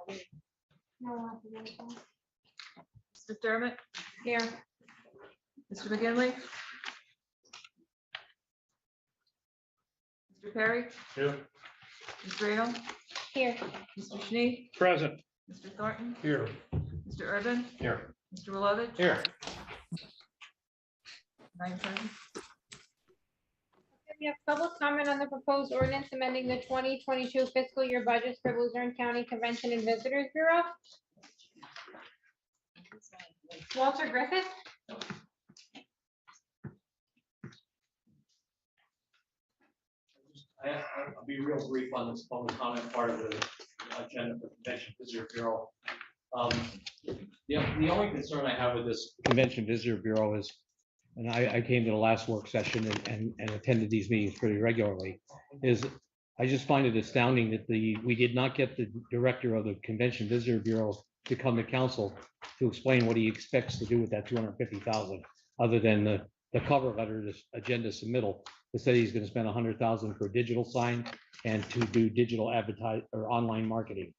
Mr. Dermott, Here. Mr. McGinley. Mr. Perry, Here. Ms. Radel, Here. Mr. Schnee, Present. Mr. Thornton, Here. Mr. Urban, Here. Mr. Wilovich. Here. 9 present. We have public comment on the proposed ordinance amending the 2022 fiscal year budgets for Luzerne County Convention and Visitors Bureau. Walter Griffith. I'll be real brief on this public comment part of the agenda for Convention Visitor Bureau. The only concern I have with this Convention Visitor Bureau is, and I came to the last work session and attended these meetings pretty regularly, is I just find it astounding that we did not get the director of the Convention Visitor Bureau to come to council to explain what he expects to do with that 250,000, other than the cover letter, this agenda submittal, that said he's gonna spend 100,000 for a digital sign and to do digital advertise or online marketing.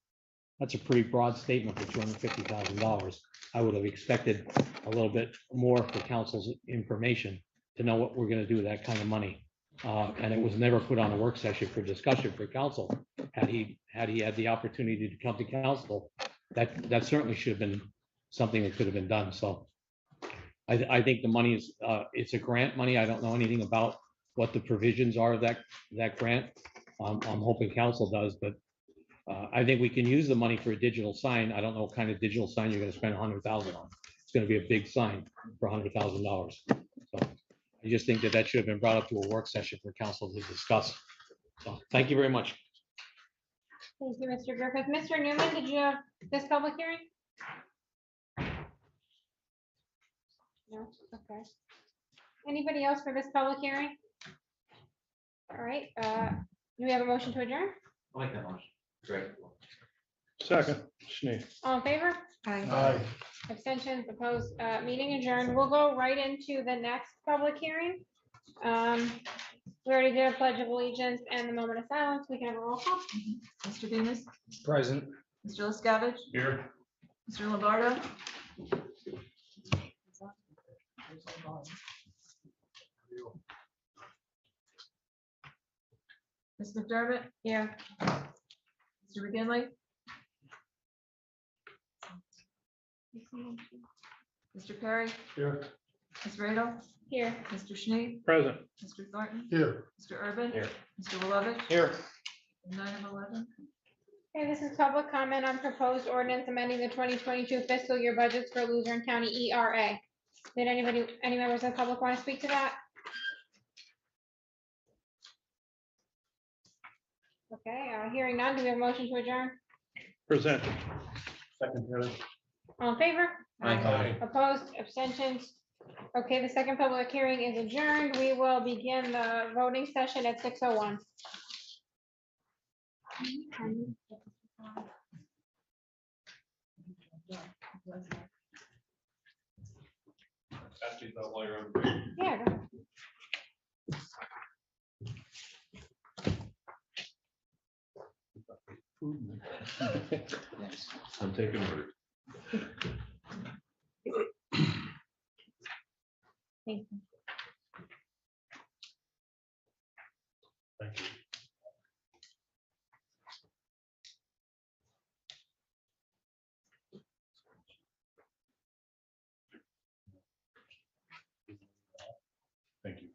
That's a pretty broad statement for $250,000. I would have expected a little bit more for council's information to know what we're gonna do with that kind of money. And it was never put on a work session for discussion for council. Had he had the opportunity to come to council, that certainly should have been something that could have been done. So I think the money is, it's a grant money. I don't know anything about what the provisions are of that grant. I'm hoping council does, but I think we can use the money for a digital sign. I don't know what kind of digital sign you're gonna spend 100,000 on. It's gonna be a big sign for $100,000. So I just think that should have been brought up to a work session for council to discuss. So thank you very much. Thank you, Mr. Griffith. Mr. Newman, did you have this public hearing? No, okay. Anybody else for this public hearing? All right, do we have a motion to adjourn? I like that much. Great. Second. Schnee. All in favor? Aye. Abstentions, opposed, meeting adjourned. We'll go right into the next public hearing. We already did a pledge of allegiance and the moment of silence. We can have a roll call. Mr. Venus, Present. Mr. LaScavitch, Here. Mr. Lombardo. Ms. McDermott, Yeah. Mr. McGinley, Mr. Perry, Here. Ms. Radel, Here. Mr. Schnee, Present. Mr. Thornton, Here. Mr. Urban, Here. Mr. Wilovich. Here. 9 of 11. Okay, this is public comment on proposed ordinance amending the 2022 fiscal year budgets for Luzerne County ERA. Did any members of the public want to speak to that? Okay, hearing none, do we have a motion to adjourn? Present. Second. All in favor? Aye. Opposed, abstentions? Okay, the second public hearing is adjourned. We will begin the voting session at 6:01. Yeah. go ahead. I'm taking order. Thank you. Thank you. Thank you.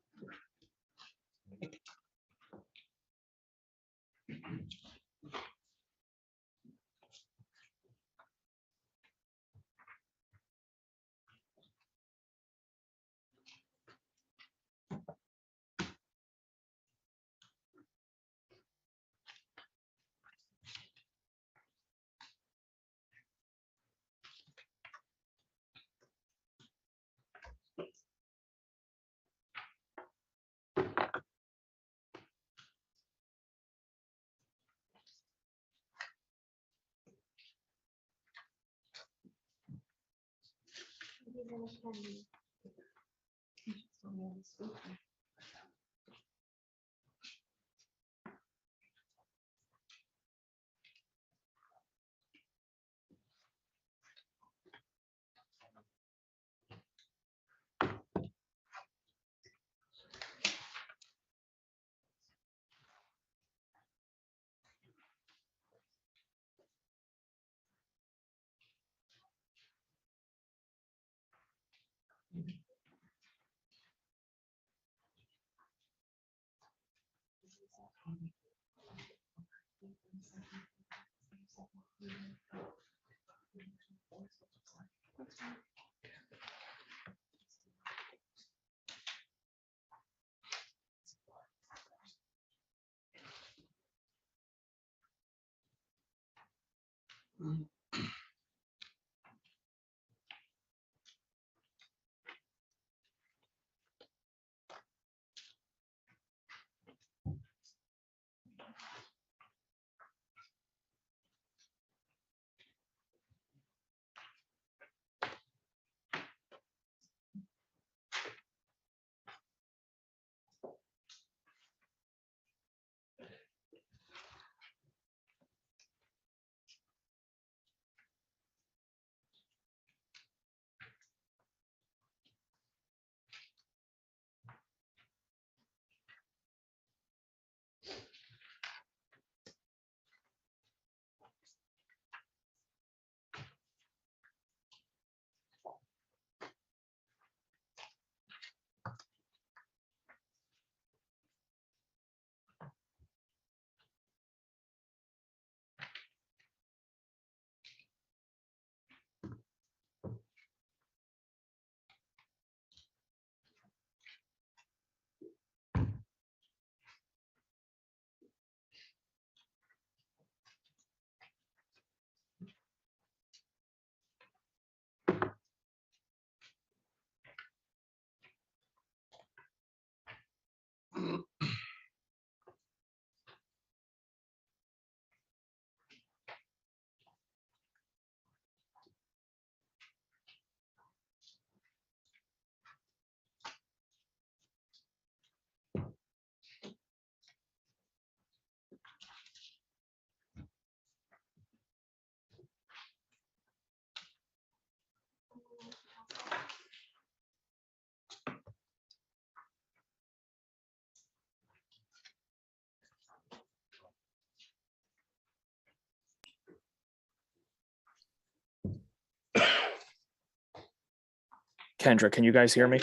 Kendra, can you guys hear me?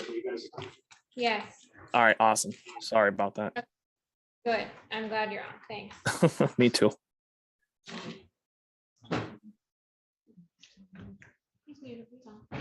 Yes, All right, awesome. Sorry about that. good. I'm glad you're on. Thanks. Me too. He's muted, he's on.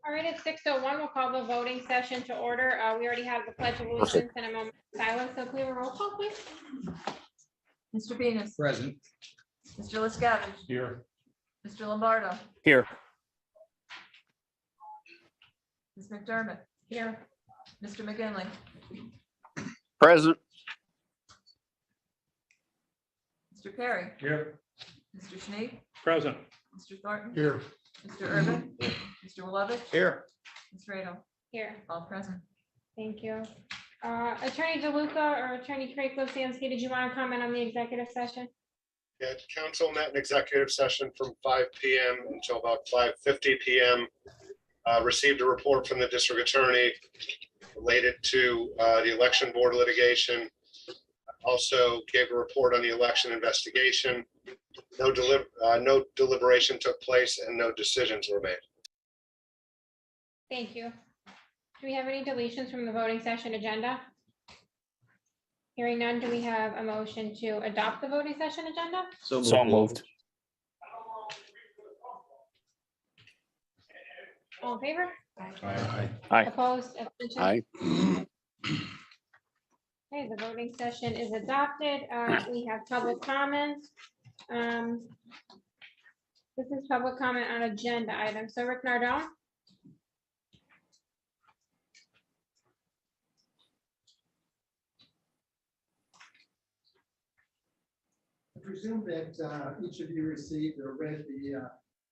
All right, it's 6:01. We'll call the voting session to order. We already have the pledge of allegiance and a moment of silence. So can we have a roll call, please? Mr. Venus. Present. Mr. LaScavitch. Here. Mr. Lombardo. Here. Ms. McDermott. Here. Mr. McGinley. Present. Mr. Perry. Here. Mr. Snead. Present. Mr. Thornton. Here. Mr. Urban. Mr. Wilovich. Here. Ms. Radel. Here. All present. Thank you. Attorney DeLuca or Attorney Craig Lisanski, did you want to comment on the executive session? Yeah, council met in executive session from 5 PM until about 5:50 PM. Received a report from the district attorney related to the election board litigation. Also gave a report on the election investigation. No deliberation took place and no decisions were made. Thank you. Do we have any deletions from the voting session agenda? Hearing none, do we have a motion to adopt the voting session agenda? So moved. All in favor? Aye. Aye. Opposed? Abstentions? Aye. Okay, the voting session is adopted. We have public comments. This is public comment on agenda items. So Rick Nardone? I presume that each of you received or read the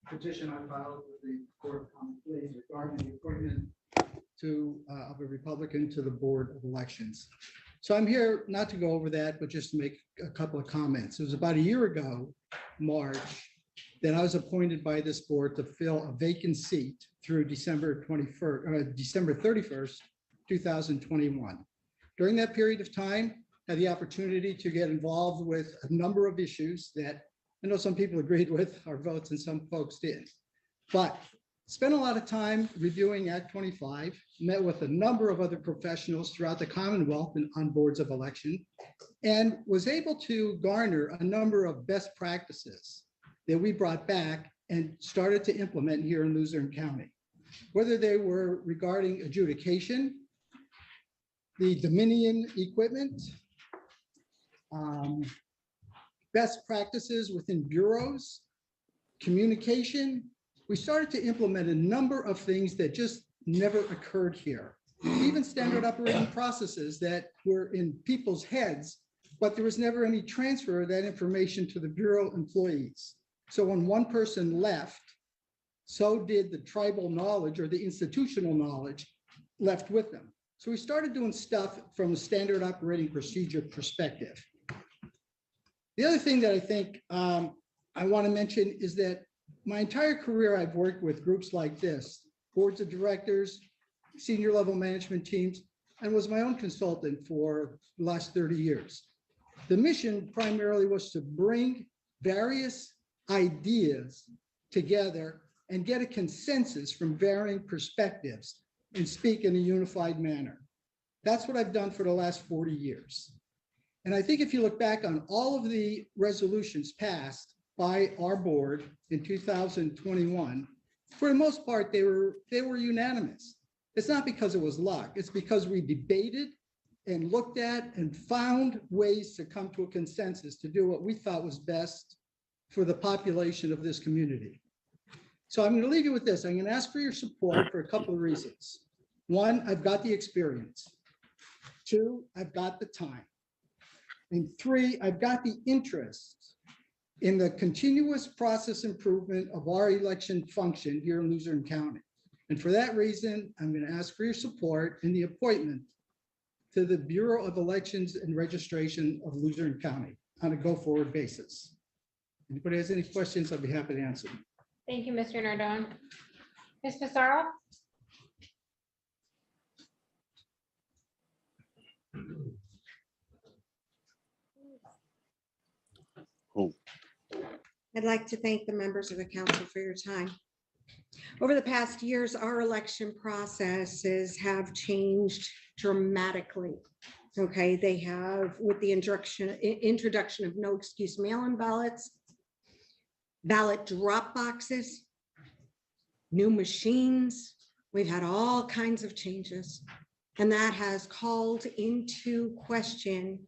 petition I filed with the Court of Common Pleas regarding the appointment of a Republican to the Board of Elections. So I'm here not to go over that, but just to make a couple of comments. It was about a year ago, March, that I was appointed by this board to fill a vacant seat through December 31st, 2021. During that period of time, I had the opportunity to get involved with a number of issues that I know some people agreed with our votes and some folks didn't. But spent a lot of time reviewing Act 25, met with a number of other professionals throughout the Commonwealth and on boards of election, and was able to garner a number of best practices that we brought back and started to implement here in Luzerne County. Whether they were regarding adjudication, the Dominion equipment, best practices within bureaus, communication. We started to implement a number of things that just never occurred here. Even standard operating processes that were in people's heads, but there was never any transfer of that information to the bureau employees. So when one person left, so did the tribal knowledge or the institutional knowledge left with them. So we started doing stuff from a standard operating procedure perspective. The other thing that I think I want to mention is that my entire career, I've worked with groups like this, boards of directors, senior level management teams, and was my own consultant for the last 30 years. The mission primarily was to bring various ideas together and get a consensus from varying perspectives and speak in a unified manner. That's what I've done for the last 40 years. And I think if you look back on all of the resolutions passed by our board in 2021, for the most part, they were unanimous. It's not because it was luck. It's because we debated and looked at and found ways to come to a consensus to do what we thought was best for the population of this community. So I'm going to leave you with this. I'm going to ask for your support for a couple of reasons. One, I've got the experience. Two, I've got the time. And three, I've got the interest in the continuous process improvement of our election function here in Luzerne County. And for that reason, I'm going to ask for your support in the appointment to the Bureau of Elections and Registration of Luzerne County on a go-forward basis. Anybody has any questions, I'll be happy to answer them. Thank you, Mr. Nardone. Ms. Pissarro? I'd like to thank the members of the council for your time. Over the past years, our election processes have changed dramatically. Okay, they have, with the introduction of no excuse mail-in ballots, ballot drop boxes, new machines. We've had all kinds of changes, and that has called into question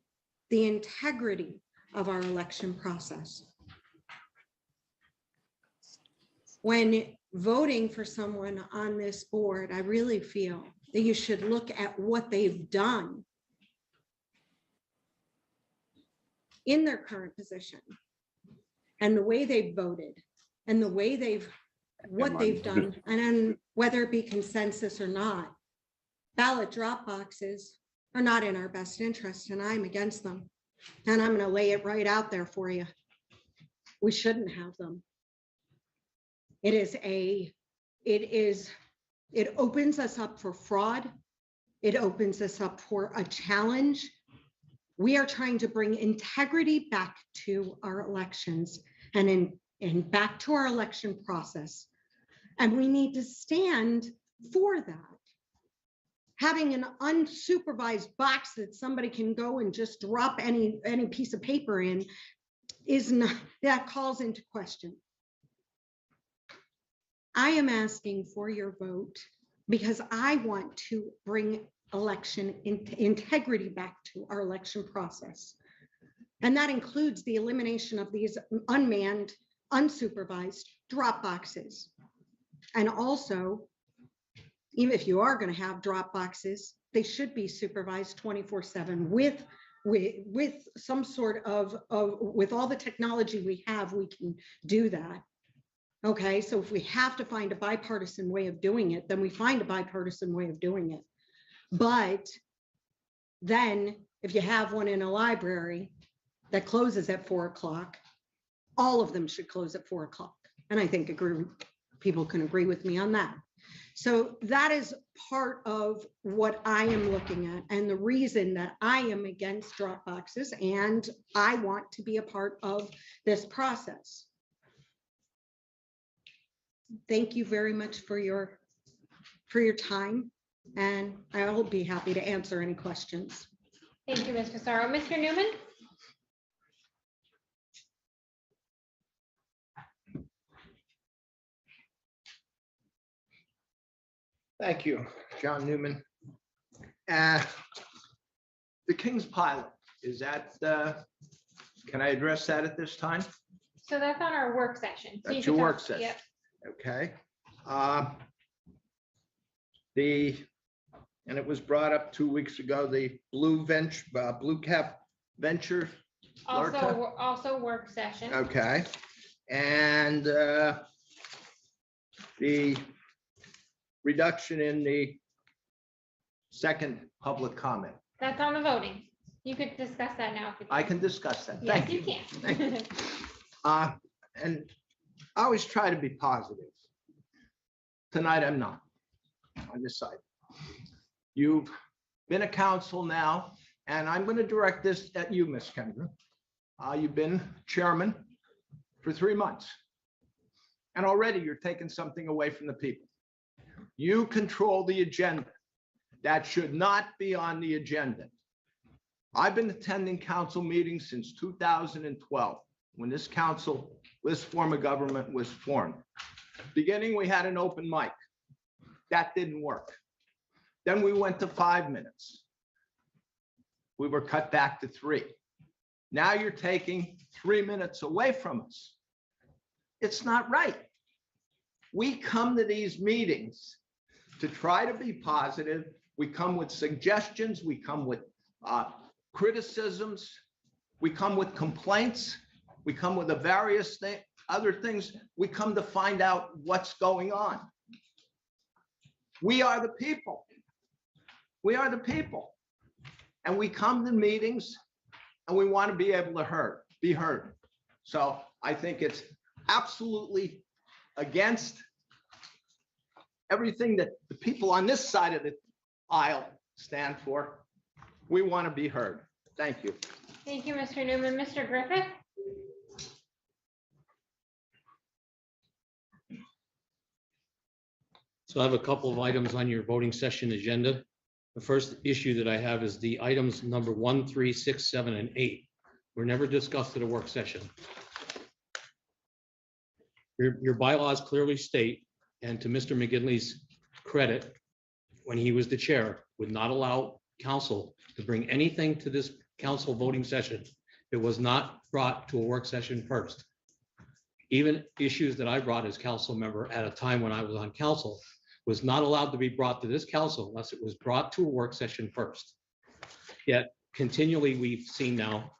the integrity of our election process. When voting for someone on this board, I really feel that you should look at what they've done in their current position and the way they've voted and the way what they've done, and then whether it be consensus or not. Ballot drop boxes are not in our best interest, and I'm against them. And I'm going to lay it right out there for you. We shouldn't have them. It opens us up for fraud. It opens us up for a challenge. We are trying to bring integrity back to our elections and back to our election process. And we need to stand for that. Having an unsupervised box that somebody can go and just drop any piece of paper in is not, that calls into question. I am asking for your vote because I want to bring election integrity back to our election process. And that includes the elimination of these unmanned, unsupervised drop boxes. And also, even if you are going to have drop boxes, they should be supervised 24/7 with some sort of, with all the technology we have, we can do that. Okay, so if we have to find a bipartisan way of doing it, then we find a bipartisan way of doing it. But then if you have one in a library that closes at 4 o'clock, all of them should close at 4 o'clock. And I think people can agree with me on that. So that is part of what I am looking at and the reason that I am against drop boxes, and I want to be a part of this process. Thank you very much for your time, and I'll be happy to answer any questions. Thank you, Ms. Pissarro. Mr. Newman? Thank you, John Newman. The King's Pilot, is that, can I address that at this time? So that's on our work session. So you That's can your work talk- session. Yep. Okay. And it was brought up 2 weeks ago, the Blue Cap Venture. Larta? Also work session. Okay. And the reduction in the second public comment. That's on the voting. You could discuss that now. If you'd I like. can discuss that. Yes, Thank you. you can. Thank you. And I always try to be positive. Tonight, I'm not on this side. You've been a council now, and I'm going to direct this at you, Ms. Kendra. You've been chairman for 3 months. And already you're taking something away from the people. You control the agenda. That should not be on the agenda. I've been attending council meetings since 2012, when this council, this form of government was formed. Beginning, we had an open mic. That didn't work. Then we went to 5 minutes. We were cut back to 3. Now you're taking 3 minutes away from us. It's not right. We come to these meetings to try to be positive. We come with suggestions. We come with criticisms. We come with complaints. We come with the various other things. We come to find out what's going on. We are the people. We are the people. And we come to meetings and we want to be able to be heard. So I think it's absolutely against everything that the people on this side of the aisle stand for. We want to be heard. Thank you. Thank you, Mr. Newman. Mr. Griffith? So I have a couple of items on your voting session agenda. The first issue that I have is the items number 1, 3, 6, 7, and 8 were never discussed at a work session. Your bylaws clearly state, and to Mr. McGinley's credit, when he was the chair, would not allow council to bring anything to this council voting session. It was not brought to a work session first. Even issues that I brought as council member at a time when I was on council was not allowed to be brought to this council unless it was brought to a work session first. Yet continually we've seen now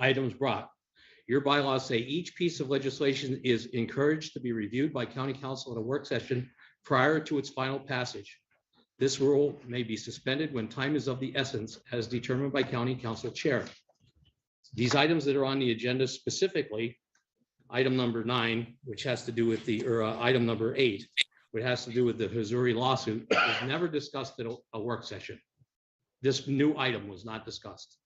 items brought. Your bylaws say each piece of legislation is encouraged to be reviewed by county council at a work session prior to its final passage. This rule may be suspended when time is of the essence as determined by county council chair. These items that are on the agenda specifically, item number 9, which has to do with item number 8, which has to do with the Missouri lawsuit, was never discussed at a work session. This new item was not discussed.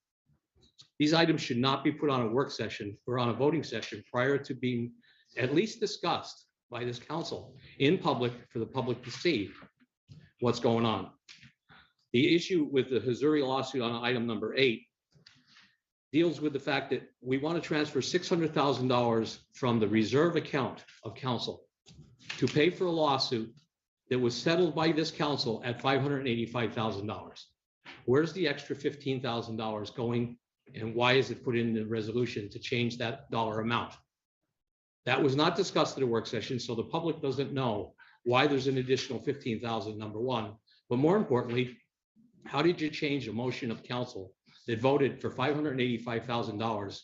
These items should not be put on a work session or on a voting session prior to being at least discussed by this council in public for the public to see what's going on. The issue with the Missouri lawsuit on item number 8 deals with the fact that we want to transfer $600,000 from the reserve account of council to pay for a lawsuit that was settled by this council at $585,000. Where's the extra $15,000 going? And why is it put in the resolution to change that dollar amount? That was not discussed at a work session, so the public doesn't know why there's an additional 15,000, number one. But more importantly, how did you change a motion of council that voted for $585,000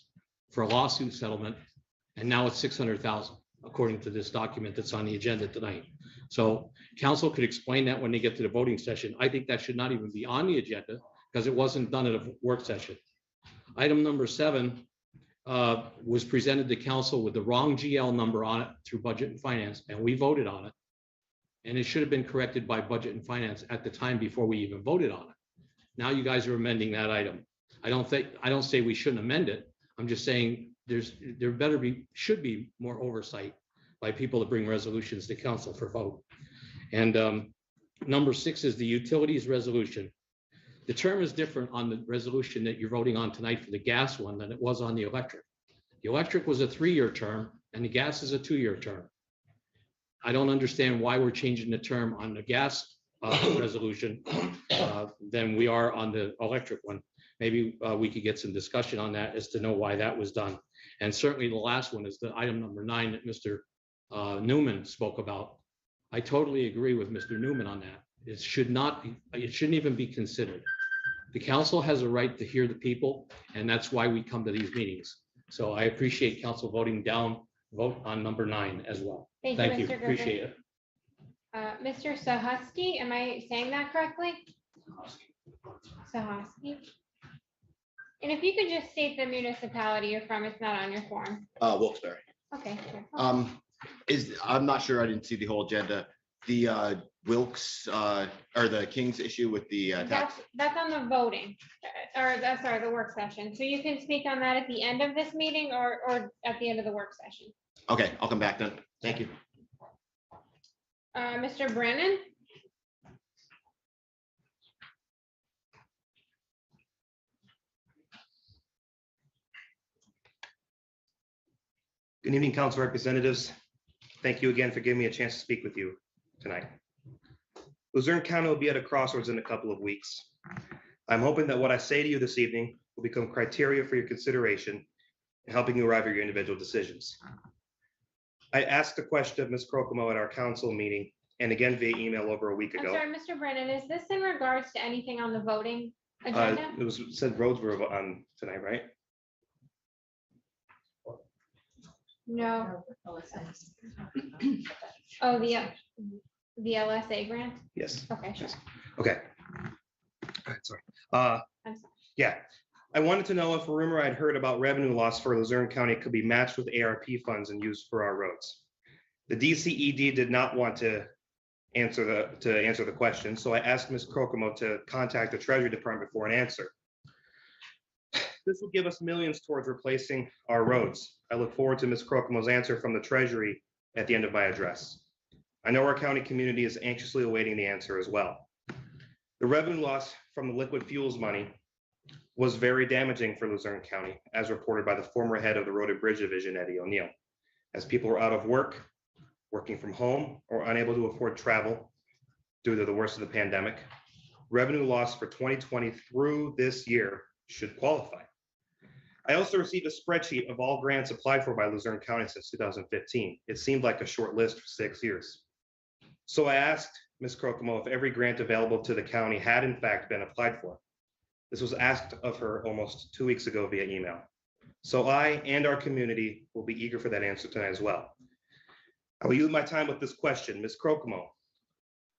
for a lawsuit settlement, and now it's 600,000, according to this document that's on the agenda tonight? So council could explain that when they get to the voting session. I think that should not even be on the agenda because it wasn't done at a work session. Item number 7 was presented to council with the wrong GL number on it through Budget and Finance, and we voted on it. And it should have been corrected by Budget and Finance at the time before we even voted on it. Now you guys are amending that item. I don't say we shouldn't amend it. I'm just saying should be more oversight by people that bring resolutions to council for vote. And number 6 is the utilities resolution. The term is different on the resolution that you're voting on tonight for the gas one than it was on the electric. The electric was a 3-year term and the gas is a 2-year term. I don't understand why we're changing the term on the gas resolution than we are on the electric one. Maybe we could get some discussion on that as to know why that was done. And certainly the last one is the item number 9 that Mr. Newman spoke about. I totally agree with Mr. Newman on that. It shouldn't even be considered. The council has a right to hear the people, and that's why we come to these meetings. So I appreciate council vote on number 9 as well. Thank you, you. Mr. Gergen. Appreciate it. Mr. Sahusky, am I saying that correctly? Sahusky. And if you could just state the municipality you're from, it's not on your form. Wilkes-Barre. Okay. Sure. I'm not sure, I didn't see the whole agenda. The Wilkes or the Kings issue with the tax. That's on the voting, or that's the work session. So you can speak on that at the end of this meeting or at the end of the work session. Okay, I'll come back then. Thank you. Mr. Brennan? Good evening, council representatives. Thank you again for giving me a chance to speak with you tonight. Luzerne County will be at a crossroads in a couple of weeks. I'm hoping that what I say to you this evening will become criteria for your consideration in helping you arrive at your individual decisions. I asked the question of Ms. Crocomo at our council meeting and again via email over a week I'm ago. sorry, Mr. Brennan, is this in regards to anything on the voting agenda? It was said roads were on tonight, right? No. Oh, the LSA grant? Yes. Okay, sure. Okay. All right, sorry. I'm sorry. Yeah, I wanted to know if a rumor I'd heard about revenue loss for Luzerne County could be matched with ARP funds and used for our roads. The DCED did not want to answer the question, so I asked Ms. Crocomo to contact the Treasury Department for an answer. This will give us millions towards replacing our roads. I look forward to Ms. Crocomo's answer from the Treasury at the end of my address. I know our county community is anxiously awaiting the answer as well. The revenue loss from the liquid fuels money was very damaging for Luzerne County, as reported by the former head of the Road and Bridge Division, Eddie O'Neill. As people were out of work, working from home, or unable to afford travel due to the worst of the pandemic, revenue loss for 2020 through this year should qualify. I also received a spreadsheet of all grants applied for by Luzerne County since 2015. It seemed like a short list for 6 years. So I asked Ms. Crocomo if every grant available to the county had in fact been applied for. This was asked of her almost 2 weeks ago via email. So I and our community will be eager for that answer tonight as well. I will use my time with this question. Ms. Crocomo,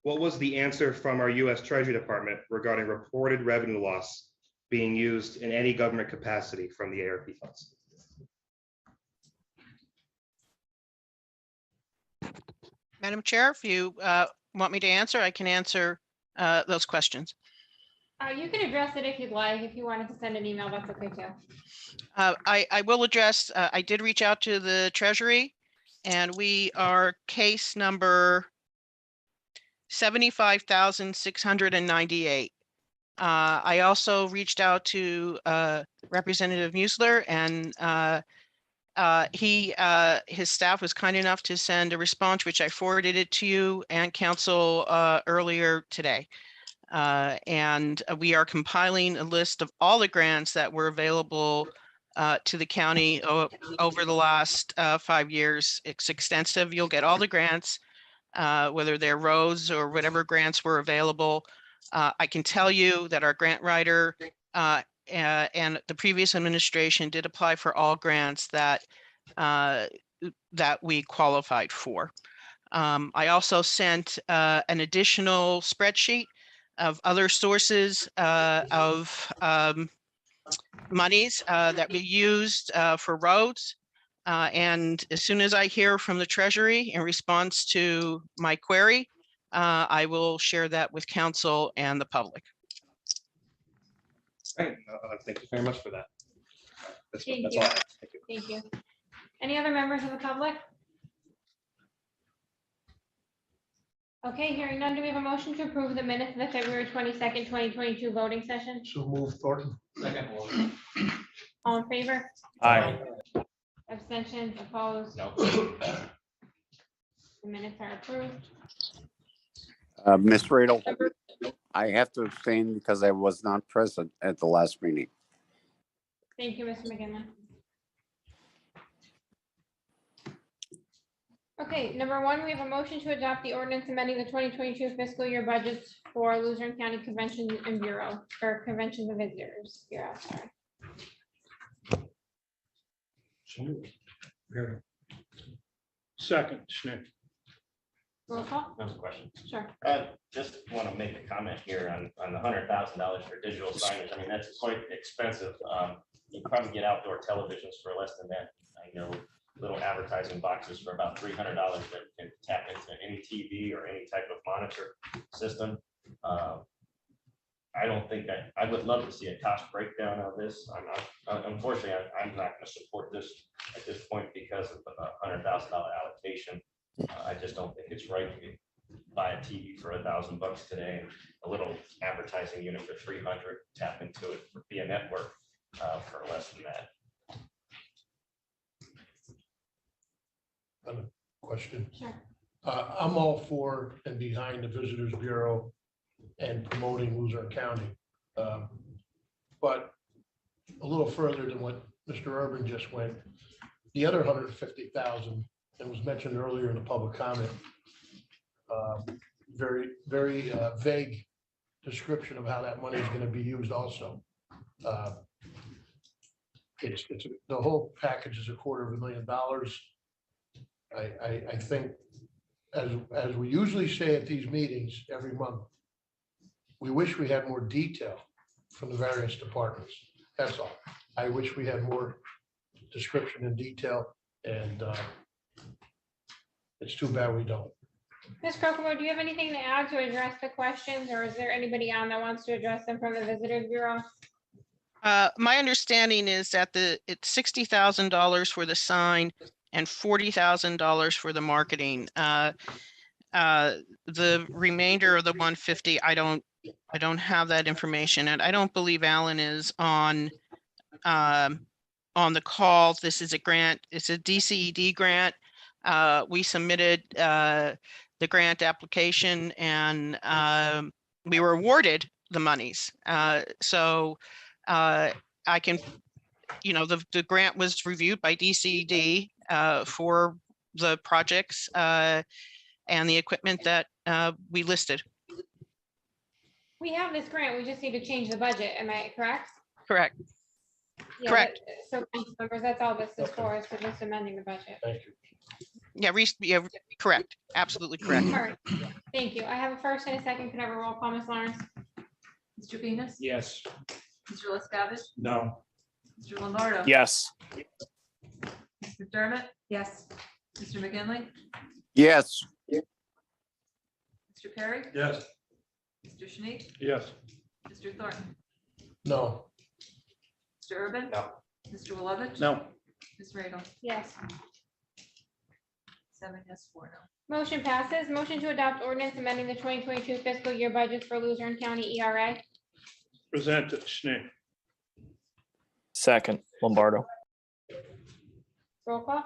what was the answer from our U.S. Treasury Department regarding reported revenue loss being used in any government capacity from the ARP funds? Madam Chair, if you want me to answer, I can answer those questions. You can address it if you'd like. If you wanted to send an email, that's okay too. I will address, I did reach out to the Treasury and we are case number 75,698. I also reached out to Representative Musler and his staff was kind enough to send a response, which I forwarded it to you and council earlier today. And we are compiling a list of all the grants that were available to the county over the last 5 years. It's extensive. You'll get all the grants, whether they're roads or whatever grants were available. I can tell you that our grant writer and the previous administration did apply for all grants that we qualified for. I also sent an additional spreadsheet of other sources of monies that we used for roads. And as soon as I hear from the Treasury in response to my query, I will share that with council and the public. Thank you very much for that. That's Thank that's you. all I have. Thank you. Thank you. Any other members of the public? Okay, hearing none, do we have a motion to approve the minutes of the February 22nd, 2022 voting session? So move Thornton. Second. All in favor? Aye. Abstentions, opposed? No. The minutes are approved. Ms. Radel, I have to abstain because I was not present at the last meeting. Thank you, Mr. McGinley. Okay, number one, we have a motion to adopt the ordinance amending the 2022 fiscal year budgets for Luzerne County Convention and Bureau, or Conventions and Visitors Bureau, sorry. Second, Schnick. Roll call? That's a question. Sure. Just want to make a comment here on the $100,000 for digital signage. I mean, that's quite expensive. You can probably get outdoor televisions for less than that. I know little advertising boxes for about $300 that can tap into any TV or any type of monitor system. I don't think that, I would love to see a cost breakdown of this. Unfortunately, I'm not going to support this at this point because of the $100,000 allocation. I just don't think it's right to buy a TV for $1,000 today, and a little advertising unit for 300, tap into it via network for less than that. Question. Sure. I'm all for and behind the Visitors Bureau and promoting Luzerne County. But a little further than what Mr. Urban just went, the other 150,000 that was mentioned earlier in the public comment, very vague description of how that money is going to be used also. It's the whole package is $250,000. I think as we usually say at these meetings every month, we wish we had more detail from the various departments. That's all. I wish we had more description and detail, and it's too bad we don't. Ms. Kokomo, do you have anything to add to address the questions, or is there anybody on that wants to address them from the Visitors Bureau? My understanding is that it's $60,000 for the sign and $40,000 for the marketing. The remainder of the 150, I don't have that information, and I don't believe Alan is on the call. This is a grant. It's a DCED grant. We submitted the grant application, and we were awarded the monies. So I can, the grant was reviewed by DCED for the projects and the equipment that we listed. We have this grant, we just need to change the budget, am I correct? Correct. Yeah, Correct. So council members, that's all this is for, is for just amending the budget. Thank you. Yeah, correct. Absolutely correct. All right, thank you. I have a first and a second. Can I have a roll call, Ms. Lawrence? Mr. Venus? Yes. Mr. LaScavitch? No. Mr. Lombardo? Yes. Ms. McDermott? Yes. Mr. McGinley? Yes. Mr. Perry? Yes. Mr. Schneek? Yes. Mr. Thornton? No. Mr. Urban? No. Mr. Wilovich? No. Ms. Radel? Yes. 7 yes, 4 no. Motion passes. Motion to adopt ordinance amending the 2022 fiscal year budgets for Luzerne County ERA. Presented, Schneck. Second, Lombardo. Roll call.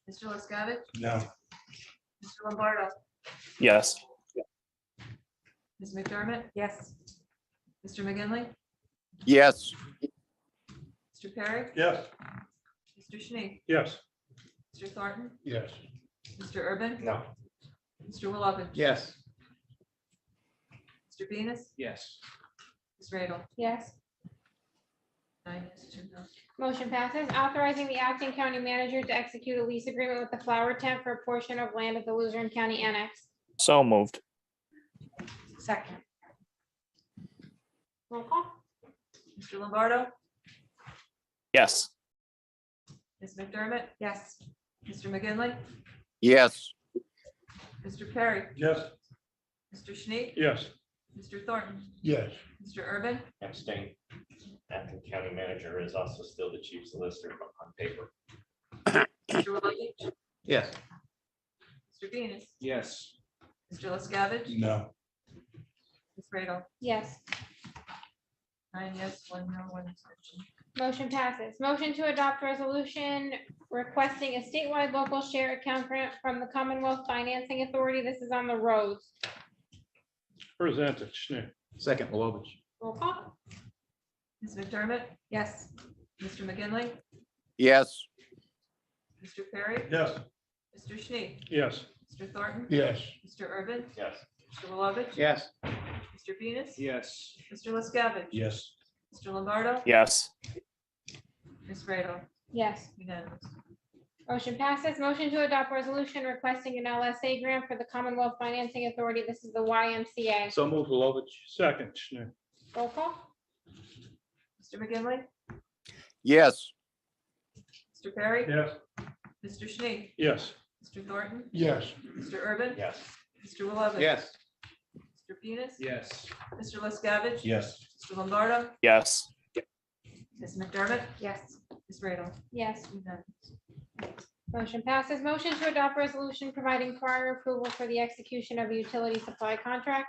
Mr. LaScavitch? No. Mr. Lombardo? Yes. Ms. McDermott? Yes. Mr. McGinley, Yes. Mr. Perry? Yes. Mr. Schnee? Yes. Mr. Thornton? Yes. Mr. Urban? No. Mr. Willoughby? Yes. Mr. Venus? Yes. Ms. Radel? Yes. 9 yes, 2 no. Motion passes. Authorizing the acting county manager to execute a lease agreement with the Flower Tent for a portion of land at the Luzerne County Annex. So moved. Second. Roll call. Mr. Lombardo? Yes. Ms. McDermott? Yes. Mr. McGinley, Yes. Mr. Perry? Yes. Mr. Schnee? Yes. Mr. Thornton? Yes. Mr. Urban? Abstain. Acting county manager is also still the chief solicitor on paper. Mr. Willoughby? Yes. Mr. Venus? Yes. Mr. LaScavitch? No. Ms. Radel? Yes. 9 yes, 1 no, 1 exception. Motion passes. Motion to adopt resolution requesting a statewide local share account grant from the Commonwealth Financing Authority. This is on the roads. Presented, Schnee. Second, Malovich. Roll call. Ms. McDermott? Yes. Mr. McGinley, Yes. Mr. Perry? Yes. Mr. Schnee? Yes. Mr. Thornton? Yes. Mr. Urban? Yes. Mr. Willoughby? Yes. Mr. Venus? Yes. Mr. LaScavitch? Yes. Mr. Lombardo? Yes. Ms. Radel? Yes. Unanimous. Motion passes. Motion to adopt resolution requesting an LSA grant for the Commonwealth Financing Authority. This is the YMCA. So moved, Malovich. Second, Schnee. Roll call. Mr. McGinley, Yes. Mr. Perry? Yes. Mr. Schnee? Yes. Mr. Thornton? Yes. Mr. Urban? Yes. Mr. Willoughby? Yes. Mr. Venus? Yes. Mr. LaScavitch? Yes. Mr. Lombardo? Yes. Ms. McDermott? Yes. Ms. Radel? Yes. Unanimous. Motion passes. Motion to adopt resolution providing prior approval for the execution of a utility supply contract.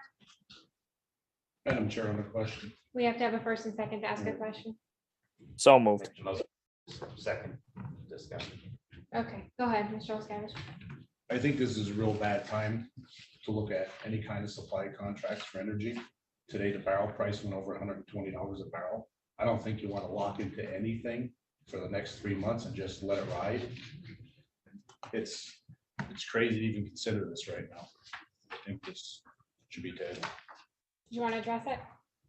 Madam Chair, on the question. We have to have a first and second to ask a question. So moved. Second discussion. Okay, go ahead, Mr. LaScavitch. I think this is a real bad time to look at any kind of supply contracts for energy. Today, the barrel price went over $120 a barrel. I don't think you want to lock into anything for the next 3 months and just let it ride. It's crazy to even consider this right now. I think this should be tabled. Do you want to address it?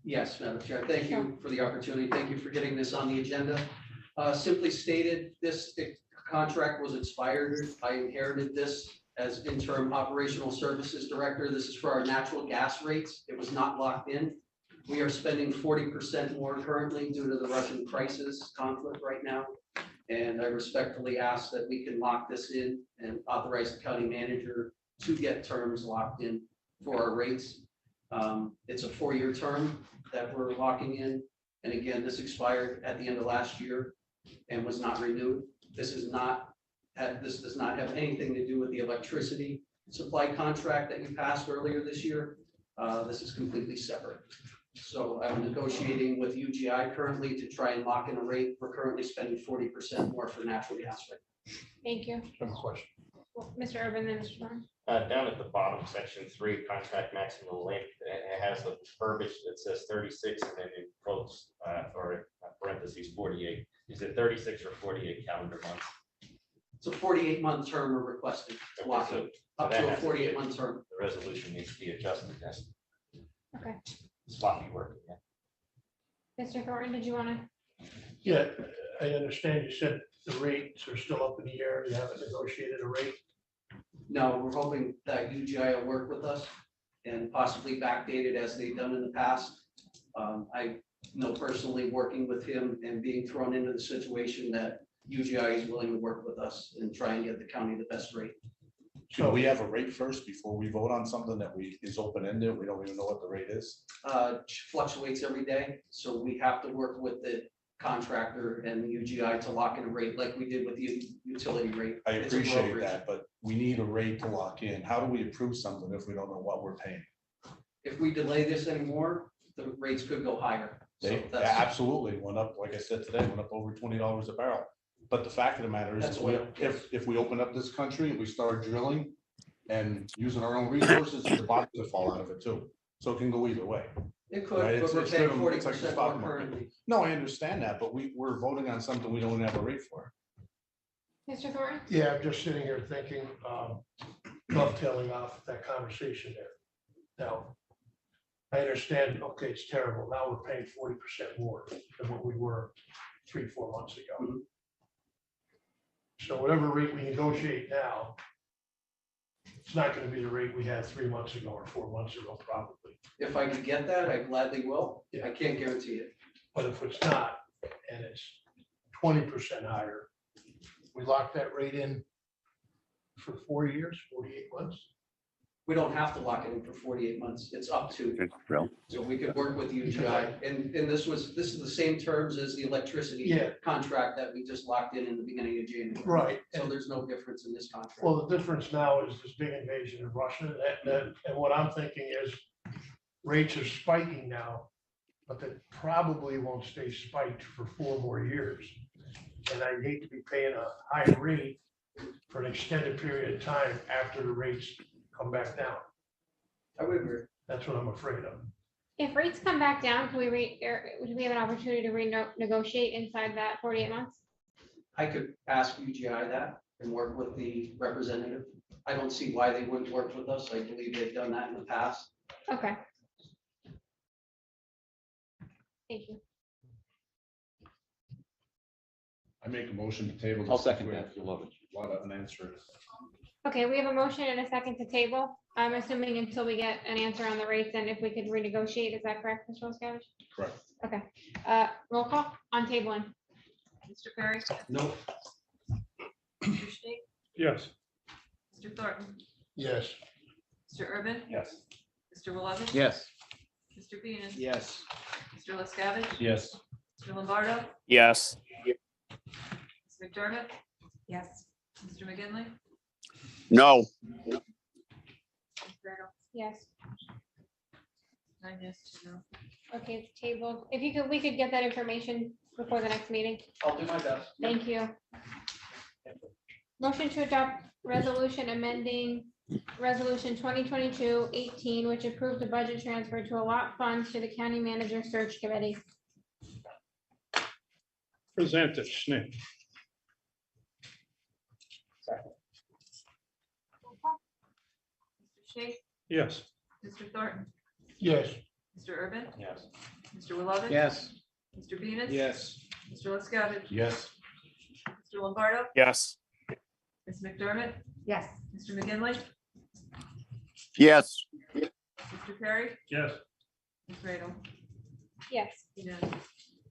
Yes, Madam Chair, thank you for the opportunity. Thank you for getting this on the agenda. Simply stated, this contract was expired. I inherited this as interim operational services director. This is for our natural gas rates. It was not locked in. We are spending 40% more currently due to the Russian crisis conflict right now. And I respectfully ask that we can lock this in and authorize the county manager to get terms locked in for our rates. It's a 4-year term that we're locking in. And again, this expired at the end of last year and was not renewed. This does not have anything to do with the electricity supply contract that you passed earlier this year. This is completely separate. So I'm negotiating with UGI currently to try and lock in a rate. We're currently spending 40% more for natural gas right now. Thank you. Question. Well, Mr. Urban, then Mr. Thorne. Down at the bottom, section 3, contract maximum length, it has the verbiage that says 36 and then in quotes or parentheses 48. Is it 36 or 48 calendar months? It's a 48-month term we're requesting to lock in, up to a 48-month term. The resolution needs to be adjusted. That's Okay. sloppy work. Yeah. Mr. Thornton, did you want to? Yeah, I understand you said the rates are still up in the air. You haven't negotiated a rate. No, we're hoping that UGI will work with us and possibly backdate it as they've done in the past. I know personally working with him and being thrown into the situation that UGI is willing to work with us and try and get the county the best rate. So we have a rate first before we vote on something that is open-ended. We don't even know what the rate is. Fluctuates every day, so we have to work with the contractor and the UGI to lock in a rate like we did with the utility rate. I It's a appreciate brokerage. that, but we need a rate to lock in. How do we approve something if we don't know what we're paying? If we delay this anymore, the rates could go higher. So They that's- absolutely went up, like I said today, went up over $20 a barrel. But the fact of the matter is, That's if we- oil. if we open up this country and we start drilling and using our own resources, the bottoms will fall out of it too. So it can go either way. It could, Right, but it's- we're it's paying driven- it's like the 40% stock more market. currently. No, I understand that, but we're voting on something we don't have a rate for. Mr. Thornton? Yeah, I'm just sitting here thinking, dovetailing off that conversation there. Now, I understand, okay, it's terrible. Now we're paying 40% more than what we were 3-4 months ago. So whatever rate we negotiate now, it's not gonna be the rate we had 3 months ago or 4 months ago, probably. If I could get that, I gladly will. I can't guarantee it. But if it's not, and it's 20% higher, we lock that rate in for 4 years, 48 months. We don't have to lock it in for 48 months. It's up to. So we could work with UGI. And this is the same terms as the electricity Yeah. contract that we just locked in the beginning of January. Right. So there's no difference in this contract. Well, the difference now is this big invasion of Russia, and what I'm thinking is rates are spiking now, but they probably won't stay spiked for 4 more years. And I hate to be paying a high rate for an extended period of time after the rates come back down. I would agree. That's what I'm afraid of. If rates come back down, can we would we have an opportunity to renegotiate inside that 48 months? I could ask UGI that and work with the representative. I don't see why they wouldn't work with us. I believe they've done that in the past. Okay. Thank you. I make a motion to table. I'll second that. You love it. Want an answer? Okay, we have a motion and a second to table. I'm assuming until we get an answer on the rates and if we could renegotiate, is that correct, Mr. Liscavige? Correct. Okay, roll call on tabling. Mr. Perry? No. Mr. State? Yes. Mr. Thornton? Yes. Mr. Urban? Yes. Mr. Willoughby? Yes. Mr. Venus? Yes. Mr. Liscavige? Yes. Mr. Lombardo? Yes. Ms. McDermott? Yes. Mr. McGinley? No. Ms. Radel? Yes, 9 yes, 2 no. okay, it's tabled. If you could, we could get that information before the next meeting. I'll do my best. Thank you. Motion to adopt resolution amending resolution 2022-18, which approved the budget transfer to allot funds to the county manager search committee. Present it, Schnick. Mr. State? Yes. Mr. Thornton? Yes. Mr. Urban? Yes. Mr. Willoughby? Yes. Mr. Venus? Yes. Mr. Liscavige? Yes. Mr. Lombardo? Yes. Ms. McDermott? Yes. Mr. McGinley? Yes. Mr. Perry? Yes. Ms. Radel? Yes. Unanimous.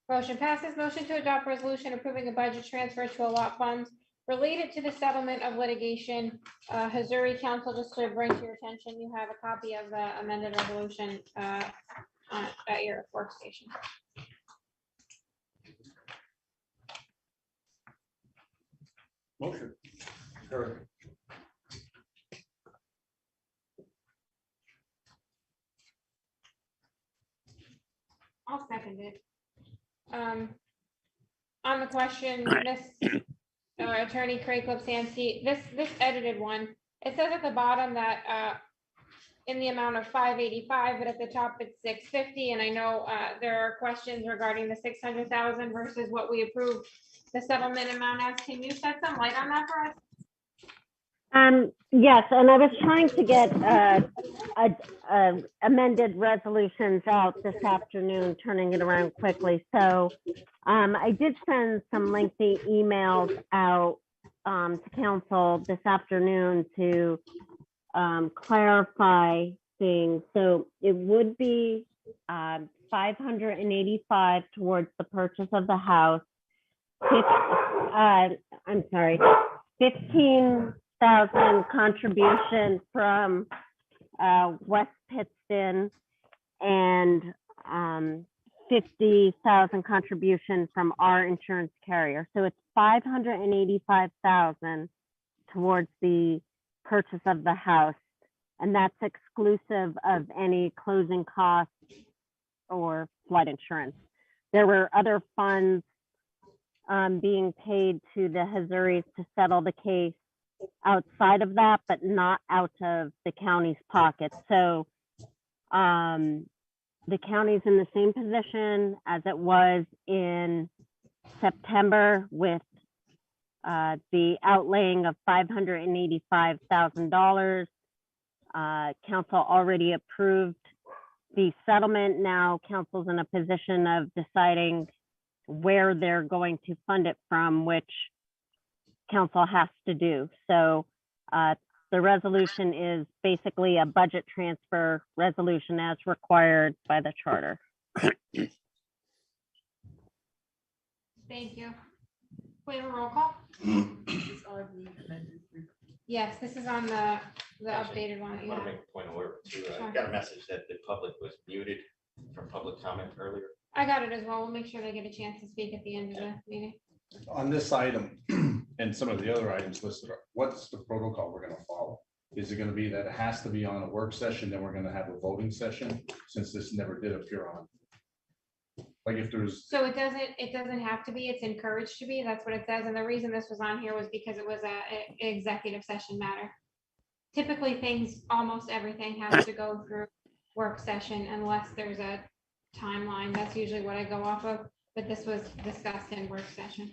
Motion passes. Motion to adopt resolution approving a budget transfer to allot funds related to the settlement of litigation. Missouri Council, just to bring to your attention, you have a copy of the amended resolution at your workstation. Motion. I'll second it. On the question, this Attorney Craig Lipsansky, this edited one, it says at the bottom that in the amount of 585, but at the top it's 650, and I know there are questions regarding the 600,000 versus what we approved the settlement amount as. Can you shed some light on that for us? Yes, and I was trying to get amended resolutions out this afternoon, turning it around quickly. So I did send some lengthy emails out to council this afternoon to clarify things. So it would be 585 towards the purchase of the house. 15,000 contribution from West Pittston and 50,000 contribution from our insurance carrier. So it's 585,000 towards the purchase of the house. And that's exclusive of any closing costs or flood insurance. There were other funds being paid to the Hazuris to settle the case outside of that, but not out of the county's pocket. So The county's in the same position as it was in September with the outlaying of $585,000. Council already approved the settlement. Now council's in a position of deciding where they're going to fund it from, which council has to do. So the resolution is basically a budget transfer resolution as required by the charter. Thank you. We have a roll call? These are the amended Yes, this is on the updated one. I want to make a point of order too. I got a message that the public was muted from public comment earlier. I got it as well. We'll make sure they get a chance to speak at the end of the meeting. On this item and some of the other items listed, what's the protocol we're gonna follow? Is it gonna be that it has to be on a work session, then we're gonna have a voting session, since this never did appear on? Like if there's, So it doesn't have to be, it's encouraged to be. That's what it says. And the reason this was on here was because it was an executive session matter. Typically almost everything has to go through work session unless there's a timeline. That's usually what I go off of, but this was discussed in work session.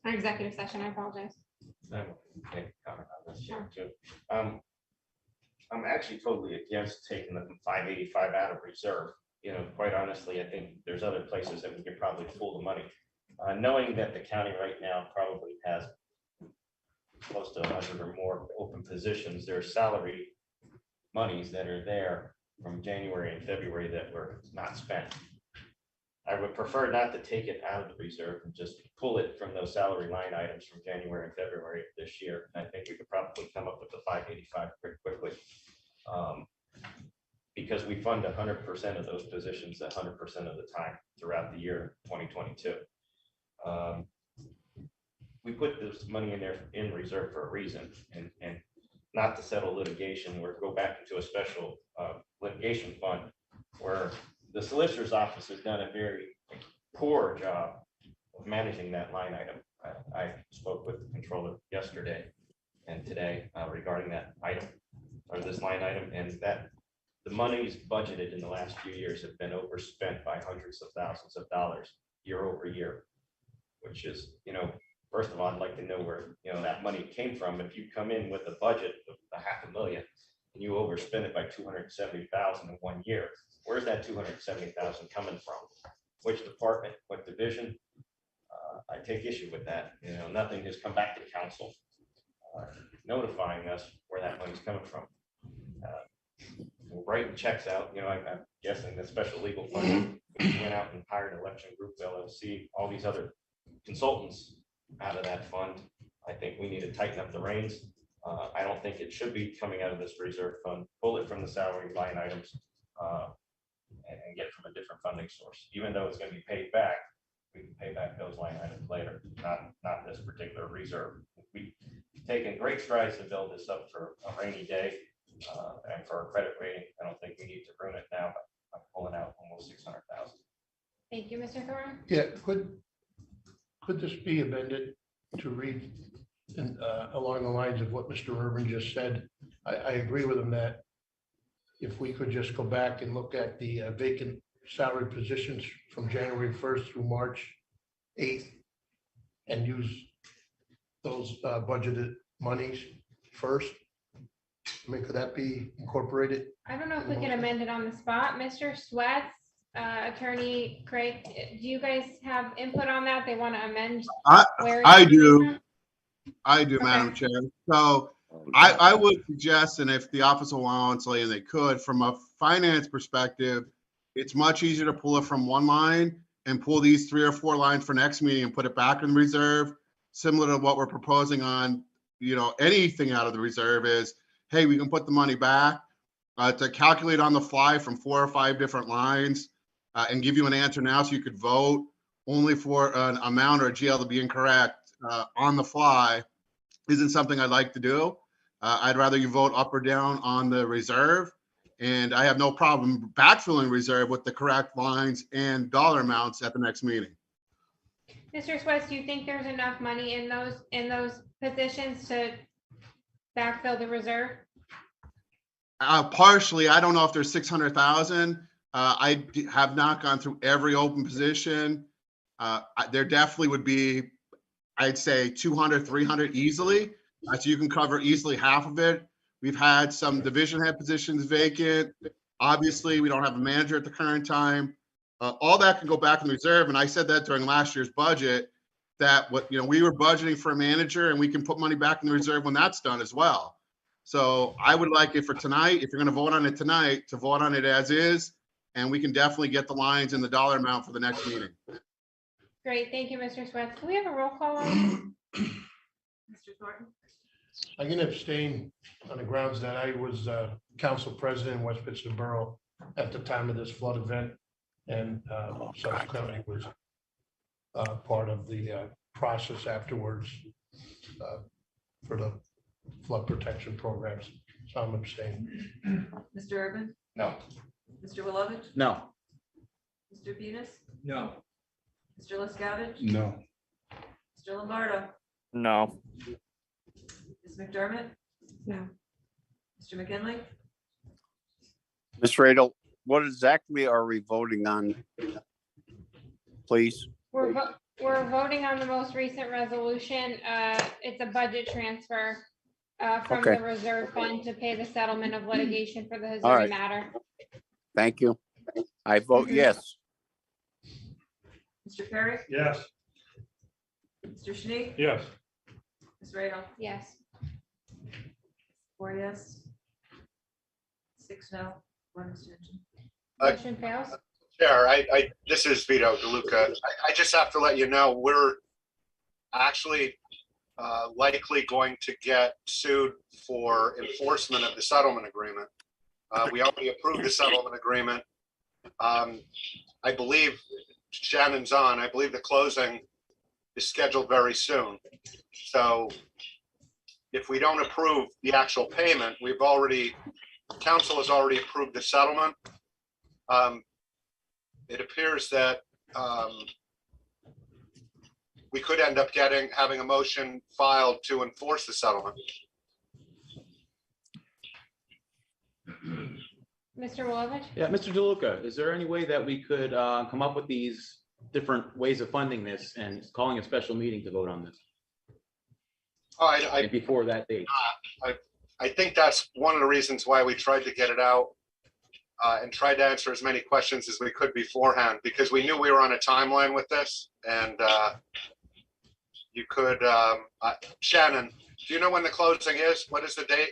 Or executive session, I apologize. I will make a comment on this here too. I'm actually totally against taking the 585 out of reserve. You know, quite honestly, I think there's other places that we could probably pull the money. Knowing that the county right now probably has close to 100 or more open positions, there's salary monies that are there from January and February that were not spent. I would prefer not to take it out of the reserve and just pull it from those salary line items from January and February of this year. I think we could probably come up with the 585 pretty quickly. Because we fund 100% of those positions 100% of the time throughout the year 2022. We put this money in there in reserve for a reason, and not to settle litigation or go back into a special litigation fund where the solicitor's office has done a very poor job of managing that line item. I spoke with the controller yesterday and today regarding that item or this line item, and that the monies budgeted in the last few years have been overspent by hundreds of thousands of dollars year over year, which is, you know, first of all, I'd like to know where, you know, that money came from. If you come in with a budget of $500,000 and you overspend it by $270,000 in 1 year, where's that $270,000 coming from? Which department, what division? I take issue with that. You know, nothing has come back to council notifying us where that money's coming from. We're writing checks out, you know, I'm guessing the special legal fund, we went out and hired an election group, LLC, all these other consultants out of that fund. I think we need to tighten up the reins. I don't think it should be coming out of this reserve fund. Pull it from the salary line items and get it from a different funding source. Even though it's going to be paid back, we can pay back those line items later, not this particular reserve. We've taken great strides to build this up for a rainy day. And for our credit rating, I don't think we need to ruin it now by pulling out almost 600,000. Thank you, Mr. Thorne. Yeah, could this be amended to read along the lines of what Mr. Urban just said? I agree with him that if we could just go back and look at the vacant salary positions from January 1st through March 8th and use those budgeted monies first. I mean, could that be incorporated? I don't know if we can amend it on the spot. Mr. Sweats, Attorney Craig, do you guys have input on that? They want to amend? I do, Madam Chair. So I would suggest, and if the office will want to, and they could, from a finance perspective, it's much easier to pull it from one line and pull these 3 or 4 lines for next meeting and put it back in reserve, similar to what we're proposing on, you know, anything out of the reserve is, hey, we can put the money back to calculate on the fly from 4 or 5 different lines and give you an answer now so you could vote only for an amount or a GL to be incorrect on the fly isn't something I'd like to do. I'd rather you vote up or down on the reserve, and I have no problem backfilling reserve with the correct lines and dollar amounts at the next meeting. Mr. Sweats, do you think there's enough money in those positions to backfill the reserve? Partially, I don't know if there's 600,000. Have not gone through every open position. There definitely would be, I'd say 200, 300 easily. So you can cover easily half of it. We've had some division head positions vacant. Obviously, we don't have a manager at the current time. All that can go back in the reserve. And I said that during last year's budget, that we were budgeting for a manager and we can put money back in the reserve when that's done as well. So I would like it for tonight, if you're going to vote on it tonight, to vote on it as is, and we can definitely get the lines and the dollar amount for the next meeting. Great, thank you, Mr. Swets. Can we have a roll call on this? Mr. Thornton? I can abstain on the grounds that I was council president in West Pittston Borough at the time of this flood event, and subsequently was part of the process afterwards for the flood protection programs. So I'm abstaining. Mr. Urban? No. Mr. Wilovich? No. Mr. Venus? No. Mr. LaScavitch? No. Mr. Lombardo? No. Ms. McDermott? No. Mr. McKinley? Ms. Radel, what exactly are we voting on? Please. We're voting on the most recent resolution. It's a budget transfer from Okay. the reserve fund to pay the settlement of litigation for the All Missouri right. matter. Thank you. I vote yes. Mr. Perry? Yes. Mr. Sneak? Yes. Ms. Radel? Yes. 4 yes. 6 no, 1 abstention. Motion fails. Chair, this is Vito DeLuca. I just have to let you know, we're actually likely going to get sued for enforcement of the settlement agreement. We already approved the settlement agreement. I believe Shannon's on. I believe the closing is scheduled very soon. So if we don't approve the actual payment, council has already approved the settlement. It appears that we could end up having a motion filed to enforce the settlement. Mr. Wilovich? Yeah, Mr. DeLuca, is there any way that we could come up with these different ways of funding this and calling a special meeting to vote on this? Before that date. I think that's one of the reasons why we tried to get it out and tried to answer as many questions as we could beforehand, because we knew we were on a timeline with this. And you could, Shannon, do you know when the closing is? What is the date?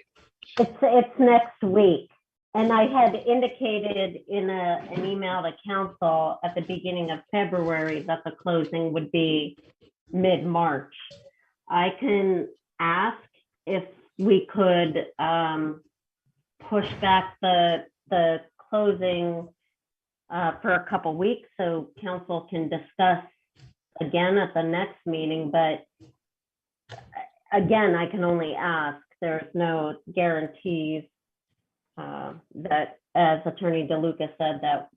It's next week. And I had indicated in an email to council at the beginning of February that the closing would be mid-March. I can ask if we could push back the closing for a couple weeks so council can discuss again at the next meeting. But again, I can only ask. There's no guarantees that, as Attorney DeLuca said, that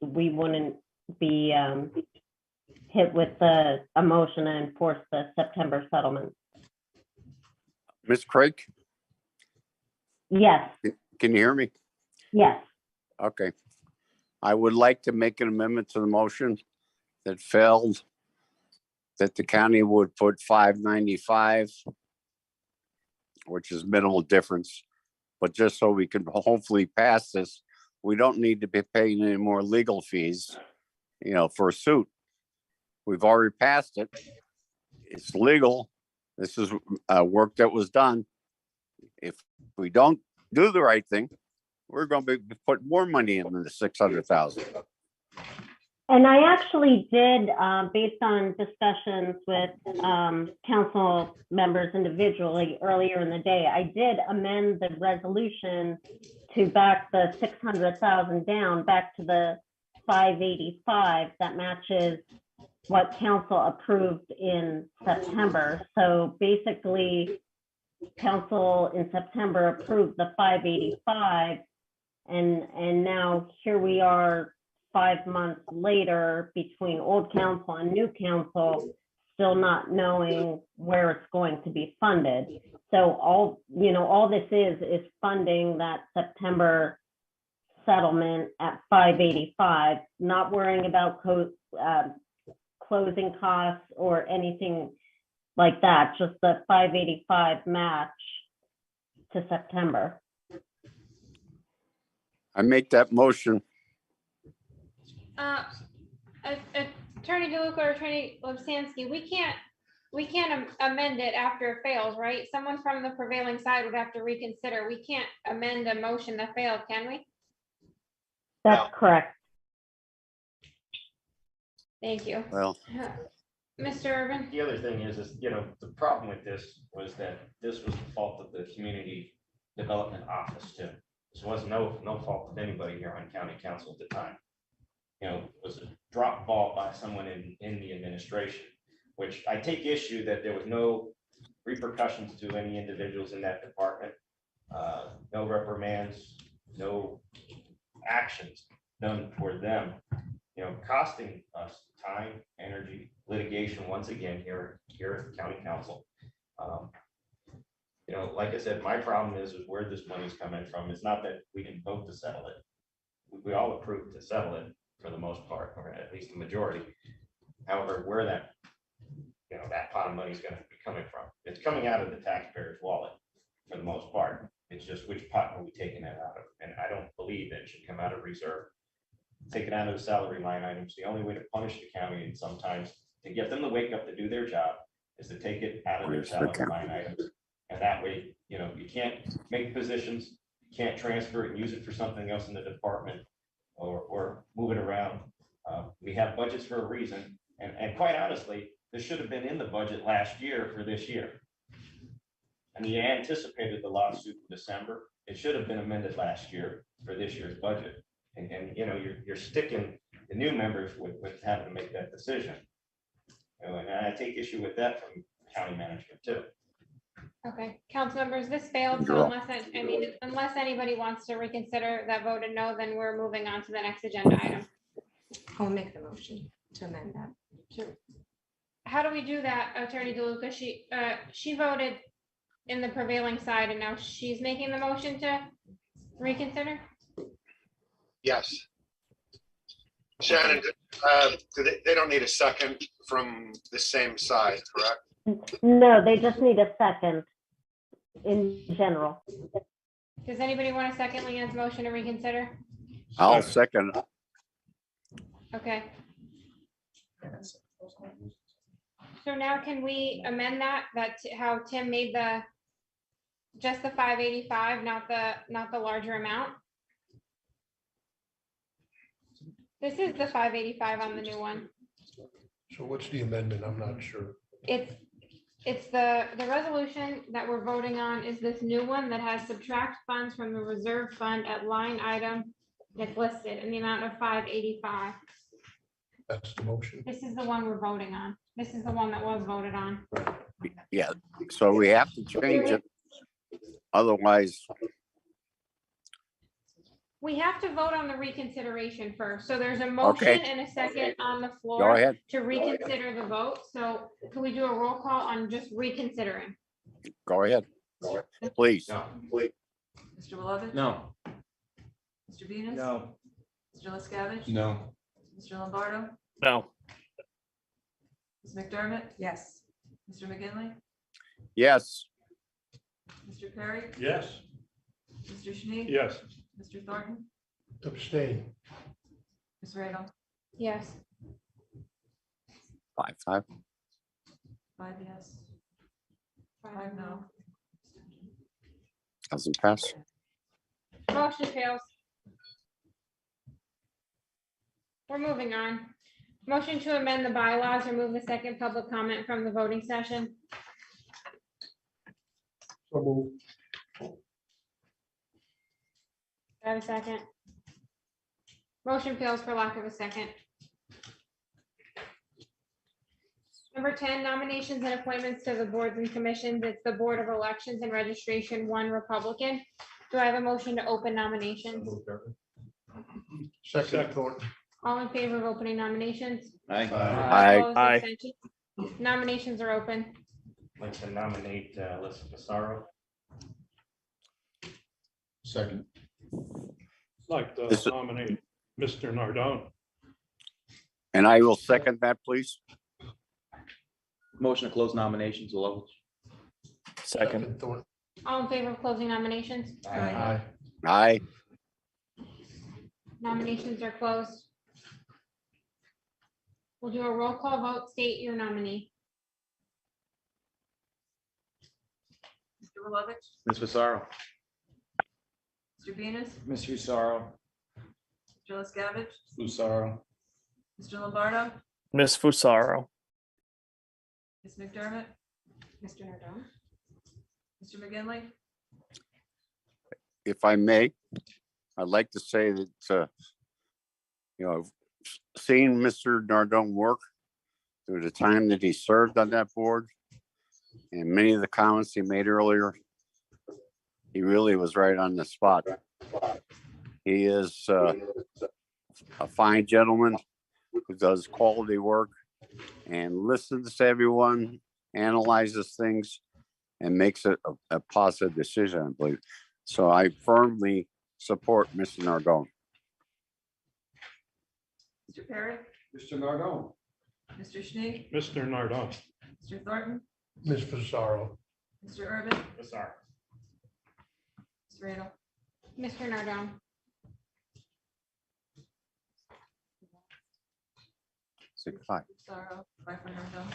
we wouldn't be hit with a motion to enforce the September settlement. Ms. Craig? Yes. Can you hear me? Yes. Okay. I would like to make an amendment to the motion that failed, that the county would put $595, which is minimal difference. But just so we can hopefully pass this, we don't need to be paying any more legal fees, for a suit. We've already passed it. It's legal. This is work that was done. If we don't do the right thing, we're going to be putting more money in than the 600,000. And I actually did, based on discussions with council members individually earlier in the day, I did amend the resolution to back the 600,000 down back to the 585 that matches what council approved in September. So basically, council in September approved the 585, and now here we are 5 months later between old council and new council, still not knowing where it's going to be funded. So all this is funding that September settlement at 585, not worrying about closing costs or anything like that, just the 585 match to September. I make that motion. Attorney DeLuca or Attorney Lobsansky, we can't amend it after it fails, right? Someone from the prevailing side would have to reconsider. We can't amend a motion that failed, can we? That's correct. Thank you. Well, Mr. Urban? The other thing is, the problem with this was that this was the fault of the community development office too. This was no fault of anybody here on county council at the time. It was a drop ball by someone in the administration, which I take issue that there was no repercussions to any individuals in that department. No reprimands, no actions done for them, costing us time, energy, litigation once again here at county council. Like I said, my problem is where this money's coming from. It's not that we didn't vote to settle it. We all approved to settle it for the most part, or at least the majority. However, where that pot of money is going to be coming from, it's coming out of the taxpayer's wallet for the most part. It's just which pot are we taking it out of? And I don't believe that it should come out of reserve. Take it out of the salary line items. The only way to punish the county and sometimes to get them to wake up to do their job is to take it out of their salary line items. And that way, you can't make positions, you can't transfer it and use it for something else in the department or move it around. We have budgets for a reason. And quite honestly, this should have been in the budget last year for this year. I mean, you anticipated the lawsuit in December. It should have been amended last year for this year's budget. And you're sticking the new members with having to make that decision. And I take issue with that from county management too. Okay, council members, this failed, so unless anybody wants to reconsider that voted no, then we're moving on to the next agenda item. I'll make the motion to amend that. Sure. How do we do that, Attorney DeLuca? She voted in the prevailing side and now she's making the motion to reconsider? Yes. Shannon, they don't need a second from the same side, correct? No, they just need a second in general. Does anybody want a second Leanne's motion to reconsider? I'll second. Okay. So now can we amend that how Tim made just the 585, not the larger amount? This is the 585 on the new one. So what's the amendment? I'm not sure. It's the resolution that we're voting on is this new one that has subtract funds from the reserve fund at line item that's listed in the amount of 585. That's the motion. This is the one we're voting on. This is the one that was voted on. Yeah, so we have to change it. Otherwise, we have to vote on the reconsideration first. So there's a motion and a second on the go floor ahead. to reconsider the vote. So can we do a roll call on just reconsidering? Go ahead. Please. Mr. Beloved? No. Mr. Venus? No. Mr. LaScavitch? No. Mr. Lombardo? No. Ms. McDermott? Yes. Mr. McGinley? Yes. Mr. Perry? Yes. Mr. Snead? Yes. Mr. Thornton? Abstain. Ms. Radel? Yes. 5-5. 5 yes. 5 no. Doesn't pass. Motion fails. We're moving on. Motion to amend the bylaws, remove the second public comment from the voting session. So move. I have a second. Motion fails for lack of a second. Number 10, nominations and appointments to the boards and commissions. It's the Board of Elections and Registration, 1 Republican. Do I have a motion to open nominations? Second, Thornton. All in favor of opening nominations? Aye. Opposed, Aye. abstentions? Nominations are open. I'd like to nominate Alyssa Pissarro. Second. Like to This is- nominate Mr. Nardone. And I will second that, please. Motion to close nominations, Wilovich. Second. Thornton. All in favor of closing nominations? Aye. Aye. Nominations are closed. We'll do a roll call vote. State your nominee. Mr. Wilovich, Ms. Fasaro. Mr. Venus, Ms. Fasaro. Mr. LaScavitch, Fusaro. Mr. Lombardo, Miss Fusaro. Ms. McDermott, Mr. Nardone. Mr. McGinley, If I may, I'd like to say that, seeing Mr. Nardone work through the time that he served on that board and many of the comments he made earlier, he really was right on the spot. He is a fine gentleman who does quality work and listens to everyone, analyzes things, and makes it a positive decision, I believe. So I firmly support Mr. Nardone. Mr. Perry, Mr. Nardone. Mr. Schnee, Mr. Nardone. Mr. Thornton, Ms. Fasaro. Mr. Urban, Pissarro. Mr. Radel, Mr. Nardone. 6-5. Sorrow, 5 for Nardone.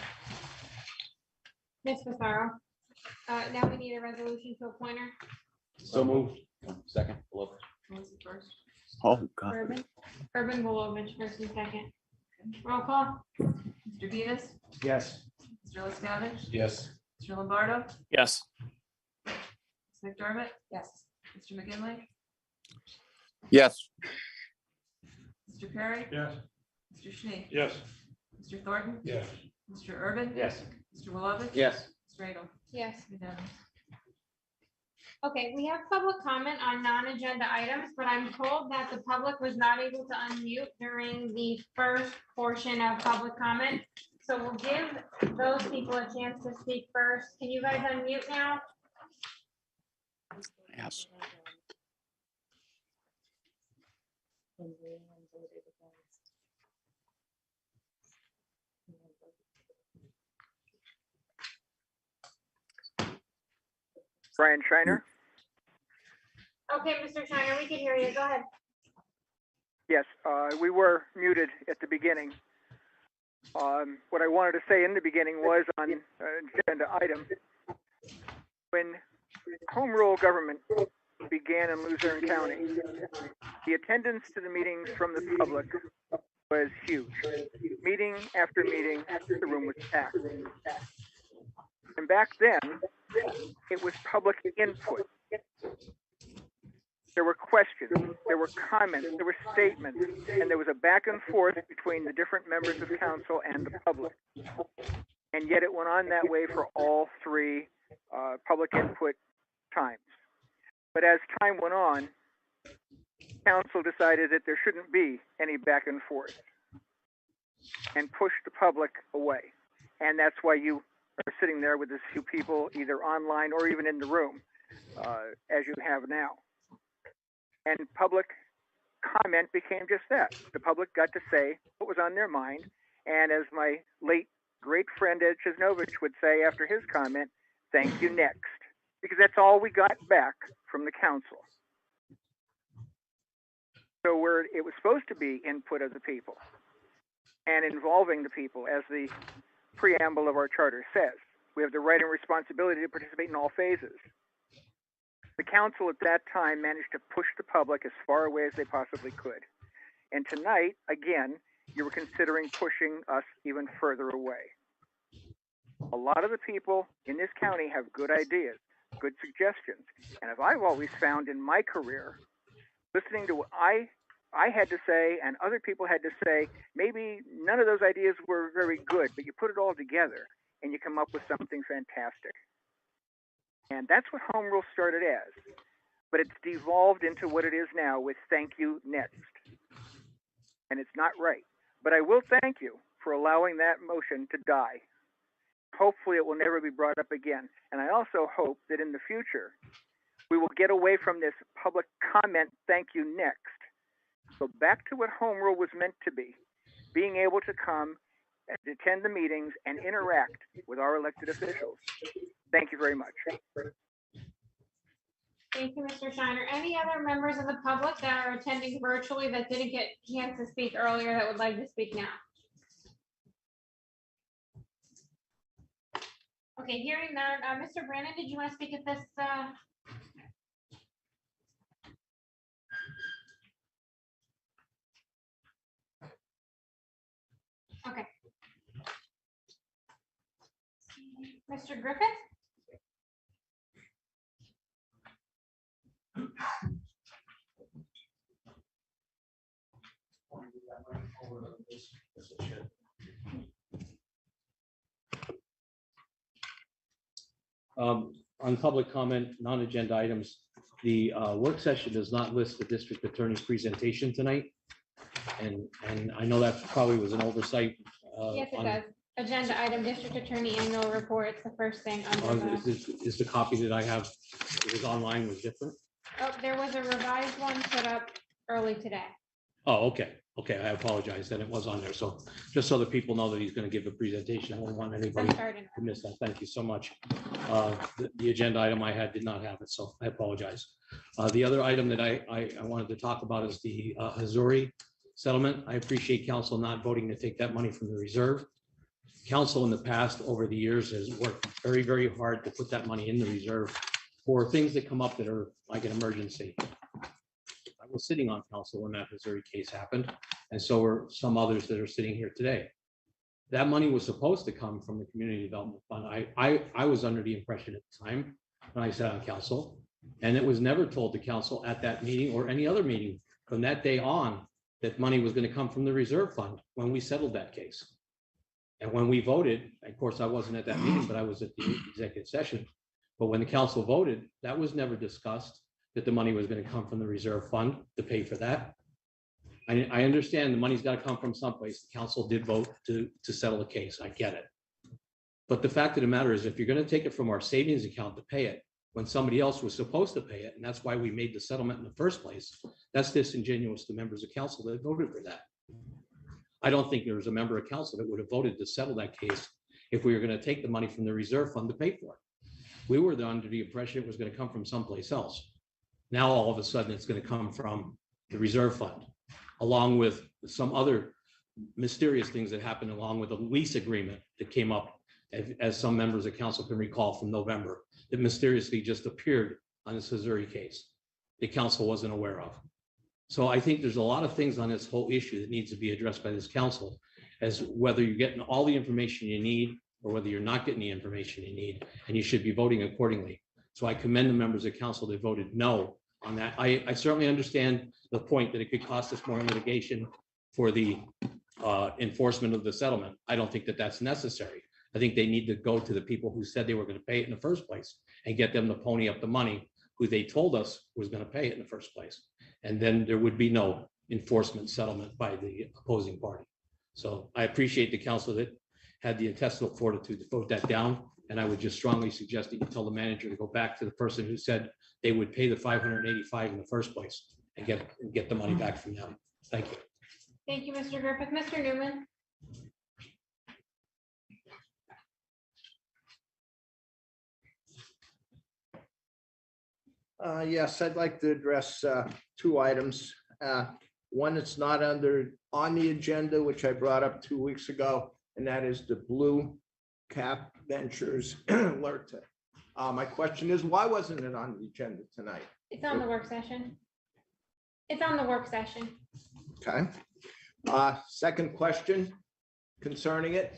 Ms. Fasaro. Now we need a resolution to appoint her. So moved. Second, Wilovich. Who was the first? Oh, God. Urban Wilovich, first and second. Roll call. Mr. Venus, Yes. Mr. LaScavitch, Yes. Mr. Lombardo, Yes. Ms. McDermott. Yes. Mr. McGinley, Yes. Mr. Perry, Yes. Mr. Schnee, Yes. Mr. Thornton, Yes. Mr. Urban. Yes. Mr. Wilovich. Yes. Mr. Radel, Yes. unanimous. Okay, we have public comment on non-agenda items, but I'm told that the public was not able to unmute during the first portion of public comment. So we'll give those people a chance to speak first. Can you guys unmute now? Yes. Brian Shiner? Okay, Mr. Shiner, we can hear you. Go ahead. Yes, we were muted at the beginning. What I wanted to say in the beginning was on agenda item. When home rule government began in Luzerne County, the attendance to the meetings from the public was huge. Meeting after meeting, the room was packed. And back then, it was public input. There were questions, there were comments, there were statements, and there was a back and forth between the different members of council and the public. And yet it went on that way for all three public input times. But as time went on, council decided that there shouldn't be any back and forth and pushed the public away. And that's why you are sitting there with as few people either online or even in the room as you have now. And public comment became just that. The public got to say what was on their mind. And as my late great friend Ed Chesnovich would say after his comment, thank you next. Because that's all we got back from the council. So where it was supposed to be input of the people and involving the people, as the preamble of our charter says, we have the right and responsibility to participate in all phases. The council at that time managed to push the public as far away as they possibly could. And tonight, again, you were considering pushing us even further away. A lot of the people in this county have good ideas, good suggestions. And as I've always found in my career, listening to what I had to say and other people had to say, maybe none of those ideas were very good, but you put it all together and you come up with something fantastic. And that's what home rule started as, but it's devolved into what it is now with thank you next. And it's not right, but I will thank you for allowing that motion to die. hopefully it will never be brought up again. And I also hope that in the future, we will get away from this public comment, thank you next. Go back to what home rule was meant to be, being able to come and attend the meetings and interact with our elected officials. Thank you very much. Thank you, Mr. Shiner. Any other members of the public that are attending virtually that didn't get a chance to speak earlier that would like to speak now? Okay, hearing none. Mr. Brandon, did you want to speak at this? Okay. Mr. Griffith? On public comment, non-agenda items, the work session does not list the district attorney's presentation tonight. And I know that probably was an oversight. Yes, it does. Agenda item, district attorney annual report. It's the first thing under the. Is the copy that I have, it was online, was different? Oh, there was a revised one put up early today. Oh, okay. Okay, I apologize. Then it was on there. So just so that people know that he's going to give a presentation. I don't want anybody to miss that. Thank you so much. The agenda item I had did not have it, so I apologize. The other item that I wanted to talk about is the Missouri settlement. I appreciate council not voting to take that money from the reserve. Council in the past, over the years, has worked very, very hard to put that money in the reserve for things that come up that are like an emergency. I was sitting on council when that Missouri case happened, and so were some others that are sitting here today. That money was supposed to come from the Community Development Fund. I was under the impression at the time when I sat on council, and it was never told to council at that meeting or any other meeting from that day on that money was going to come from the reserve fund when we settled that case. And when we voted, of course, I wasn't at that meeting, but I was at the executive session. But when the council voted, that was never discussed, that the money was going to come from the reserve fund to pay for that. I understand the money's got to come from someplace. The council did vote to settle the case. I get it. But the fact of the matter is, if you're going to take it from our savings account to pay it, when somebody else was supposed to pay it, and that's why we made the settlement in the first place, that's disingenuous to members of council that voted for that. I don't think there was a member of council that would have voted to settle that case if we were going to take the money from the reserve fund to pay for it. We were under the impression it was going to come from someplace else. Now, all of a sudden, it's going to come from the reserve fund, along with some other mysterious things that happened along with a lease agreement that came up, as some members of council can recall from November, that mysteriously just appeared on this Missouri case the council wasn't aware of. So I think there's a lot of things on this whole issue that needs to be addressed by this council, as whether you're getting all the information you need or whether you're not getting the information you need, and you should be voting accordingly. So I commend the members of council that voted no on that. I certainly understand the point that it could cost us more litigation for the enforcement of the settlement. I don't think that that's necessary. I think they need to go to the people who said they were going to pay it in the first place and get them to pony up the money who they told us was going to pay it in the first place. And then there would be no enforcement settlement by the opposing party. So I appreciate the council that had the intestinal fortitude to vote that down. And I would just strongly suggest that you tell the manager to go back to the person who said they would pay the $585 in the first place and get the money back from them. Thank you. Thank you, Mr. Griffith. Mr. Newman? Yes, I'd like to address two items. One that's not on the agenda, which I brought up 2 weeks ago, and that is the Blue Cap Ventures alert. My question is, why wasn't it on the agenda tonight? It's on the work session. It's on the work session. Okay. Second question concerning it.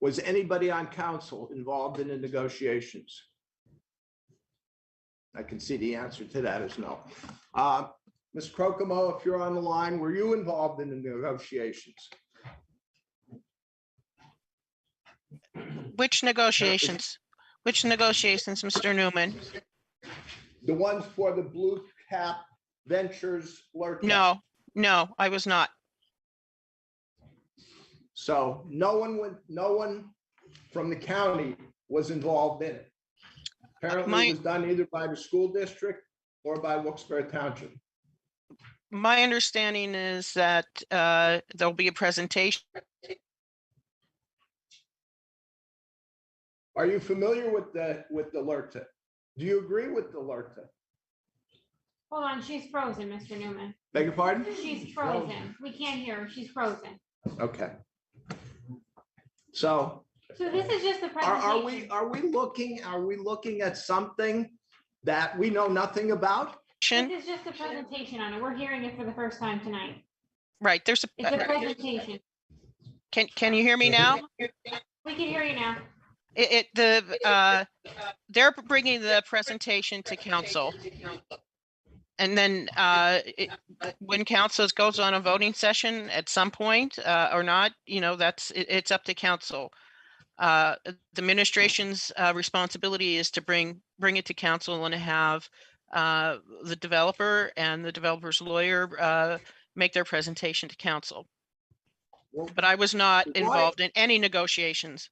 Was anybody on council involved in the negotiations? I can see the answer to that is no. Ms. Crocomo, if you're on the line, were you involved in the negotiations? Which negotiations? Which negotiations, Mr. Newman? The ones for the Blue Cap Ventures alert? No, I was not. So no one from the county was involved in it. Apparently it was done either by the school district or by Wilkes-Barre Township. My understanding is that there'll be a presentation. Are you familiar with the LRTA? Do you agree with the LRTA? Hold on, she's frozen, Mr. Newman. Beg your pardon? She's frozen. We can't hear her. She's frozen. Okay. So So this is just the are presentation. we looking at something that we know nothing about? This is just a presentation on it. We're hearing it for the first time tonight. Right, there's It's a presentation. can you hear me now? We can hear you now. They're bringing the presentation to council. And then when council goes on a voting session at some point or not, it's up to council. The administration's responsibility is to bring it to council and have the developer and the developer's lawyer make their presentation to council. But I was not involved in any negotiations.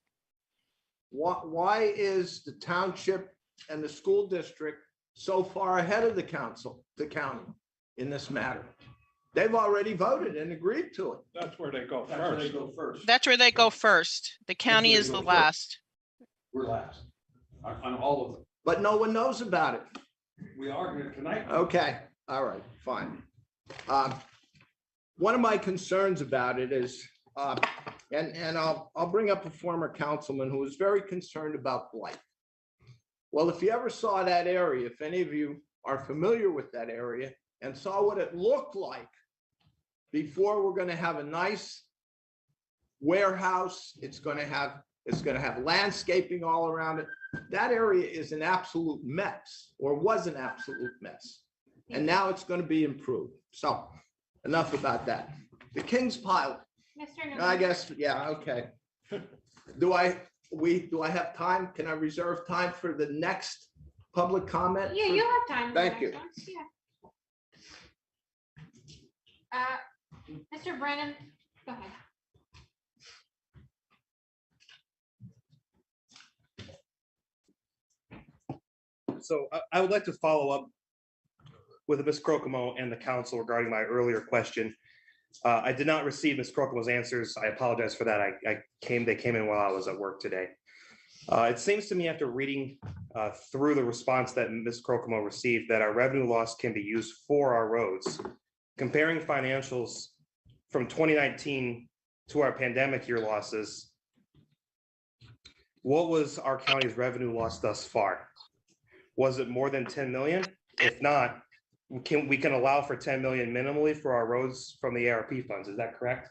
Why is the township and the school district so far ahead of the county in this matter? They've already voted and agreed to it. That's where they go That's where they go first. That's where they go first. The county is the last. We're last on all of them. But no one knows about it. We are here tonight. Okay, all right, fine. One of my concerns about it is, and I'll bring up a former councilman who was very concerned about blight. Well, if you ever saw that area, if any of you are familiar with that area and saw what it looked like before, we're going to have a nice warehouse. It's going to have landscaping all around it. That area is an absolute mess, or was an absolute mess. And now it's going to be improved. So enough about that. The King's Pilot. Mr. Newman. I guess, yeah, okay. Do I have time? Can I reserve time for the next public comment? Yeah, you'll have time. Thank you. Mr. Brennan, go ahead. So I would like to follow up with Ms. Crocomo and the council regarding my earlier question. I did not receive Ms. Crocomo's answers. I apologize for that. They came in while I was at work today. It seems to me after reading through the response that Ms. Crocomo received that our revenue loss can be used for our roads. Comparing financials from 2019 to our pandemic year losses, what was our county's revenue loss thus far? Was it more than 10 million? If not, we can allow for 10 million minimally for our roads from the ARP funds. Is that correct?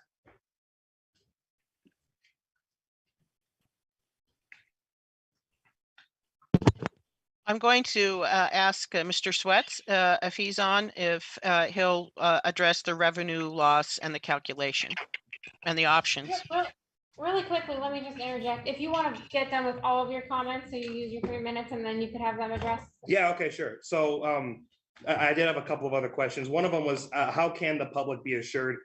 I'm going to ask Mr. Sweats if he's on, if he'll address the revenue loss and the calculation and the options. Yeah, really quickly, let me just interject. If you want to get done with all of your comments, so you use your 3 minutes and then you could have them addressed. Yeah, okay, sure. So I did have a couple of other questions. One of them was how can the public be assured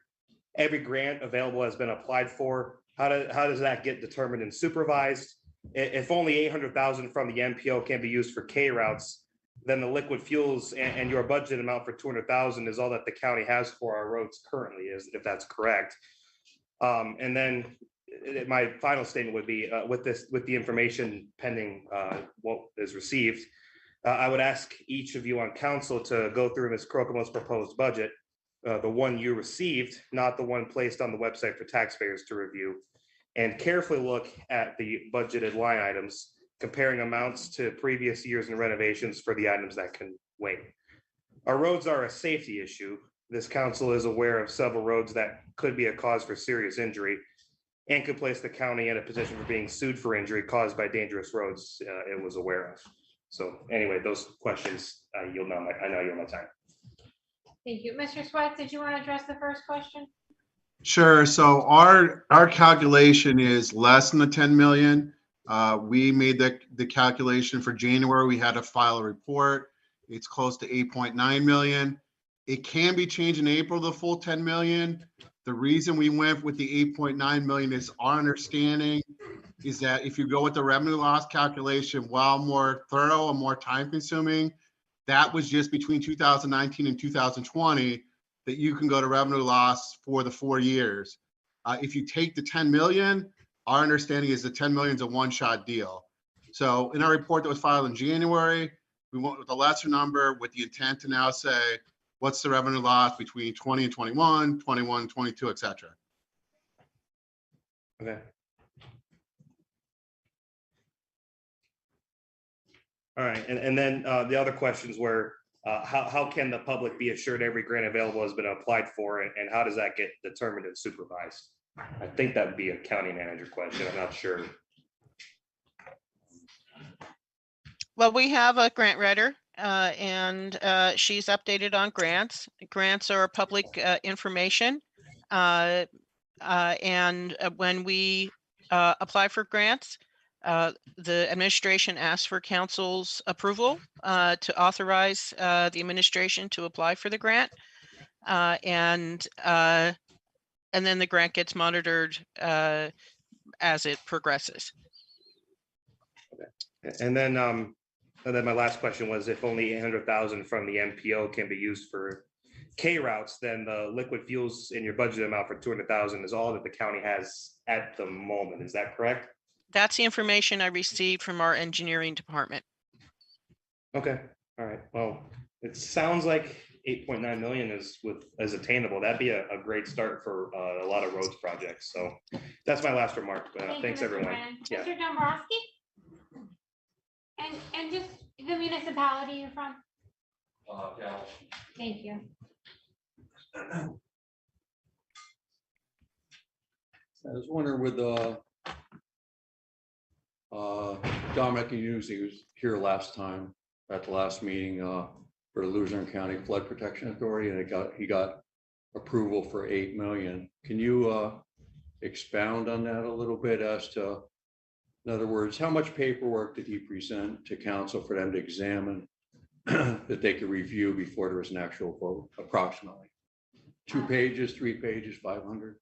every grant available has been applied for? How does that get determined and supervised? If only 800,000 from the MPO can be used for K routes, then the liquid fuels and your budget amount for 200,000 is all that the county has for our roads currently, is if that's correct. And then my final statement would be with the information pending what is received, I would ask each of you on council to go through Ms. Crocomo's proposed budget, the one you received, not the one placed on the website for taxpayers to review, and carefully look at the budgeted line items, comparing amounts to previous years and renovations for the items that can wait. Our roads are a safety issue. This council is aware of several roads that could be a cause for serious injury and could place the county in a position for being sued for injury caused by dangerous roads it was aware of. So anyway, those questions, I know you'll my time. Thank you. Mr. Sweats, did you want to address the first question? Sure. So our calculation is less than the 10 million. We made the calculation for January. We had to file a report. It's close to 8.9 million. It can be changed in April, the full 10 million. The reason we went with the 8.9 million is our understanding is that if you go with the revenue loss calculation, while more thorough and more time consuming, that was just between 2019 and 2020 that you can go to revenue loss for the 4 years. If you take the 10 million, our understanding is the 10 million is a one-shot deal. So in our report that was filed in January, we went with a lesser number with the intent to now say, what's the revenue loss between 20 and 21, 21, 22, et cetera. Okay. All right, and then the other questions were, how can the public be assured every grant available has been applied for, and how does that get determined and supervised? I think that would be a county manager question. I'm not sure. Well, we have a grant writer, and she's updated on grants. Grants are public information. And when we apply for grants, the administration asks for council's approval to authorize the administration to apply for the grant. And then the grant gets monitored as it progresses. And then my last question was, if only 800,000 from the MPO can be used for K routes, then the liquid fuels in your budget amount for 200,000 is all that the county has at the moment. Is that correct? That's the information I received from our engineering department. Okay, all right. Well, it sounds like 8.9 million is attainable. That'd be a great start for a lot of roads projects. So that's my last remark. Thanks, Mr. everyone. Brennan. Yeah. Mr. Dombrowski? And just the municipality you're from? Thank you. I was wondering with Dominic Hughes, he was here last time at the last meeting for the Luzerne County Flood Protection Authority, and he got approval for 8 million. Can you expound on that a little bit as to, in other words, how much paperwork did he present to council for them to examine that they could review before there was an actual vote, approximately? 2 pages, 3 pages, 500?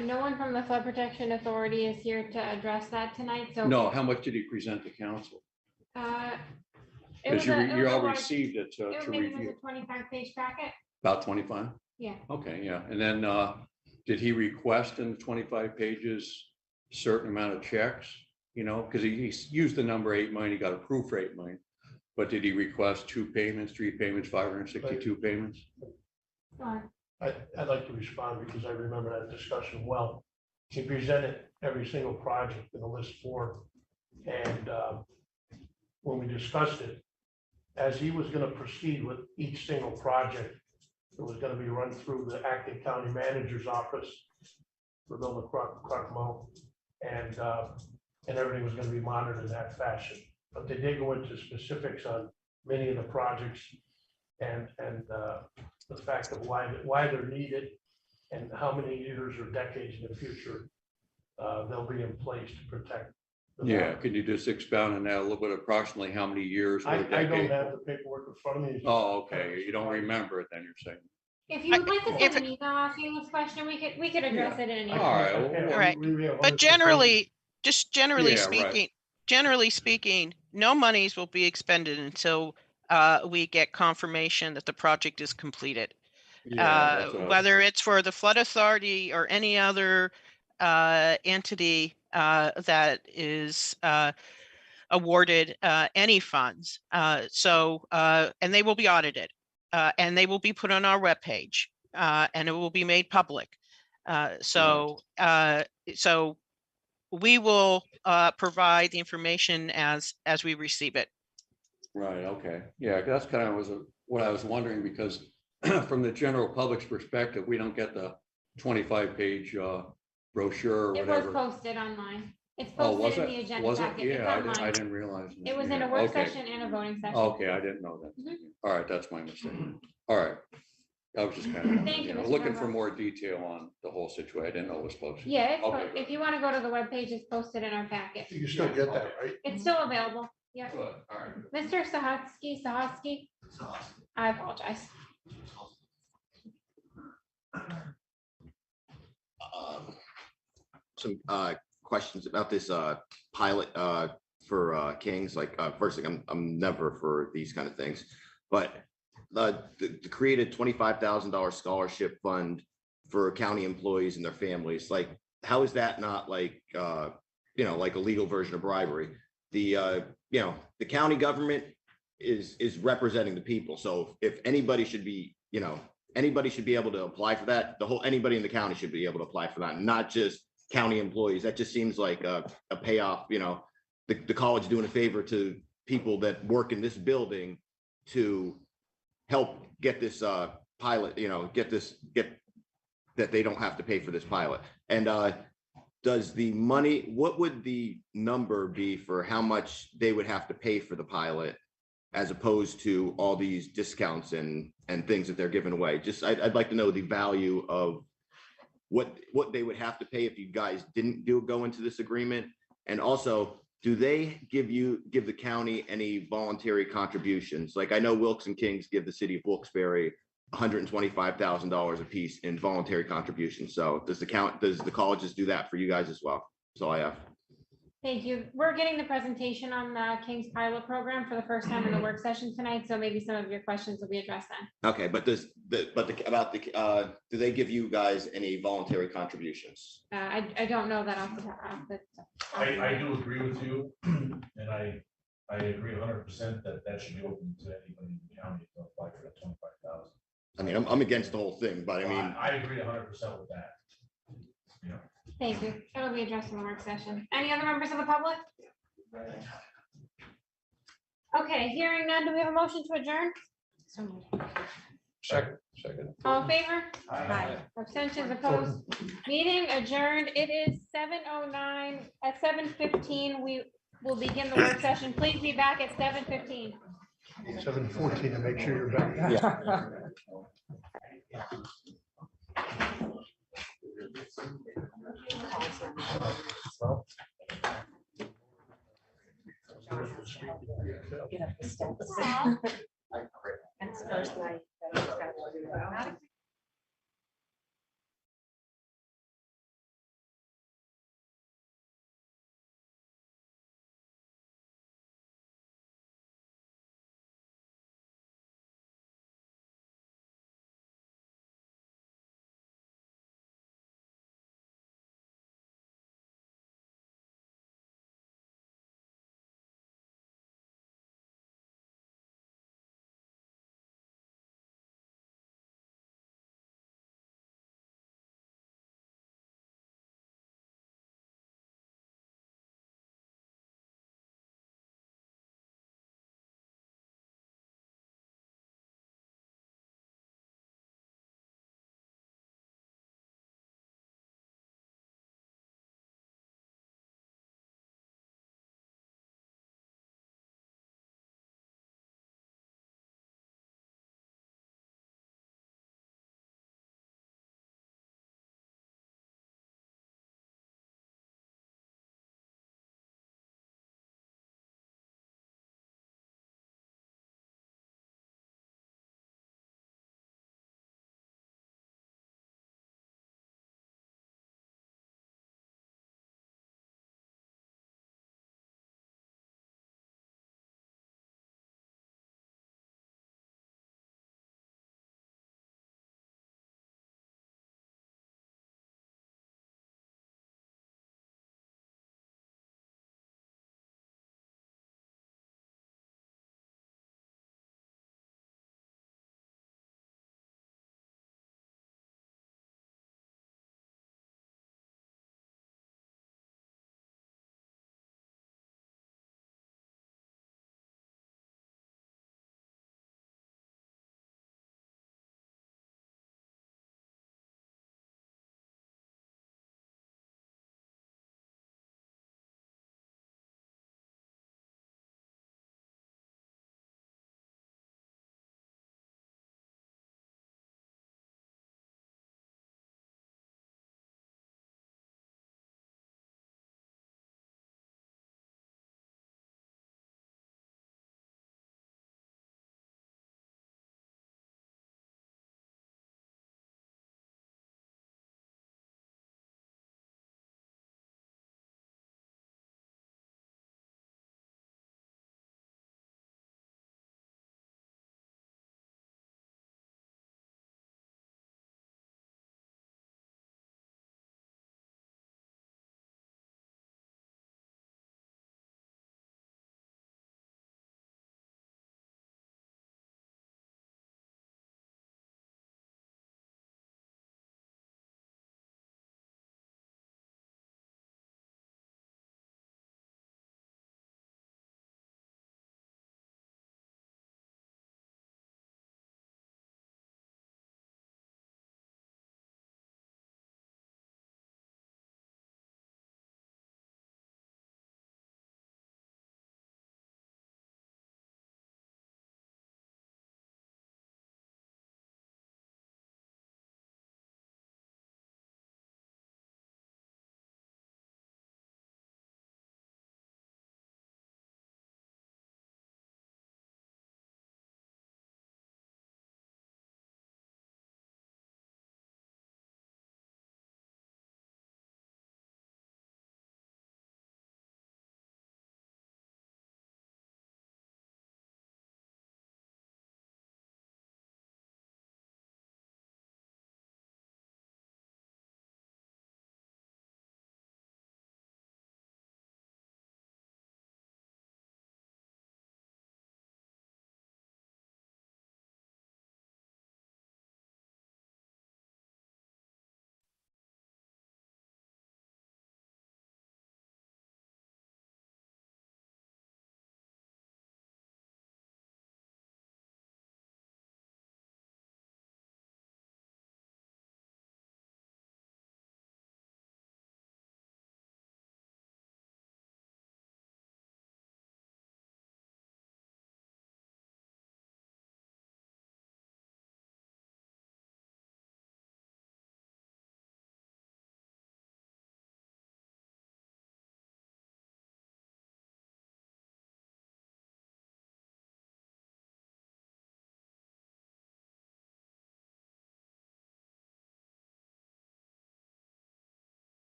No one from the Flood Protection Authority is here to address that tonight, so. No, how much did he present to council? It was Because you all large- received it to maybe it was review. a 25-page packet. About 25? Yeah. Okay, yeah. And then did he request in the 25 pages certain amount of checks? You know, because he used the number 8 million, he got approved for 8 million. But did he request 2 payments, 3 payments, 562 payments? I'd like to respond because I remember that discussion well. He presented every single project in a list form. And when we discussed it, as he was going to proceed with each single project, it was going to be run through the acting county manager's office for Bill McCruckmo, and everything was going to be monitored in that fashion. But they did go into specifics on many of the projects and the fact of why they're needed and how many years or decades in the future they'll be in place to protect. Yeah, can you just expound on that a little bit, approximately how many years? or I don't decade? have the paperwork in front of me. Oh, okay, you don't remember it then, you're saying? If you would like to send an email asking this question, we could address it in an email. All right, well, All right, but generally Yeah, generally speaking, no monies will be expended until we get confirmation that the project is completed. Yeah, that's what I was- Whether it's for the flood authority or any other entity that is awarded any funds. And they will be audited and they will be put on our webpage and it will be made public. So we will provide the information as we receive it. Right, okay. Yeah, that's kind of what I was wondering, because from the general public's perspective, we don't get the 25-page brochure or It was whatever. posted online. It's Oh, was posted in it? the agenda Was it? packet. It's Yeah, I online. didn't realize. that. It was in Yeah, a work okay. session and a voting session. Okay, I didn't know that. Mhm. All right, that's my mistake. All right. I was just kind of, Thank you, Mr. looking for Member. more detail on the whole situation. I didn't know it was posted. Yeah, it's Okay. if you want to go to the webpage, it's posted in our packet. You can still get that, right? It's still available. Yeah. Good, all right. Mr. Sahosky. I apologize. some questions about this pilot for Kings. Like first thing, I'm never for these kind of things, but the created $25,000 scholarship fund for county employees and their families. Like, how is that not like like a legal version of bribery? The the county government is representing the people. So if anybody should be, anybody should be able to apply for that. Anybody in the county should be able to apply for that, not just county employees. That just seems like a payoff, the college doing a favor to people that work in this building to help get this pilot, get that they don't have to pay for this pilot. And does the money, what would the number be for how much they would have to pay for the pilot as opposed to all these discounts and things that they're giving away? Just, I'd like to know the value of what they would have to pay if you guys didn't go into this agreement. And also, do they give the county any voluntary contributions? Like, I know Wilkes and Kings give the city of Wilkes-Barre $125,000 a piece in voluntary contributions. So does the colleges do that for you guys as well? That's all I have. Thank you. We're getting the presentation on the King's pilot program for the first time in the work session tonight, so maybe some of your questions will be addressed then. Okay, but do they give you guys any voluntary contributions? I don't know that off the top. I do agree with you, and I agree 100% that should be open to anybody in the county to apply for that 25,000. I mean, I'm against the whole thing, but I mean, I agree 100% with that. Thank you. That'll be addressed in the work session. Any other members of the public? Okay, hearing none, do we have a motion to adjourn? Second. All in favor? Aye. Abstentions, opposed? Meeting adjourned. It is 7:09. At 7:15, we will begin the work session. Please be back at 7:15. 7:14 to make sure you're back. Get up the steps. That's the first night that I got to do that.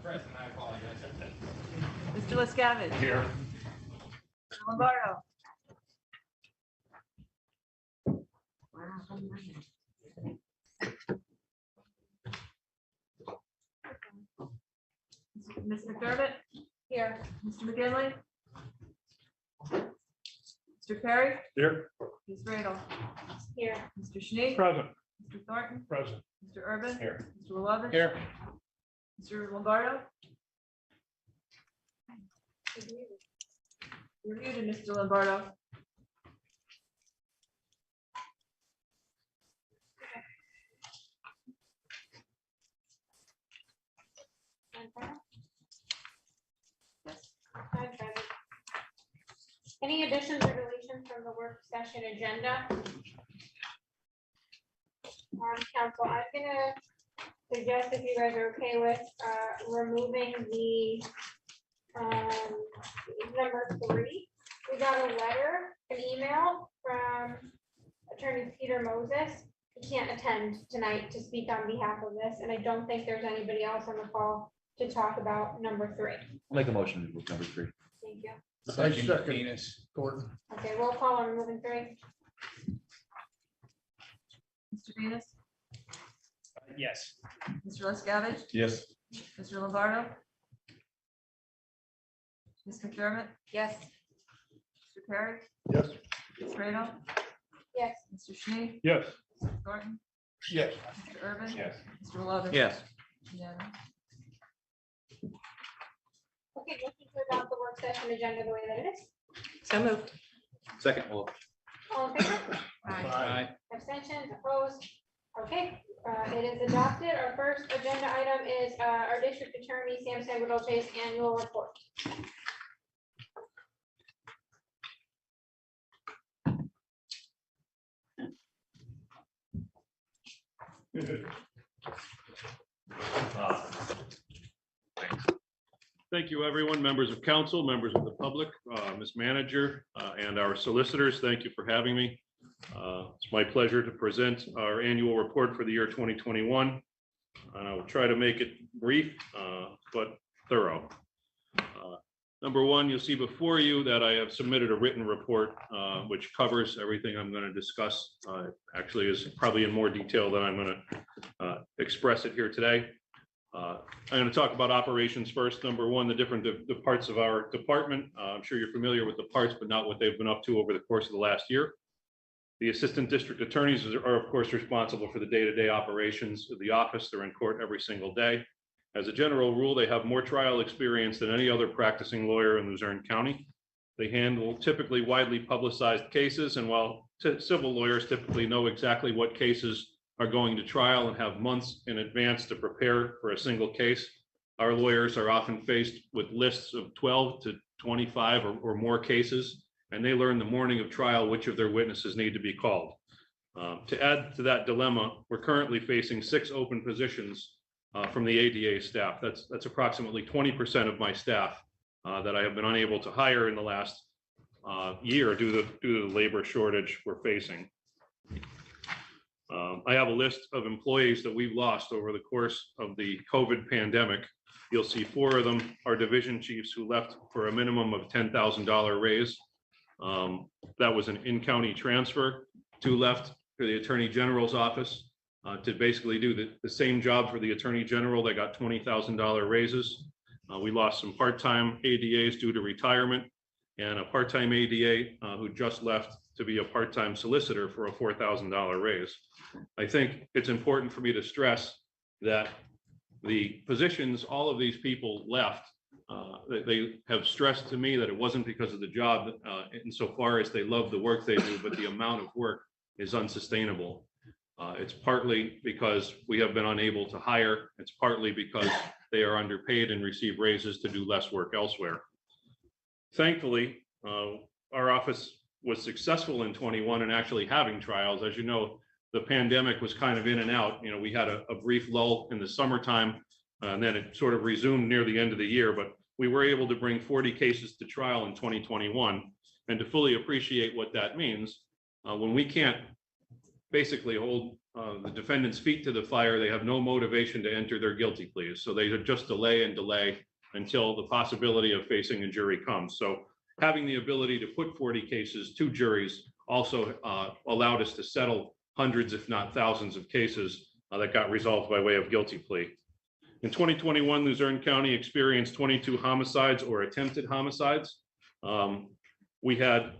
present, I apologize. Mr. LaScavitch. Here. Mr. Lombardo. Ms. McDermott. Here. Mr. McGinley. Mr. Perry. Here. Ms. Radel. Here. Mr. Schnee. Present. Mr. Thornton. Present. Mr. Urban. Here. Mr. Lovett. Here. Mr. Lombardo. You're muted, Mr. Lombardo. Any additions or deletions from the work session agenda? Council, I'm gonna suggest, if you guys are okay with, removing the number 3. We got a letter, an email from Attorney Peter Moses. He can't attend tonight to speak on behalf of this, and I don't think there's anybody else on the call to talk about number 3. Make a motion to move number 3. Thank you. Second, Gordon. Okay, roll call on moving 3. Mr. Venus. Yes. Mr. LaScavitch. Yes. Mr. Lombardo. Ms. McDermott. Yes. Mr. Perry. Yes. Ms. Radel. Yes. Mr. Schnee. Yes. Mr. Thornton. Yes. Mr. Urban. Yes. Mr. Lovett. Yes. Yeah. Okay, motion to adopt the work session agenda the way that it is. So moved. Second, Wolf. All in favor? Aye. Abstentions, opposed? Okay, it is adopted. Our first agenda item is our district attorney, Sam Sanguinolce's annual report. Thank you, everyone, members of council, members of the public, Ms. Manager, and our solicitors. Thank you for having me. It's my pleasure to present our annual report for the year 2021. And I will try to make it brief, but thorough. Number one, you'll see before you that I have submitted a written report, which covers everything I'm going to discuss. Actually is probably in more detail than I'm going to express it here today. I'm going to talk about operations first. Number one, the different parts of our department. I'm sure you're familiar with the parts, but not what they've been up to over the course of the last year. The assistant district attorneys are, of course, responsible for the day-to-day operations of the office. They're in court every single day. As a general rule, they have more trial experience than any other practicing lawyer in Luzerne County. They handle typically widely publicized cases, and while civil lawyers typically know exactly what cases are going to trial and have months in advance to prepare for a single case, our lawyers are often faced with lists of 12 to 25 or more cases, and they learn the morning of trial which of their witnesses need to be called. To add to that dilemma, we're currently facing 6 open positions from the ADA staff. That's approximately 20% of my staff that I have been unable to hire in the last year due to the labor shortage we're facing. I have a list of employees that we've lost over the course of the COVID pandemic. You'll see 4 of them are division chiefs who left for a minimum of $10,000 raise. That was an in-county transfer. 2 left for the Attorney General's office to basically do the same job for the Attorney General. They got $20,000 raises. We lost some part-time ADAs due to retirement, and a part-time ADA who just left to be a part-time solicitor for a $4,000 raise. I think it's important for me to stress that the positions all of these people left, they have stressed to me that it wasn't because of the job insofar as they love the work they do, but the amount of work is unsustainable. It's partly because we have been unable to hire. It's partly because they are underpaid and receive raises to do less work elsewhere. Thankfully, our office was successful in 21 and actually having trials. As you know, the pandemic was kind of in and out. You know, we had a brief lull in the summertime, and then it sort of resumed near the end of the year, but we were able to bring 40 cases to trial in 2021. And to fully appreciate what that means, when we can't basically hold the defendant's feet to the fire. They have no motivation to enter their guilty pleas. So they just delay and delay until the possibility of facing a jury comes. So having the ability to put 40 cases to juries also allowed us to settle hundreds, if not thousands of cases that got resolved by way of guilty plea. In 2021, Luzerne County experienced 22 homicides or attempted homicides. We had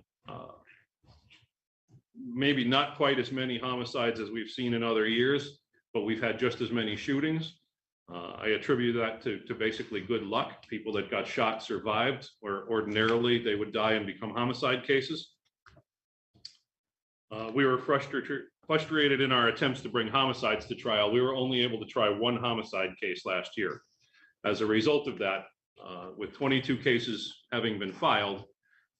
maybe not quite as many homicides as we've seen in other years, but we've had just as many shootings. I attribute that to basically good luck. People that got shot survived, or ordinarily they would die and become homicide cases. We were frustrated in our attempts to bring homicides to trial. We were only able to try one homicide case last year. As a result of that, with 22 cases having been filed,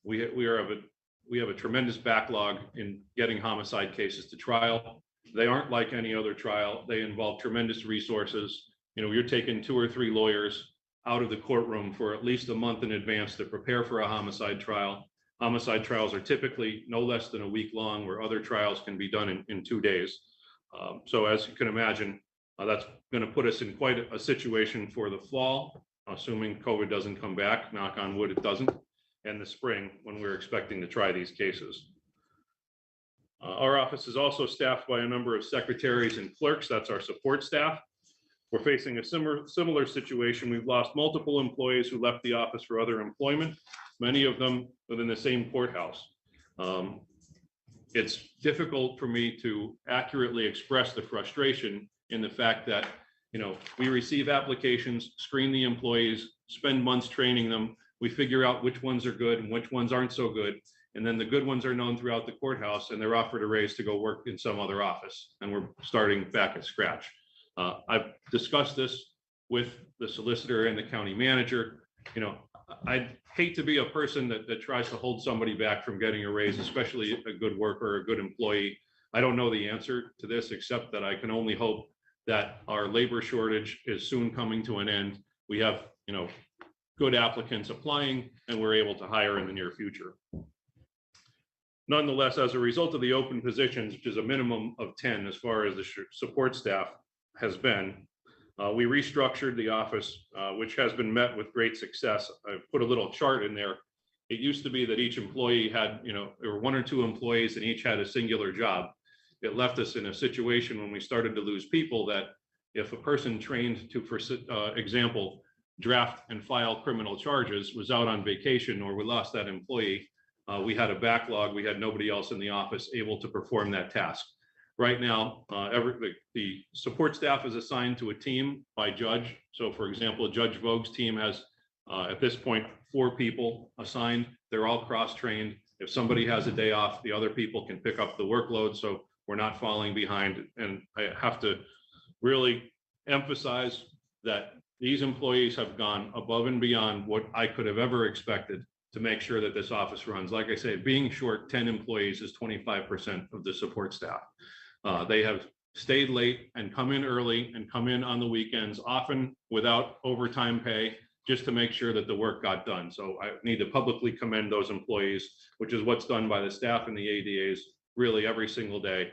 we have a tremendous backlog in getting homicide cases to trial. They aren't like any other trial. They involve tremendous resources. You know, you're taking 2 or 3 lawyers out of the courtroom for at least a month in advance to prepare for a homicide trial. Homicide trials are typically no less than a week long, where other trials can be done in 2 days. So as you can imagine, that's going to put us in quite a situation for the fall, assuming COVID doesn't come back, knock on wood it doesn't, and the spring when we're expecting to try these cases. Our office is also staffed by a number of secretaries and clerks. That's our support staff. We're facing a similar situation. We've lost multiple employees who left the office for other employment, many of them within the same courthouse. It's difficult for me to accurately express the frustration in the fact that, you know, we receive applications, screen the employees, spend months training them. We figure out which ones are good and which ones aren't so good. And then the good ones are known throughout the courthouse, and they're offered a raise to go work in some other office. And we're starting back at scratch. I've discussed this with the solicitor and the county manager. You know, I'd hate to be a person that tries to hold somebody back from getting a raise, especially a good worker, a good employee. I don't know the answer to this, except that I can only hope that our labor shortage is soon coming to an end. We have, you know, good applicants applying, and we're able to hire in the near future. Nonetheless, as a result of the open positions, which is a minimum of 10 as far as the support staff has been, we restructured the office, which has been met with great success. I put a little chart in there. It used to be that each employee had, you know, there were 1 or 2 employees and each had a singular job. It left us in a situation when we started to lose people that if a person trained to, for example, draft and file criminal charges was out on vacation, or we lost that employee, we had a backlog. We had nobody else in the office able to perform that task. Right now, the support staff is assigned to a team by judge. So for example, Judge Vogue's team has, at this point, 4 people assigned. They're all cross-trained. If somebody has a day off, the other people can pick up the workload, so we're not falling behind. And I have to really emphasize that these employees have gone above and beyond what I could have ever expected to make sure that this office runs. Like I say, being short 10 employees is 25% of the support staff. They have stayed late and come in early and come in on the weekends, often without overtime pay, just to make sure that the work got done. So I need to publicly commend those employees, which is what's done by the staff and the ADAs really every single day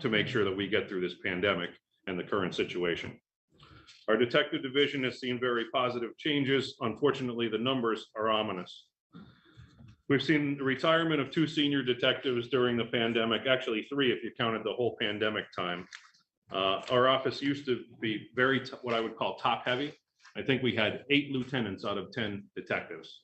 to make sure that we get through this pandemic and the current situation. Our detective division has seen very positive changes. Unfortunately, the numbers are ominous. We've seen the retirement of 2 senior detectives during the pandemic, actually 3 if you counted the whole pandemic time. Our office used to be very, what I would call top heavy. I think we had 8 lieutenants out of 10 detectives.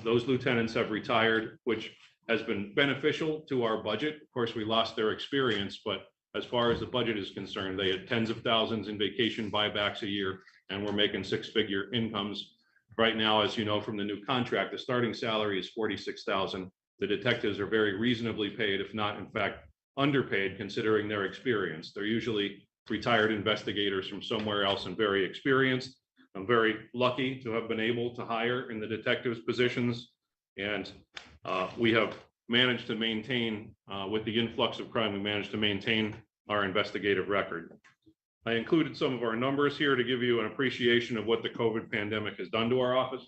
Those lieutenants have retired, which has been beneficial to our budget. Of course, we lost their experience, but as far as the budget is concerned, they had tens of thousands in vacation buybacks a year, and we're making 6-figure incomes. Right now, as you know from the new contract, the starting salary is $46,000. The detectives are very reasonably paid, if not, in fact, underpaid, considering their experience. They're usually retired investigators from somewhere else and very experienced. I'm very lucky to have been able to hire in the detectives positions, and we have managed to maintain, with the influx of crime, we managed to maintain our investigative record. I included some of our numbers here to give you an appreciation of what the COVID pandemic has done to our office.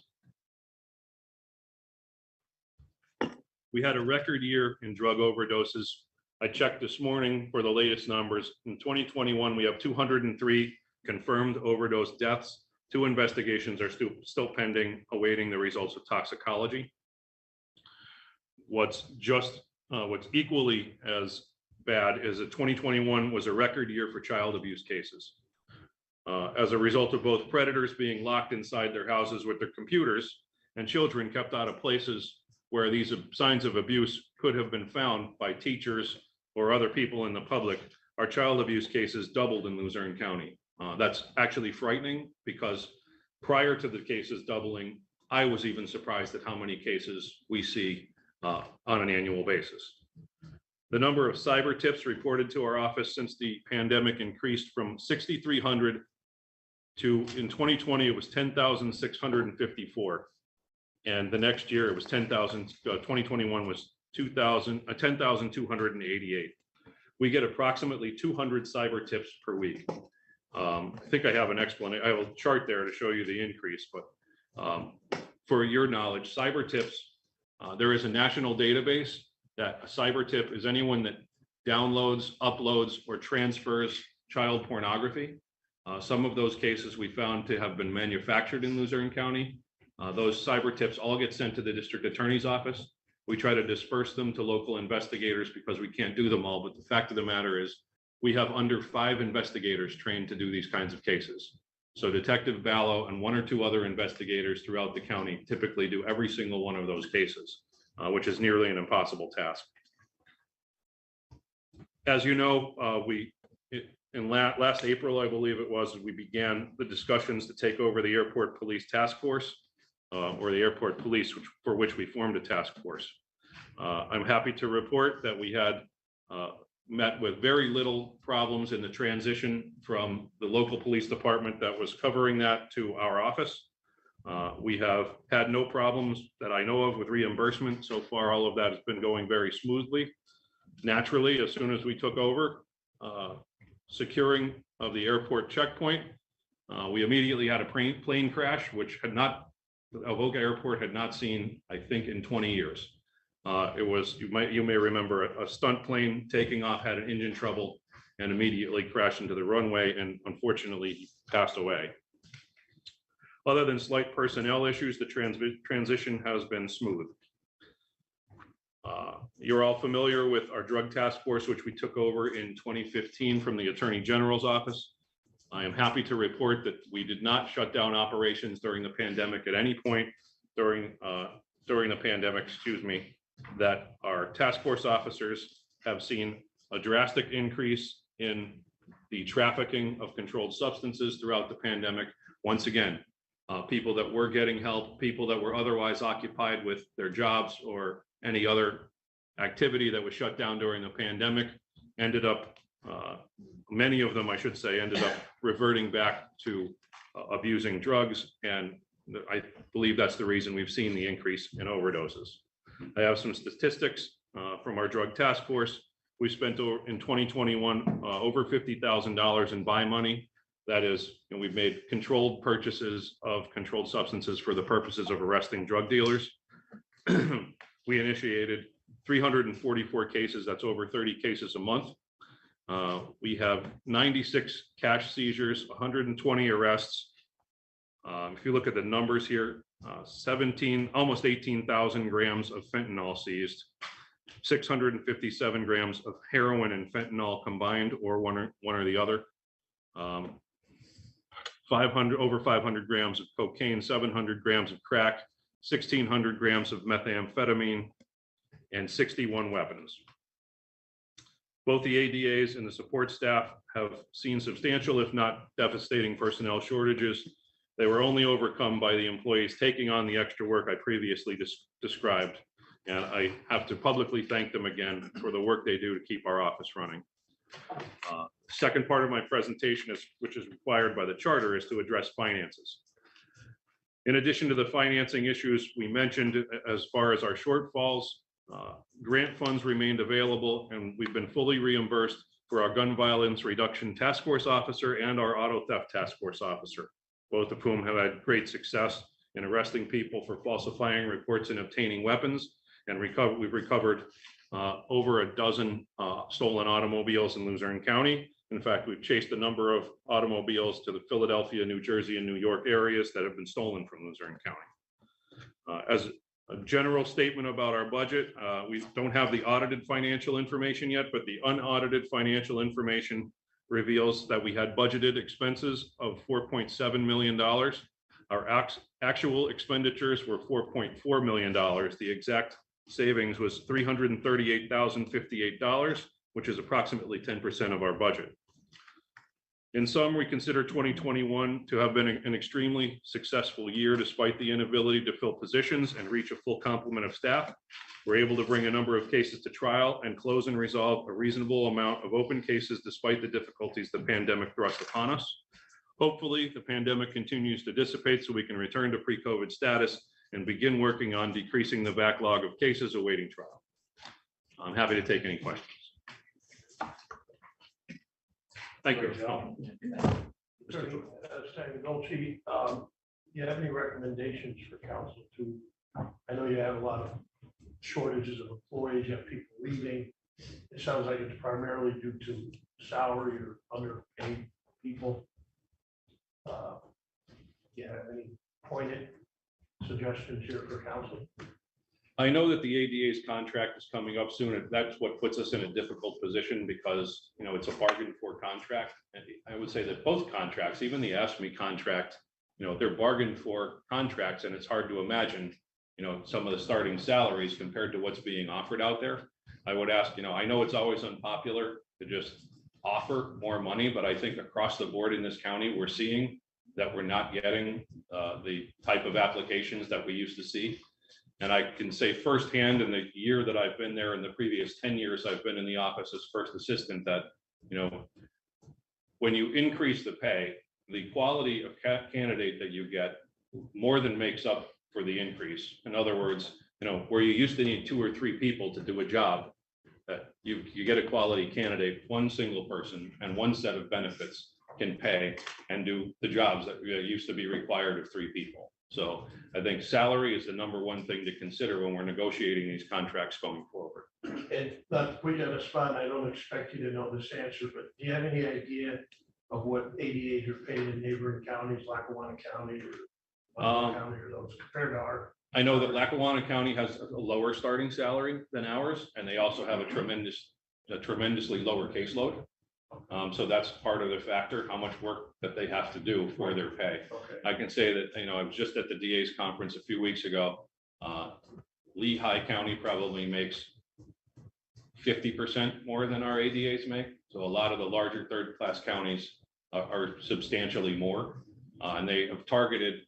We had a record year in drug overdoses. I checked this morning for the latest numbers. In 2021, we have 203 confirmed overdose deaths. 2 investigations are still pending, awaiting the results of toxicology. What's equally as bad is that 2021 was a record year for child abuse cases. As a result of both predators being locked inside their houses with their computers and children kept out of places where these signs of abuse could have been found by teachers or other people in the public, our child abuse cases doubled in Luzerne County. That's actually frightening because prior to the cases doubling, I was even surprised at how many cases we see on an annual basis. The number of cyber tips reported to our office since the pandemic increased from 6,300 to, in 2020, it was 10,654. And the next year it was 10,000, 2021 was 10,288. We get approximately 200 cyber tips per week. I think I have an explanation. I have a chart there to show you the increase, but for your knowledge, cyber tips, there is a national database that a cyber tip is anyone that downloads, uploads, or transfers child pornography. Some of those cases we found to have been manufactured in Luzerne County. Those cyber tips all get sent to the district attorney's office. We try to disperse them to local investigators because we can't do them all. But the fact of the matter is we have under 5 investigators trained to do these kinds of cases. So Detective Ballo and 1 or 2 other investigators throughout the county typically do every single one of those cases, which is nearly an impossible task. As you know, in last April, I believe it was, we began the discussions to take over the Airport Police Task Force, or the Airport Police, for which we formed a task force. I'm happy to report that we had met with very little problems in the transition from the local police department that was covering that to our office. We have had no problems that I know of with reimbursement. So far, all of that has been going very smoothly. Naturally, as soon as we took over, securing of the airport checkpoint, we immediately had a plane crash, which Avoca Airport had not seen, I think, in 20 years. It was, you may remember, a stunt plane taking off, had an engine trouble, and immediately crashed into the runway, and unfortunately he passed away. Other than slight personnel issues, the transition has been smooth. You're all familiar with our drug task force, which we took over in 2015 from the Attorney General's office. I am happy to report that we did not shut down operations during the pandemic at any point during the pandemic, that our task force officers have seen a drastic increase in the trafficking of controlled substances throughout the pandemic. Once again, people that were getting help, people that were otherwise occupied with their jobs or any other activity that was shut down during the pandemic ended up, many of them, I should say, ended up reverting back to abusing drugs. And I believe that's the reason we've seen the increase in overdoses. I have some statistics from our drug task force. We spent in 2021 over $50,000 in buy money. That is, and we've made controlled purchases of controlled substances for the purposes of arresting drug dealers. We initiated 344 cases. That's over 30 cases a month. We have 96 cash seizures, 120 arrests. If you look at the numbers here, almost 18,000 grams of fentanyl seized, 657 grams of heroin and fentanyl combined, or one or the other. Over 500 grams of cocaine, 700 grams of crack, 1,600 grams of methamphetamine, and 61 weapons. Both the ADAs and the support staff have seen substantial, if not devastating, personnel shortages. They were only overcome by the employees taking on the extra work I previously described. And I have to publicly thank them again for the work they do to keep our office running. Second part of my presentation, which is required by the charter, is to address finances. In addition to the financing issues we mentioned, as far as our shortfalls, grant funds remained available, and we've been fully reimbursed for our gun violence reduction task force officer and our auto theft task force officer, both of whom have had great success in arresting people for falsifying reports and obtaining weapons. And we've recovered over a dozen stolen automobiles in Luzerne County. In fact, we've chased a number of automobiles to the Philadelphia, New Jersey, and New York areas that have been stolen from Luzerne County. As a general statement about our budget, we don't have the audited financial information yet, but the unaudited financial information reveals that we had budgeted expenses of $4.7 million. Our actual expenditures were $4.4 million. The exact savings was $338,058, which is approximately 10% of our budget. In sum, we consider 2021 to have been an extremely successful year despite the inability to fill positions and reach a full complement of staff. We're able to bring a number of cases to trial and close and resolve a reasonable amount of open cases despite the difficulties the pandemic thrust upon us. Hopefully, the pandemic continues to dissipate so we can return to pre-COVID status and begin working on decreasing the backlog of cases awaiting trial. I'm happy to take any questions. Thank you. Attorney Stanagolchi, you have any recommendations for council to, I know you have a lot of shortages of employees, you have people leaving. It sounds like it's primarily due to salary or underpaid people. Yeah, any pointed suggestions here for council? I know that the ADA's contract is coming up soon, and that's what puts us in a difficult position because, you know, it's a bargain for contract. And I would say that both contracts, even the ASME contract, you know, they're bargained for contracts, and it's hard to imagine, you know, some of the starting salaries compared to what's being offered out there. I would ask, you know, I know it's always unpopular to just offer more money, but I think across the board in this county, we're seeing that we're not getting the type of applications that we used to see. And I can say firsthand in the year that I've been there, in the previous 10 years I've been in the office as first assistant, that, you know, when you increase the pay, the quality of candidate that you get more than makes up for the increase. In other words, you know, where you used to need 2 or 3 people to do a job, that you get a quality candidate, one single person and one set of benefits can pay and do the jobs that used to be required of 3 people. So I think salary is the #1 thing to consider when we're negotiating these contracts going forward. And not to put you on the spot, I don't expect you to know this answer, but do you have any idea of what ADAs are paid in neighboring counties, Lackawanna County or County or those compared to our? I know that Lackawanna County has a lower starting salary than ours, and they also have a tremendously lower caseload. So that's part of the factor, how much work that they have to do for their pay. Okay. I can say that, you know, I was just at the DA's conference a few weeks ago. Lehigh County probably makes 50% more than our ADAs make. So a lot of the larger third-class counties are substantially more. And they have targeted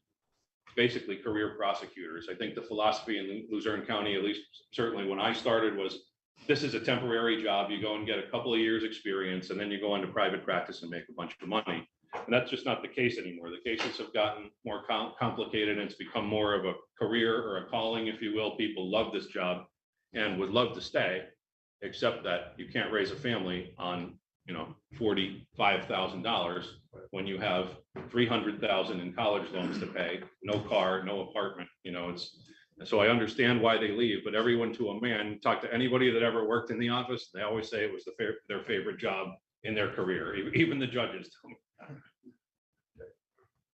basically career prosecutors. I think the philosophy in Luzerne County, at least certainly when I started, was this is a temporary job. You go and get a couple of years experience, and then you go into private practice and make a bunch of money. And that's just not the case anymore. The cases have gotten more complicated, and it's become more of a career or a calling, if you will. People love this job and would love to stay, except that you can't raise a family on, you know, $45,000 when you have $300,000 in college loans to pay, no car, no apartment. You know, so I understand why they leave, but everyone to a man, talk to anybody that ever worked in the office, they always say it was their favorite job in their career. Even the judges tell me.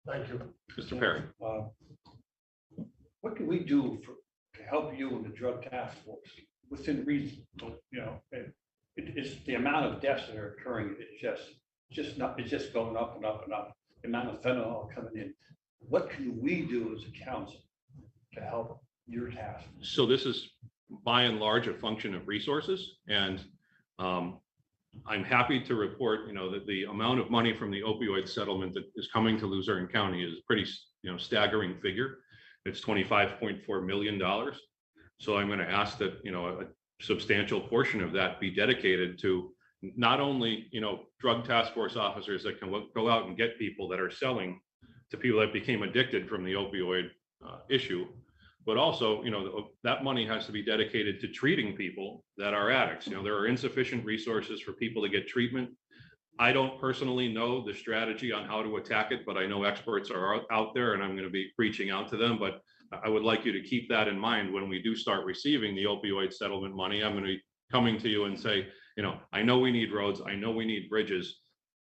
Thank you. Mr. Perry. What can we do to help you in the drug task force within reason? You know, it's the amount of deaths that are occurring. It's just going up and up and up. The amount of fentanyl coming in. What can we do as a council to help your task? So this is by and large a function of resources, and I'm happy to report, you know, that the amount of money from the opioid settlement that is coming to Luzerne County is a pretty, you know, staggering figure. It's $25.4 million. So I'm going to ask that, you know, a substantial portion of that be dedicated to not only, you know, drug task force officers that can go out and get people that are selling to people that became addicted from the opioid issue, but also, you know, that money has to be dedicated to treating people that are addicts. You know, there are insufficient resources for people to get treatment. I don't personally know the strategy on how to attack it, but I know experts are out there, and I'm going to be reaching out to them. But I would like you to keep that in mind when we do start receiving the opioid settlement money. I'm going to be coming to you and say, I know we need roads, I know we need bridges.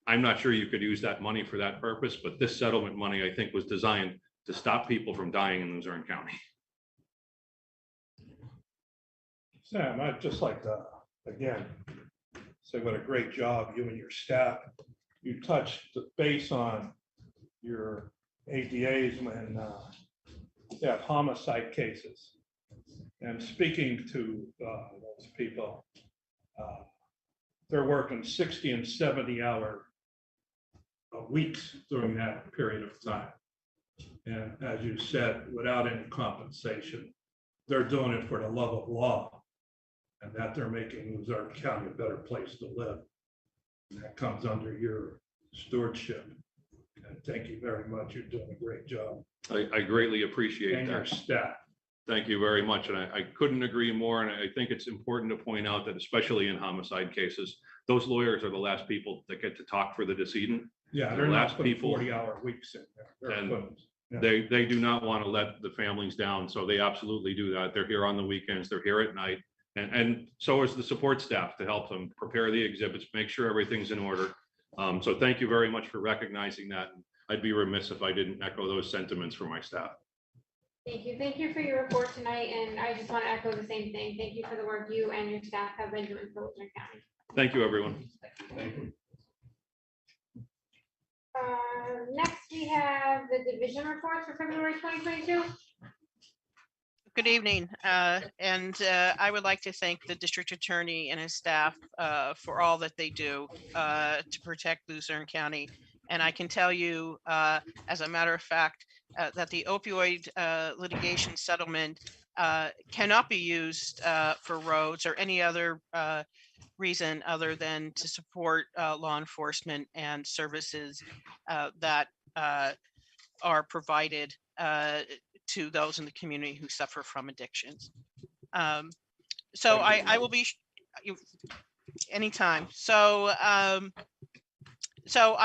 I'm not sure you could use that money for that purpose, but this settlement money, I think, was designed to stop people from dying in Luzerne County. Sam, I'd just like to, again, say what a great job you and your staff. You touched the base on your ADAs when they have homicide cases. And speaking to those people, they're working 60 and 70-hour weeks during that period of time. And as you said, without any compensation, they're doing it for the love of law, and that they're making Luzerne County a better place to live. And that comes under your stewardship. And thank you very much. You're doing a great job. I greatly appreciate And that. your staff. Thank you very much. And I couldn't agree more. And I think it's important to point out that especially in homicide cases, those lawyers are the last people that get to talk for the decedent. Yeah, The they're not last putting people, 40-hour weeks in there. They're and putting- yeah. they do not want to let the families down. So they absolutely do that. They're here on the weekends, they're here at night. And so is the support staff to help them prepare the exhibits, make sure everything's in order. So thank you very much for recognizing that. I'd be remiss if I didn't echo those sentiments for my staff. Thank you. Thank you for your report tonight. And I just want to echo the same thing. Thank you for the work you and your staff have been doing for Luzerne County. Thank you, everyone. Next, we have the division reports for February 2022. Good evening, and I would like to thank the district attorney and his staff for all that they do to protect Luzerne County. And I can tell you, as a matter of fact, that the opioid litigation settlement cannot be used for roads or any other reason other than to support law enforcement and services that are provided to those in the community who suffer from addictions. So I will be anytime. So I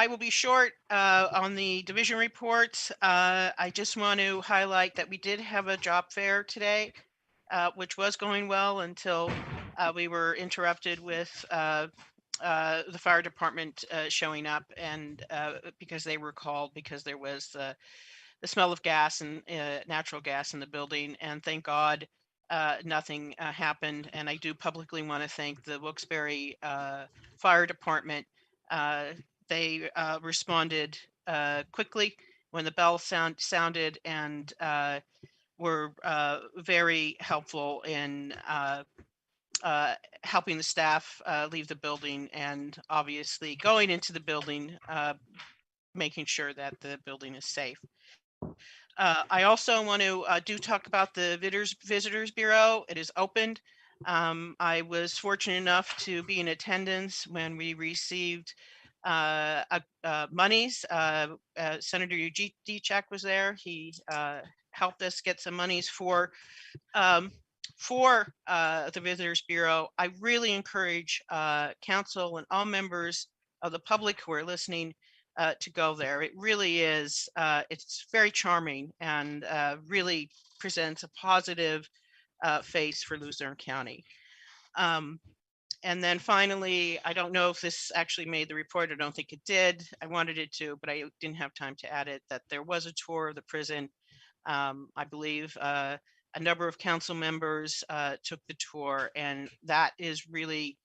will be short on the division reports. I just want to highlight that we did have a job fair today, which was going well until we were interrupted with the fire department showing up, and because they were called because there was the smell of gas and natural gas in the building. And thank God nothing happened. And I do publicly want to thank the Wilkes-Barre Fire Department. They responded quickly when the bell sounded and were very helpful in helping the staff leave the building, and obviously going into the building, making sure that the building is safe. I also want to talk about the Visitors Bureau. It is opened. I was fortunate enough to be in attendance when we received monies. Senator Eugene Deachak was there. He helped us get some monies for the Visitors Bureau. I really encourage council and all members of the public who are listening to go there. It really is, it's very charming and really presents a positive face for Luzerne County. And then finally, I don't know if this actually made the report. I don't think it did. I wanted it to, but I didn't have time to add it, that there was a tour of the prison. I believe a number of council members took the tour, and that is really,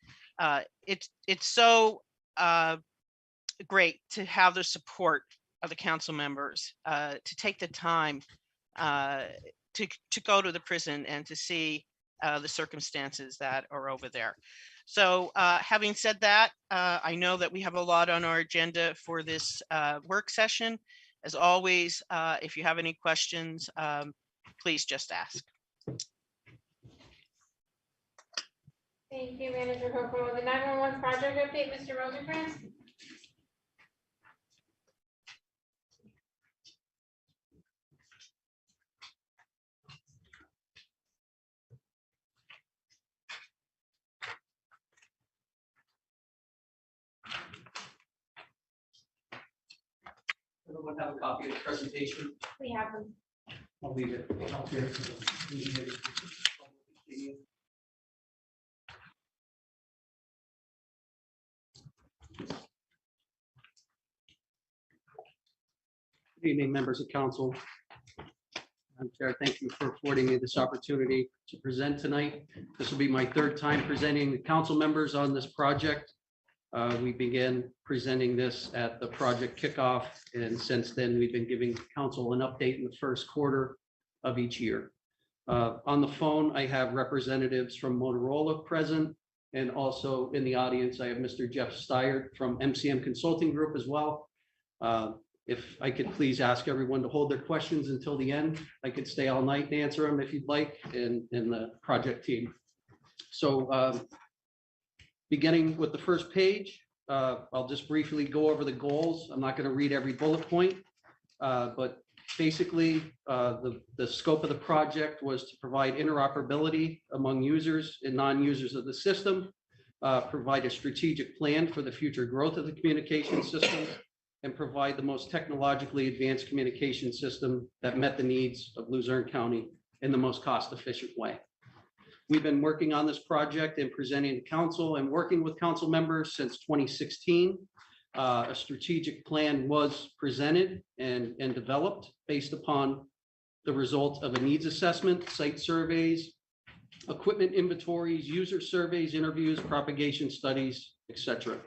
it's so great to have the support of the council members to take the time to go to the prison and to see the circumstances that are over there. So having said that, I know that we have a lot on our agenda for this work session. As always, if you have any questions, please just ask. Thank you, Manager Coco. The 911 project update, Mr. Rosencrantz. Everyone have a copy of the presentation? We have them. I'll leave it out here for the meeting. Good evening, members of council. Madam Chair, thank you for affording me this opportunity to present tonight. This will be my third time presenting the council members on this project. We began presenting this at the project kickoff, and since then, we've been giving council an update in the first quarter of each year. On the phone, I have representatives from Motorola present, and also in the audience, I have Mr. Jeff Steyer from MCM Consulting Group as well. If I could please ask everyone to hold their questions until the end. I could stay all night and answer them if you'd like, in the project team. So beginning with the first page, I'll just briefly go over the goals. I'm not going to read every bullet point, but basically the scope of the project was to provide interoperability among users and non-users of the system, provide a strategic plan for the future growth of the communication system, and provide the most technologically advanced communication system that met the needs of Luzerne County in the most cost-efficient way. We've been working on this project and presenting to council and working with council members since 2016. A strategic plan was presented and developed based upon the result of a needs assessment, site surveys, equipment inventories, user surveys, interviews, propagation studies, etc.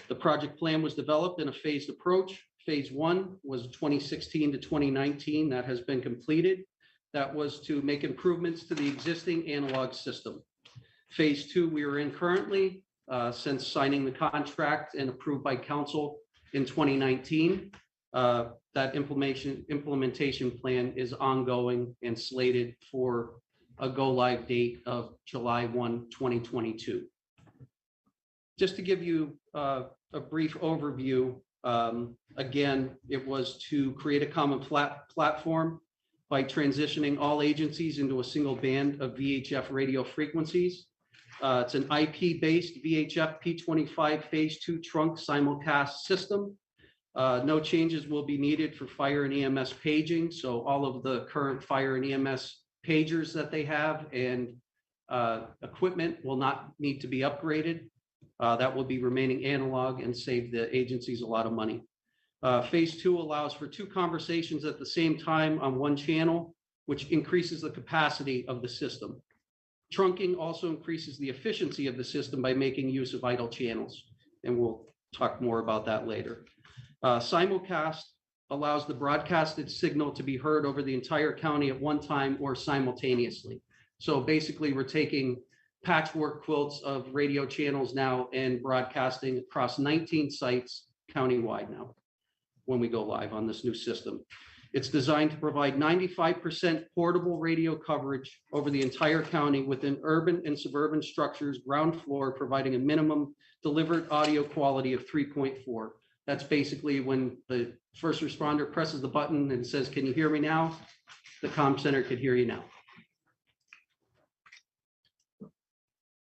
The project plan was developed in a phased approach. Phase 1 was 2016 to 2019. That has been completed. That was to make improvements to the existing analog system. Phase 2 we are in currently, since signing the contract and approved by council in 2019. That implementation plan is ongoing and slated for a go-live date of July 1, 2022. Just to give you a brief overview, again, it was to create a common platform by transitioning all agencies into a single band of VHF radio frequencies. It's an IP-based VHF P25 Phase 2 trunk simulcast system. No changes will be needed for fire and EMS paging, so all of the current fire and EMS pagers that they have and equipment will not need to be upgraded. That will be remaining analog and save the agencies a lot of money. Phase 2 allows for 2 conversations at the same time on 1 channel, which increases the capacity of the system. Trunking also increases the efficiency of the system by making use of idle channels, and we'll talk more about that later. Simulcast allows the broadcasted signal to be heard over the entire county at one time or simultaneously. So basically, we're taking patchwork quilts of radio channels now and broadcasting across 19 sites countywide now when we go live on this new system. It's designed to provide 95% portable radio coverage over the entire county within urban and suburban structures, ground floor, providing a minimum delivered audio quality of 3.4. That's basically when the first responder presses the button and says, "Can you hear me now?" The comm center could hear you now.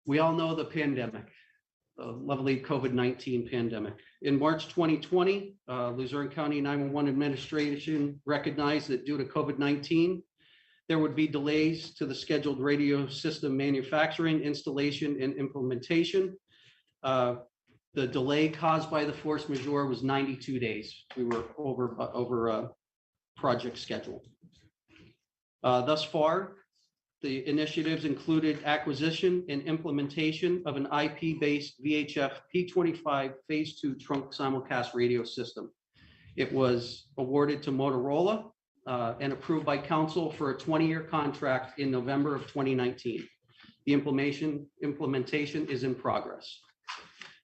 We all know the pandemic, the lovely COVID-19 pandemic. In March 2020, Luzerne County 911 Administration recognized that due to COVID-19, there would be delays to the scheduled radio system manufacturing, installation, and implementation. The delay caused by the force majeure was 92 days. We were over project schedule. Thus far, the initiatives included acquisition and implementation of an IP-based VHF P25 Phase 2 trunk simulcast radio system. It was awarded to Motorola and approved by council for a 20-year contract in November of 2019. The implementation is in progress.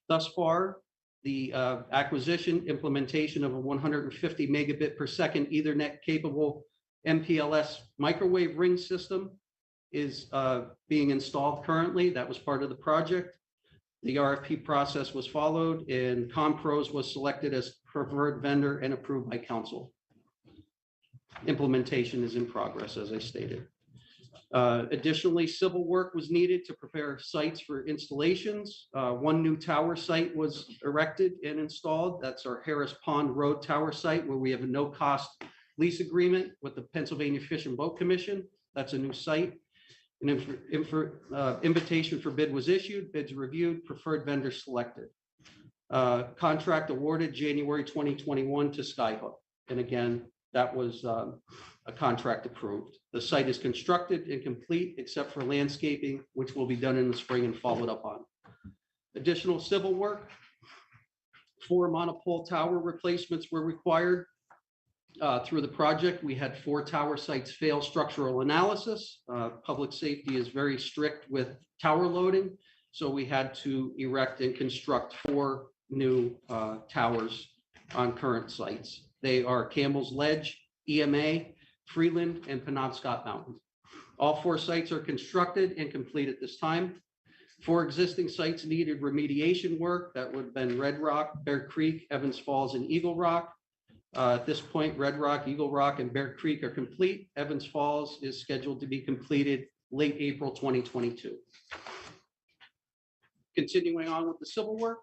Thus far, the acquisition implementation of a 150 megabit per second Ethernet capable MPLS microwave ring system is being installed currently. That was part of the project. The RFP process was followed and ComPros was selected as preferred vendor and approved by council. Implementation is in progress, as I stated. Additionally, civil work was needed to prepare sites for installations. 1 new tower site was erected and installed. That's our Harris Pond Road Tower site, where we have a no-cost lease agreement with the Pennsylvania Fish and Boat Commission. That's a new site. An invitation for bid was issued, bids reviewed, preferred vendor selected. Contract awarded January 2021 to Skyhook. And again, that was a contract approved. The site is constructed and complete except for landscaping, which will be done in the spring and followed up on. Additional civil work, 4 monopole tower replacements were required. Through the project, we had 4 tower sites fail structural analysis. Public safety is very strict with tower loading, so we had to erect and construct 4 new towers on current sites. They are Campbell's Ledge, EMA, Freeland, and Penobscot Mountain. All 4 sites are constructed and complete at this time. 4 existing sites needed remediation work. That would have been Red Rock, Bear Creek, Evans Falls, and Eagle Rock. At this point, Red Rock, Eagle Rock, and Bear Creek are complete. Evans Falls is scheduled to be completed late April 2022. Continuing on with the civil work,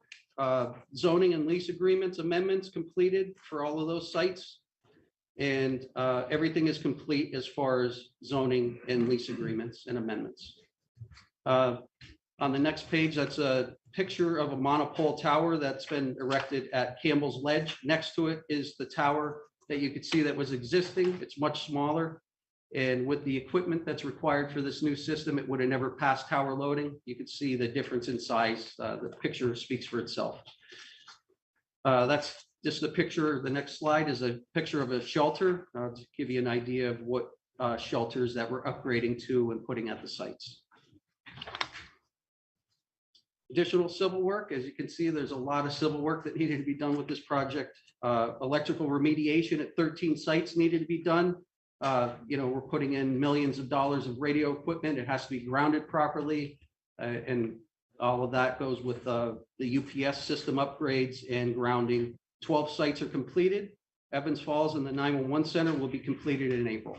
zoning and lease agreements amendments completed for all of those sites. And everything is complete as far as zoning and lease agreements and amendments. On the next page, that's a picture of a monopole tower that's been erected at Campbell's Ledge. Next to it is the tower that you could see that was existing. It's much smaller. And with the equipment that's required for this new system, it would have never passed tower loading. You can see the difference in size. The picture speaks for itself. That's just a picture. The next slide is a picture of a shelter to give you an idea of what shelters that we're upgrading to and putting at the sites. Additional civil work, as you can see, there's a lot of civil work that needed to be done with this project. Electrical remediation at 13 sites needed to be done. We're putting in millions of dollars of radio equipment. It has to be grounded properly. And all of that goes with the UPS system upgrades and grounding. 12 sites are completed. Evans Falls and the 911 center will be completed in April.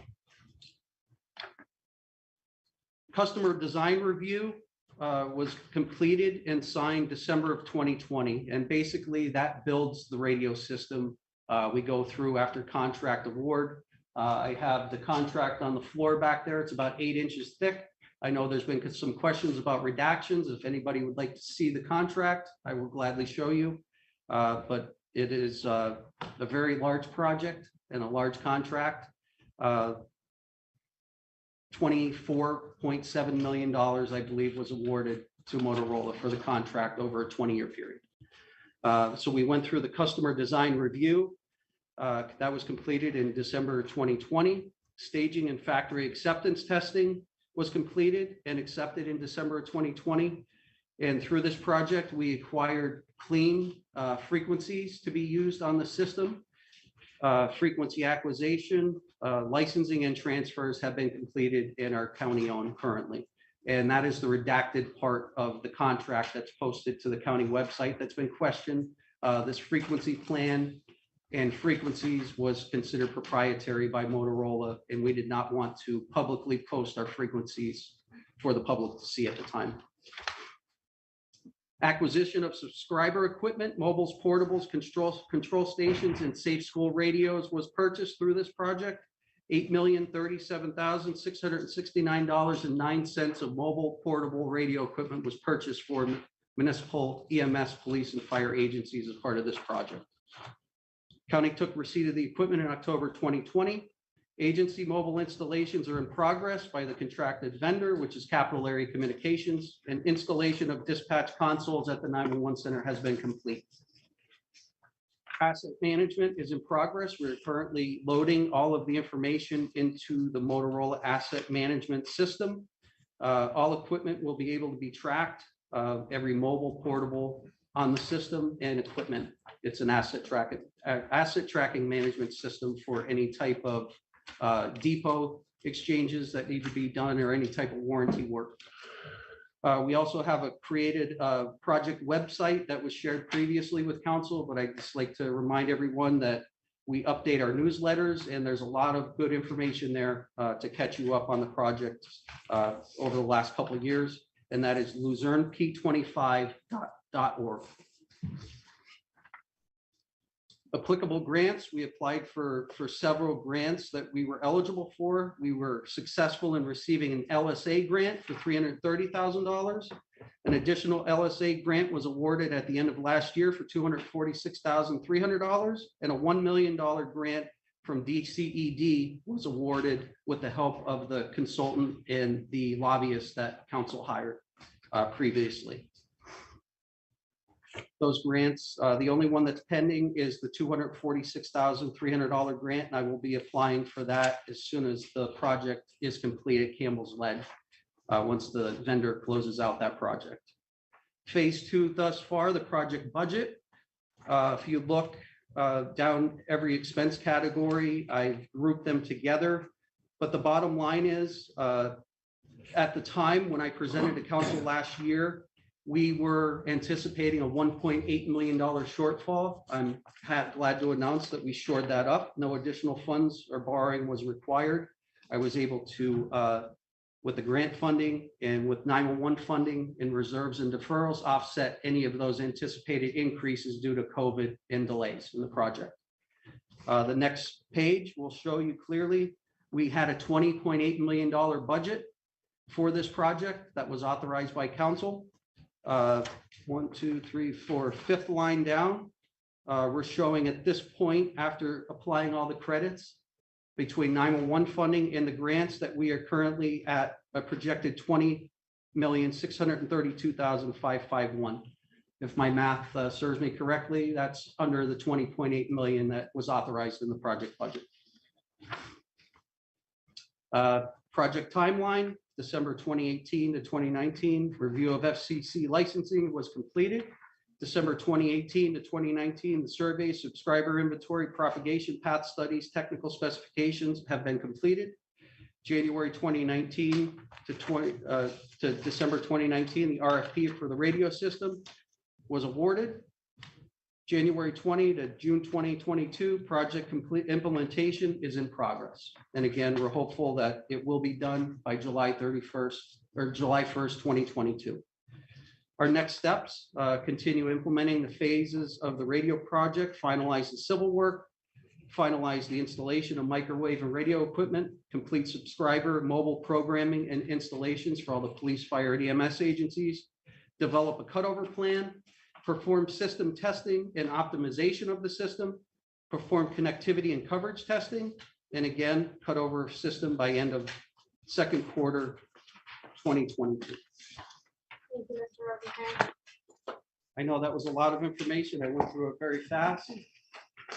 Customer design review was completed and signed December of 2020. And basically that builds the radio system. We go through after contract award. I have the contract on the floor back there. It's about 8 inches thick. I know there's been some questions about redactions. If anybody would like to see the contract, I will gladly show you. But it is a very large project and a large contract. $24.7 million, I believe, was awarded to Motorola for the contract over a 20-year period. So we went through the customer design review. That was completed in December 2020. Staging and factory acceptance testing was completed and accepted in December 2020. And through this project, we acquired clean frequencies to be used on the system. Frequency acquisition, licensing and transfers have been completed and are county owned currently. And that is the redacted part of the contract that's posted to the county website that's been questioned. This frequency plan and frequencies was considered proprietary by Motorola, and we did not want to publicly post our frequencies for the public to see at the time. Acquisition of subscriber equipment, mobiles, portables, control stations, and safe school radios was purchased through this project. $8,037,669.09 of mobile portable radio equipment was purchased for municipal EMS, police, and fire agencies as part of this project. County took receipt of the equipment in October 2020. Agency mobile installations are in progress by the contracted vendor, which is Capital Area Communications, and installation of dispatch consoles at the 911 center has been complete. Asset management is in progress. We're currently loading all of the information into the Motorola asset management system. All equipment will be able to be tracked, every mobile portable on the system and equipment. It's an asset tracking management system for any type of depot exchanges that need to be done or any type of warranty work. We also have a created project website that was shared previously with council, but I'd just like to remind everyone that we update our newsletters and there's a lot of good information there to catch you up on the project over the last couple of years, and that is LuzerneP25.org. Applicable grants, we applied for several grants that we were eligible for. We were successful in receiving an LSA grant for $330,000. An additional LSA grant was awarded at the end of last year for $246,300, and a $1 million grant from DCED was awarded with the help of the consultant and the lobbyist that council hired previously. Those grants, the only one that's pending is the $246,300 grant, and I will be applying for that as soon as the project is completed, Campbell's Ledge, once the vendor closes out that project. Phase 2 thus far, the project budget. If you look down every expense category, I've grouped them together. But the bottom line is, at the time when I presented to council last year, we were anticipating a $1.8 million shortfall. I'm glad to announce that we shored that up. No additional funds or borrowing was required. I was able to, with the grant funding and with 911 funding and reserves and deferrals, offset any of those anticipated increases due to COVID and delays in the project. The next page will show you clearly, we had a $20.8 million budget for this project that was authorized by council. 1, 2, 3, 4, fifth line down. We're showing at this point, after applying all the credits between 911 funding and the grants, that we are currently at a projected $20,632,551. If my math serves me correctly, that's under the $20.8 million that was authorized in the project budget. Project timeline. December 2018 to 2019, review of FCC licensing was completed. December 2018 to 2019, the survey, subscriber inventory, propagation path studies, technical specifications have been completed. January 2019 to December 2019, the RFP for the radio system was awarded. January 20 to June 2022, project complete implementation is in progress. And again, we're hopeful that it will be done by July 31st or July 1st, 2022. Our next steps, continue implementing the phases of the radio project, finalize the civil work, finalize the installation of microwave and radio equipment, complete subscriber mobile programming and installations for all the police, fire, and EMS agencies, develop a cutover plan, perform system testing and optimization of the system, perform connectivity and coverage testing, and again, cut over system by end of second quarter 2022. Thank you, Mr. Rosenthal. I know that was a lot of information. I went through it very fast.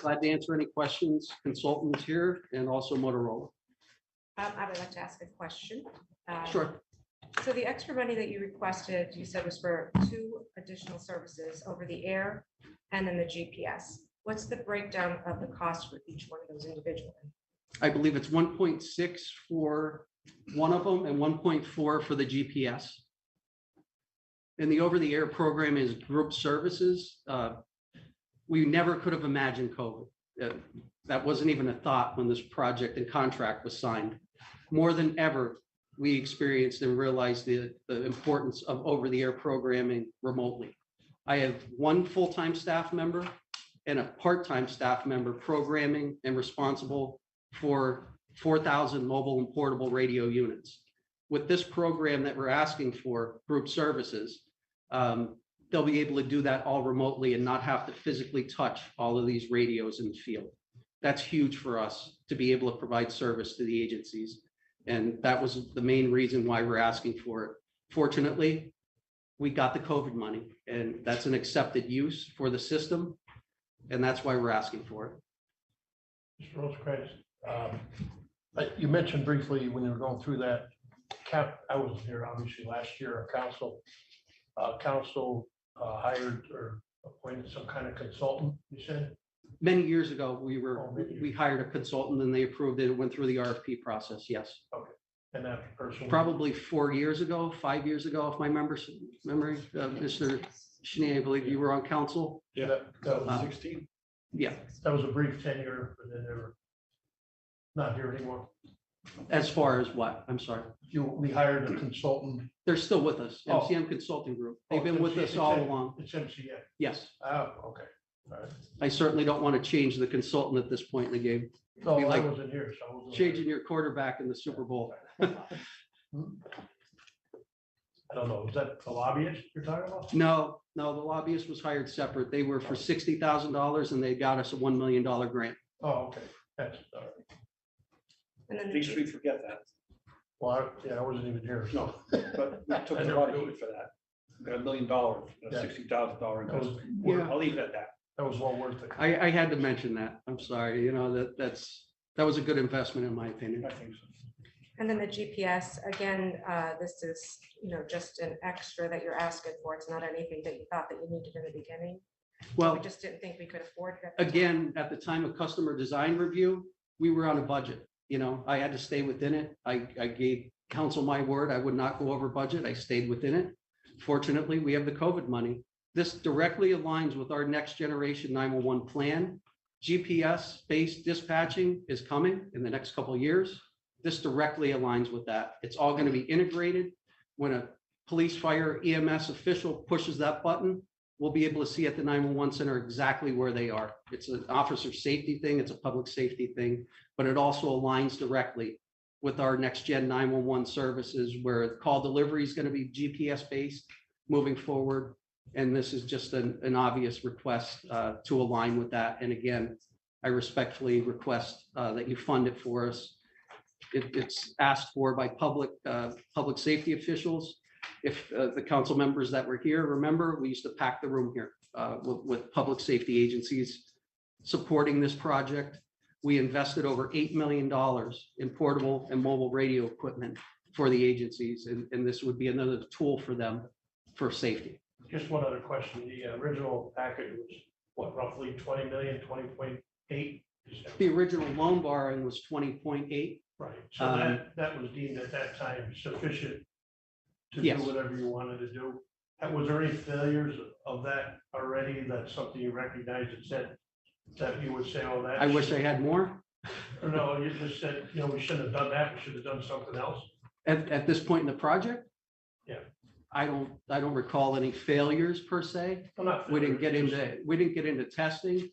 Glad to answer any questions, consultants here, and also Motorola. I would like to ask a question. Sure. So the extra money that you requested, you said was for 2 additional services over the air and then the GPS. What's the breakdown of the cost for each one of those individually? I believe it's 1.6 for one of them and 1.4 for the GPS. And the over-the-air program is group services. We never could have imagined COVID. That wasn't even a thought when this project and contract was signed. More than ever, we experienced and realized the importance of over-the-air programming remotely. I have 1 full-time staff member and a part-time staff member programming and responsible for 4,000 mobile and portable radio units. With this program that we're asking for, group services, they'll be able to do that all remotely and not have to physically touch all of these radios in the field. That's huge for us to be able to provide service to the agencies. And that was the main reason why we're asking for it. Fortunately, we got the COVID money, and that's an accepted use for the system. And that's why we're asking for it. Mr. Rosecrans, you mentioned briefly when you were going through that, I wasn't here obviously last year, our council hired or appointed some kind of consultant, you said? Many years ago, we hired a consultant and they approved it. It went through the RFP process. Yes. Okay. And that person? Probably 4 years ago, 5 years ago, if my memory, Mr. Schnee, I believe you were on council. Yeah, that was 16. Yeah. That was a brief tenure, but then they were not here anymore. As far as what? I'm sorry. We hired a consultant. They're still with us. Oh. MCM Consulting Group. They've been with us all along. It's MCM. Yes. Oh, okay. All right. I certainly don't want to change the consultant at this point in the game. No, Be I like wasn't here, so I wasn't. changing your quarterback in the Super Bowl. I don't know. Is that the lobbyist you're talking about? No, the lobbyist was hired separate. They were for $60,000 and they got us a $1 million grant. Oh, okay. That's, all right. And then the Please G- we forget that. Well, I wasn't even here. No, but we took I a never lot of do heat it. for that. We got $1 million, Yeah. $60,000 That was, investment. Yeah. I'll leave it at that. that was well worth it. I had to mention that. I'm sorry, you know, that was a good investment in my opinion. I think so. And then the GPS, again, this is, just an extra that you're asking for. It's not anything that you thought that you needed in the beginning. Well, We just didn't think we could afford it. at the time. again, at the time of customer design review, we were on a budget. You know, I had to stay within it. I gave council my word. I would not go over budget. I stayed within it. Fortunately, we have the COVID money. This directly aligns with our next generation 911 plan. GPS-based dispatching is coming in the next couple of years. This directly aligns with that. It's all going to be integrated. When a police, fire, EMS official pushes that button, we'll be able to see at the 911 center exactly where they are. It's an officer safety thing, it's a public safety thing, but it also aligns directly with our next gen 911 services where call delivery is going to be GPS based moving forward. And this is just an obvious request to align with that. And again, I respectfully request that you fund it for us. It's asked for by public safety officials. If the council members that were here, remember, we used to pack the room here with public safety agencies supporting this project. We invested over $8 million in portable and mobile radio equipment for the agencies, and this would be another tool for them for safety. Just one other question. The original package was what, roughly 20 million, 20.8? The original loan borrowing was 20.8. Right, so that was deemed at that time sufficient to do Yes. whatever you wanted to do. And was there any failures of that already? That's something you recognized and said that you would say, oh, that. I wish I had more. Or no, you just said, we shouldn't have done that. We should have done something else. At this point in the project, Yeah. I don't recall any failures per se. Well, not We didn't failures, get into testing.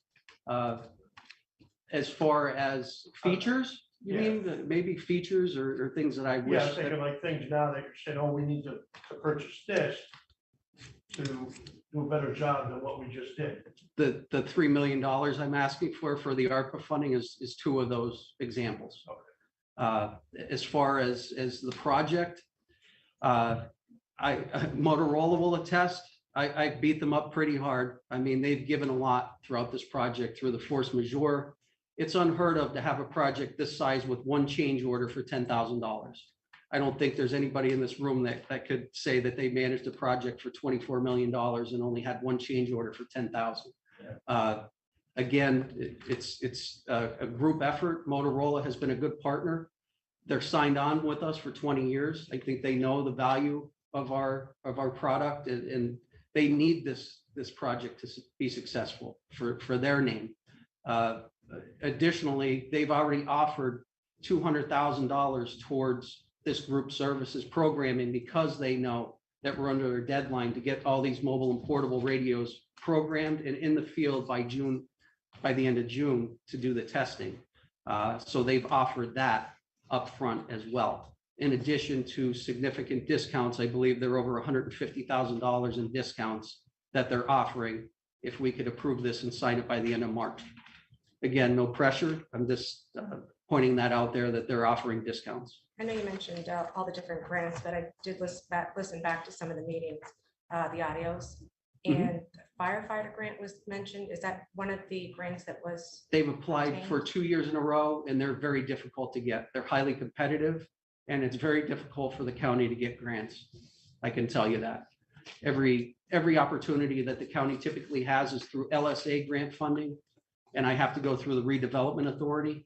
As far as features, you mean that maybe features or things that I Yeah, wish. I'm thinking like things now that you're saying, oh, we need to purchase this to do a better job than what we just did. The $3 million I'm asking for the ARPA funding is two of those examples. As far as the project, Motorola will attest. I beat them up pretty hard. I mean, they've given a lot throughout this project through the force majeure. It's unheard of to have a project this size with one change order for $10,000. I don't think there's anybody in this room that could say that they managed a project for $24 million and only had one change order for $10,000. Again, it's a group effort. Motorola has been a good partner. They're signed on with us for 20 years. I think they know the value of our product and they need this project to be successful for their name. Additionally, they've already offered $200,000 towards this group services programming because they know that we're under a deadline to get all these mobile and portable radios programmed and in the field by the end of June to do the testing. So they've offered that upfront as well. In addition to significant discounts, I believe they're over $150,000 in discounts that they're offering if we could approve this and sign it by the end of March. Again, no pressure. I'm just pointing that out there that they're offering discounts. I know you mentioned all the different grants, but I did listen back to some of the meetings, the audios. And firefighter grant was mentioned. Is that one of the grants that was? They've applied obtained? for 2 years in a row and they're very difficult to get. They're highly competitive and it's very difficult for the county to get grants. I can tell you that. Every opportunity that the county typically has is through LSA grant funding. And I have to go through the redevelopment authority.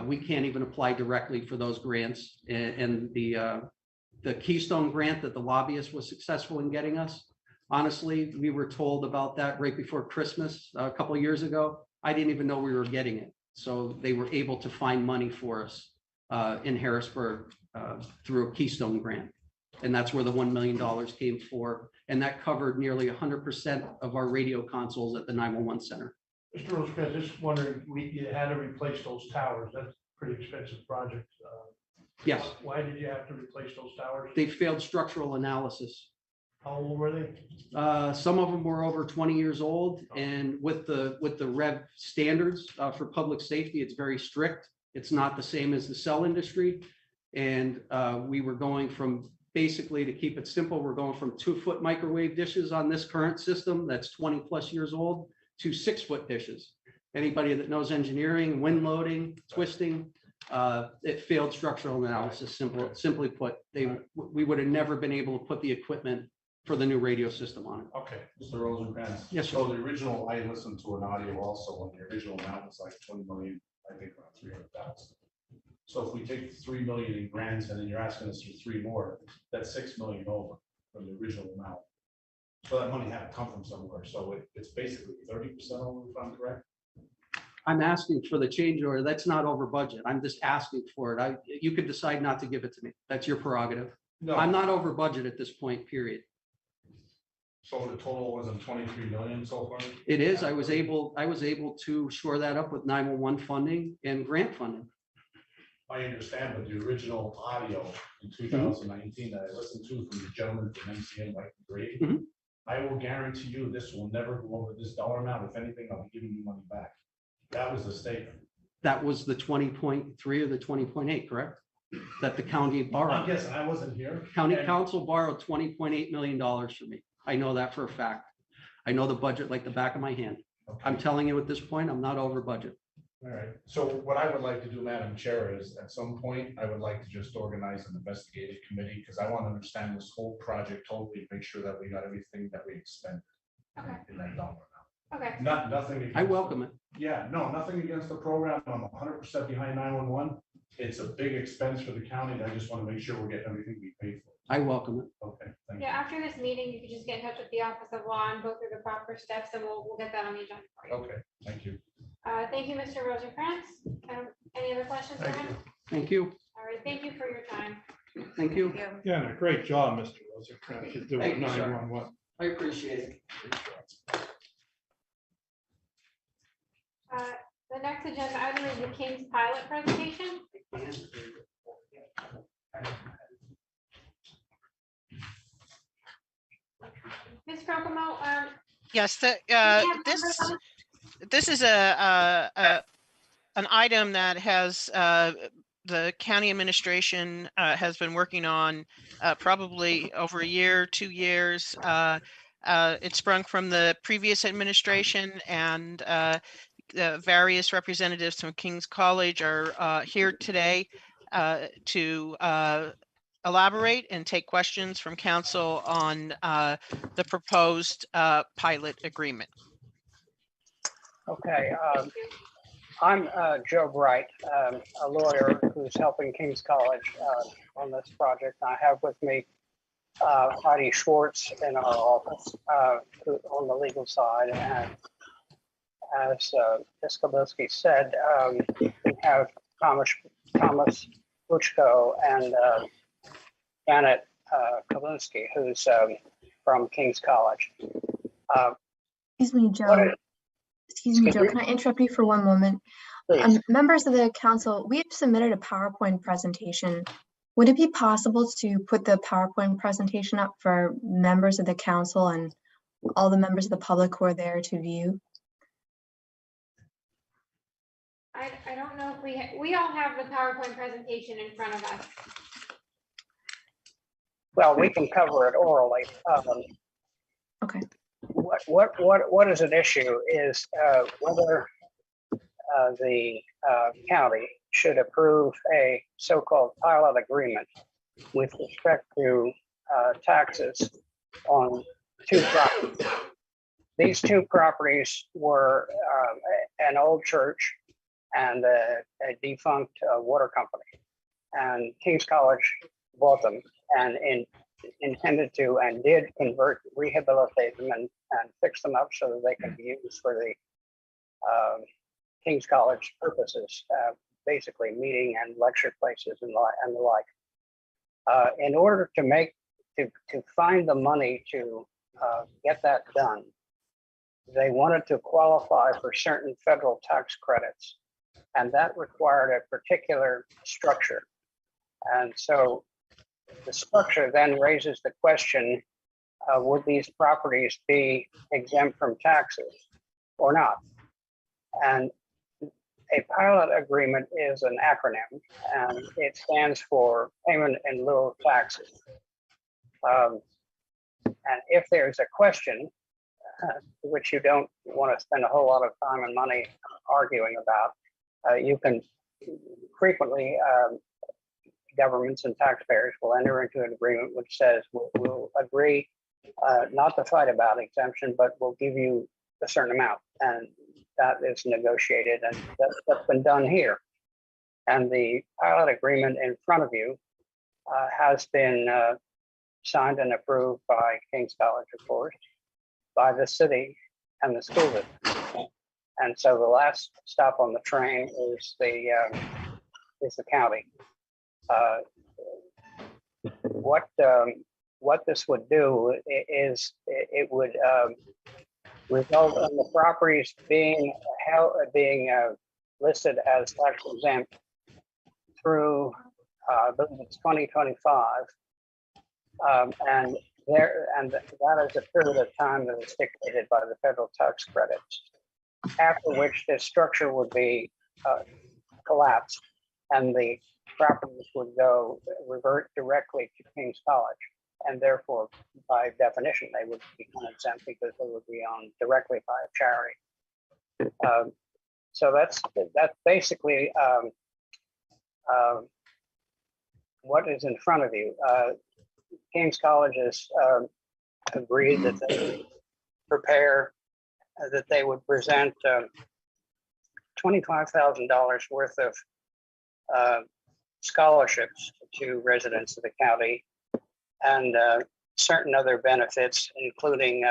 We can't even apply directly for those grants. And the Keystone grant that the lobbyist was successful in getting us, honestly, we were told about that right before Christmas a couple of years ago. I didn't even know we were getting it. So they were able to find money for us in Harrisburg through a Keystone grant. And that's where the $1 million came for. And that covered nearly 100% of our radio consoles at the 911 center. Mr. Rosecrans, just wondering, you had to replace those towers. That's a pretty expensive project. Yes. Why did you have to replace those towers? They failed structural analysis. How old were they? Some of them were over 20 years old, and with the rev standards for public safety, it's very strict. It's not the same as the cell industry. And we were going from, basically, to keep it simple, we're going from 2-foot microwave dishes on this current system that's 20 plus years old to 6-foot dishes. Anybody that knows engineering, wind loading, twisting, it failed structural analysis. Simply put, we would have never been able to put the equipment for the new radio system on it. Okay, Mr. Rosencrantz. Yes, sir. So the original, I listened to an audio also, and the original amount was like 20 million, I think around 300,000. So if we take 3 million in grants and then you're asking us for 3 more, that's 6 million over from the original amount. So that money had to come from somewhere. So it's basically 30% over, if I'm correct. I'm asking for the change order. That's not over budget. I'm just asking for it. You could decide not to give it to me. That's your prerogative. No. I'm not over budget at this point, period. So the total wasn't 23 million so far? It is. I was able to shore that up with 911 funding and grant funding. I understand, but the original audio in 2019 that I listened to from the gentleman from MCM, Mike Grady, I will guarantee you this will never go over this dollar amount. If anything, I'll be giving you money back. That was the statement. That was the 20.3 or the 20.8, correct? That the county borrowed. Yes, I wasn't here. County council borrowed $20.8 million from me. I know that for a fact. I know the budget like the back of my hand. Okay. I'm telling you at this point, I'm not over budget. All right. So what I would like to do, Madam Chair, is at some point, I would like to just organize an investigative committee because I want to understand this whole project totally, make sure that we got everything that we expended in that dollar amount. Okay. Nothing. I welcome it. Yeah, no, nothing against the program. I'm 100% behind 911. It's a big expense for the county, and I just want to make sure we're getting everything we paid for. I welcome it. Okay, thank you. Yeah, after this meeting, you could just get in touch with the Office of Law and go through the proper steps, and we'll get that on the agenda for you. Okay, thank you. Thank you, Mr. Rosencrantz. Any other questions for him? Thank you. All right, thank you for your time. Thank you. Yeah, and a great job, Mr. Rosencrantz. You're Thank doing you, sir. 911. I appreciate it. The next agenda item is the King's pilot presentation. Ms. Crocomo, Yes, yeah, this is an item that has the county administration has been working on probably over a year, 2 years. It sprung from the previous administration, and various representatives from King's College are here today to elaborate and take questions from council on the proposed pilot agreement. Okay, I'm Joe Bright, a lawyer who's helping King's College on this project. I have with me Heidi Schwartz in our office on the legal side, and as Ms. Kalinske said, we have Thomas Buchko and Janet Kalinske, who's from King's College. Excuse me, Joe. Excuse me, Joe. Can I interrupt you for one moment? Members of the council, we have submitted a PowerPoint presentation. Would it be possible to put the PowerPoint presentation up for members of the council and all the members of the public who are there to view? I don't know if we all have the PowerPoint presentation in front of us. Well, we can cover it orally. Okay. What is an issue is whether the county should approve a so-called pilot agreement with respect to taxes on 2 properties. These 2 properties were an old church and a defunct water company. And King's College bought them and intended to and did convert, rehabilitate them and fix them up so that they can be used for the King's College purposes, basically meeting and lecture places and the like. In order to find the money to get that done, they wanted to qualify for certain federal tax credits, and that required a particular structure. And so the structure then raises the question would these properties be exempt from taxes or not? And a pilot agreement is an acronym, and it stands for payment in lieu of taxes. And if there's a question, which you don't want to spend a whole lot of time and money arguing about, you can frequently, governments and taxpayers will enter into an agreement which says we'll agree not to fight about exemption, but we'll give you a certain amount. And that is negotiated, and that's been done here. And the pilot agreement in front of you has been signed and approved by King's College, of course, by the city and the school district. And so the last stop on the train is the county. What this would do is it would result in the properties being listed as tax exempt through I believe it's 2025, and that is a period of time that is dictated by the federal tax credits. After which this structure would be collapsed, and the properties would revert directly to King's College, and therefore, by definition, they would become exempt because they would be owned directly by a charity. So that's basically what is in front of you. King's College has agreed that they would present $25,000 worth of scholarships to residents of the county, and certain other benefits, including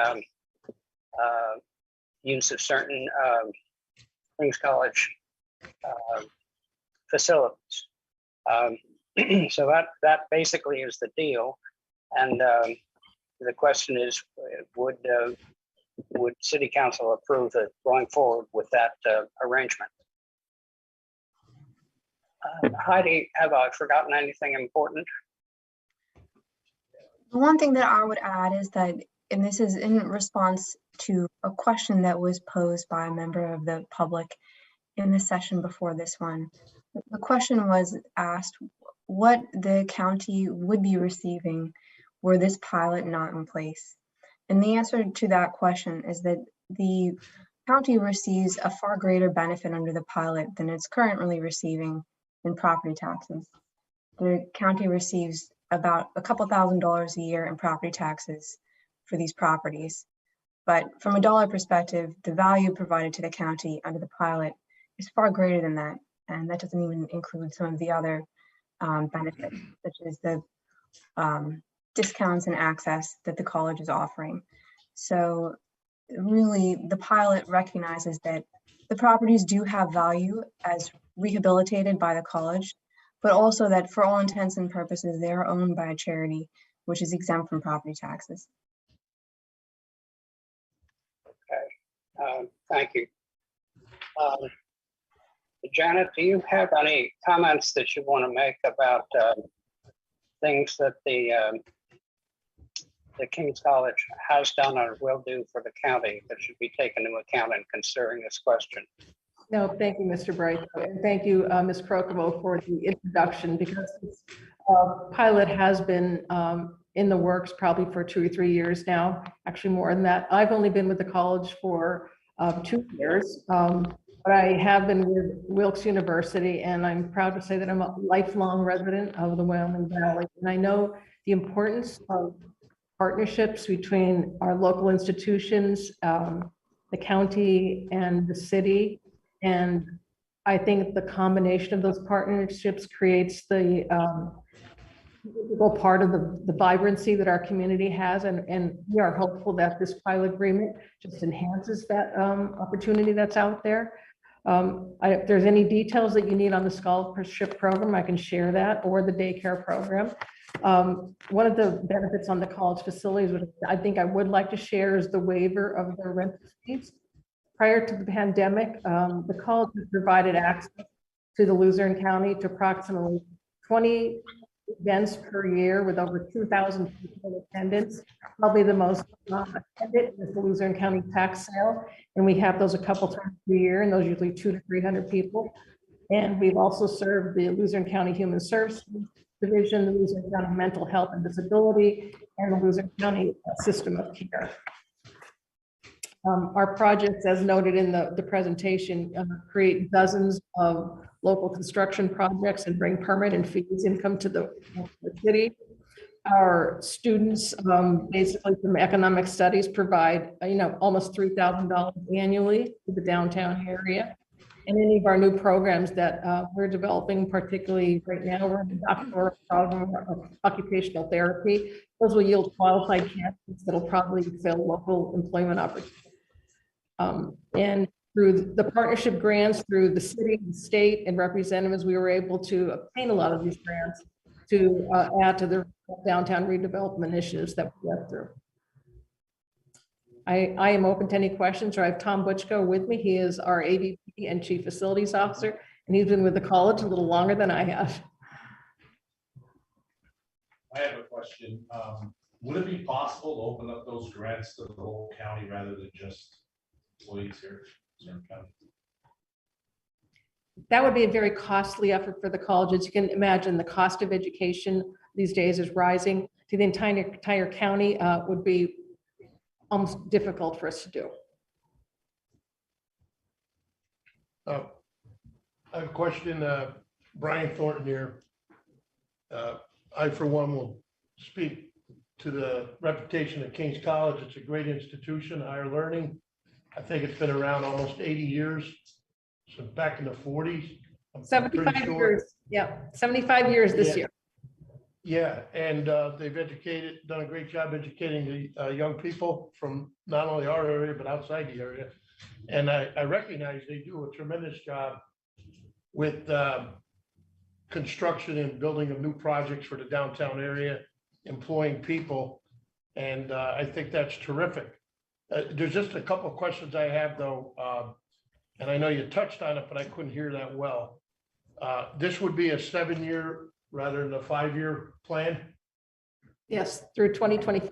use of certain King's College facilities. So that basically is the deal. And the question is, would City Council approve it going forward with that arrangement? Heidi, have I forgotten anything important? The one thing that I would add is that, and this is in response to a question that was posed by a member of the public in the session before this one. The question was asked what the county would be receiving were this pilot not in place. And the answer to that question is that the county receives a far greater benefit under the pilot than it's currently receiving in property taxes. The county receives about a couple $1,000s a year in property taxes for these properties. But from a dollar perspective, the value provided to the county under the pilot is far greater than that. And that doesn't even include some of the other benefits, such as the discounts and access that the college is offering. So really, the pilot recognizes that the properties do have value as rehabilitated by the college, but also that for all intents and purposes, they are owned by a charity, which is exempt from property taxes. Okay, thank you. Janet, do you have any comments that you want to make about things that the King's College has done or will do for the county that should be taken into account in considering this question? No, thank you, Mr. Bright, and thank you, Ms. Crocovo, for the introduction, because this pilot has been in the works probably for 2 or 3 years now, actually more than that. I've only been with the college for 2 years, but I have been with Wilkes University, and I'm proud to say that I'm a lifelong resident of the Wyoming Valley, and I know the importance of partnerships between our local institutions, the county and the city. And I think the combination of those partnerships creates the part of the vibrancy that our community has. And we are hopeful that this pilot agreement just enhances that opportunity that's out there. If there's any details that you need on the scholarship program, I can share that, or the daycare program. One of the benefits on the college facilities, which I think I would like to share, is the waiver of the rental fees. Prior to the pandemic, the college has provided access to the Luzerne County to approximately 20 events per year with over 2,000 people in attendance. Probably the most attended is the Luzerne County tax sale. And we have those a couple times a year, and those usually 200 to 300 people. And we've also served the Luzerne County Human Services Division, the Luzerne County Mental Health and Disability, and the Luzerne County System of Care. Our projects, as noted in the presentation, create dozens of local construction projects and bring permit and fees income to the city. Our students, basically from economic studies, provide, almost $3,000 annually to the downtown area. And any of our new programs that we're developing, particularly right now, we're in the doctoral program of occupational therapy. Those will yield qualified candidates that'll probably fill local employment opportunities. And through the partnership grants through the city, the state, and representatives, we were able to obtain a lot of these grants to add to the downtown redevelopment initiatives that we went through. I am open to any questions, or I have Tom Butchko with me. He is our AVP and Chief Facilities Officer, and he's been with the college a little longer than I have. I have a question. Would it be possible to open up those grants to the whole county rather than just employees here in Luzerne County? That would be a very costly effort for the college. As you can imagine, the cost of education these days is rising to the entire county. Would be almost difficult for us to do. I have a question, Brian Thornton here. I, for one, will speak to the reputation of King's College. It's a great institution, higher learning. I think it's been around almost 80 years, so back in the 40s. 75 years, yeah, 75 years this year. Yeah, and they've done a great job educating the young people from not only our area, but outside the area. And I recognize they do a tremendous job with construction and building of new projects for the downtown area, employing people. And I think that's terrific. There's just a couple of questions I have though. And I know you touched on it, but I couldn't hear that well. This would be a 7-year rather than a 5-year plan? Yes, through 2025.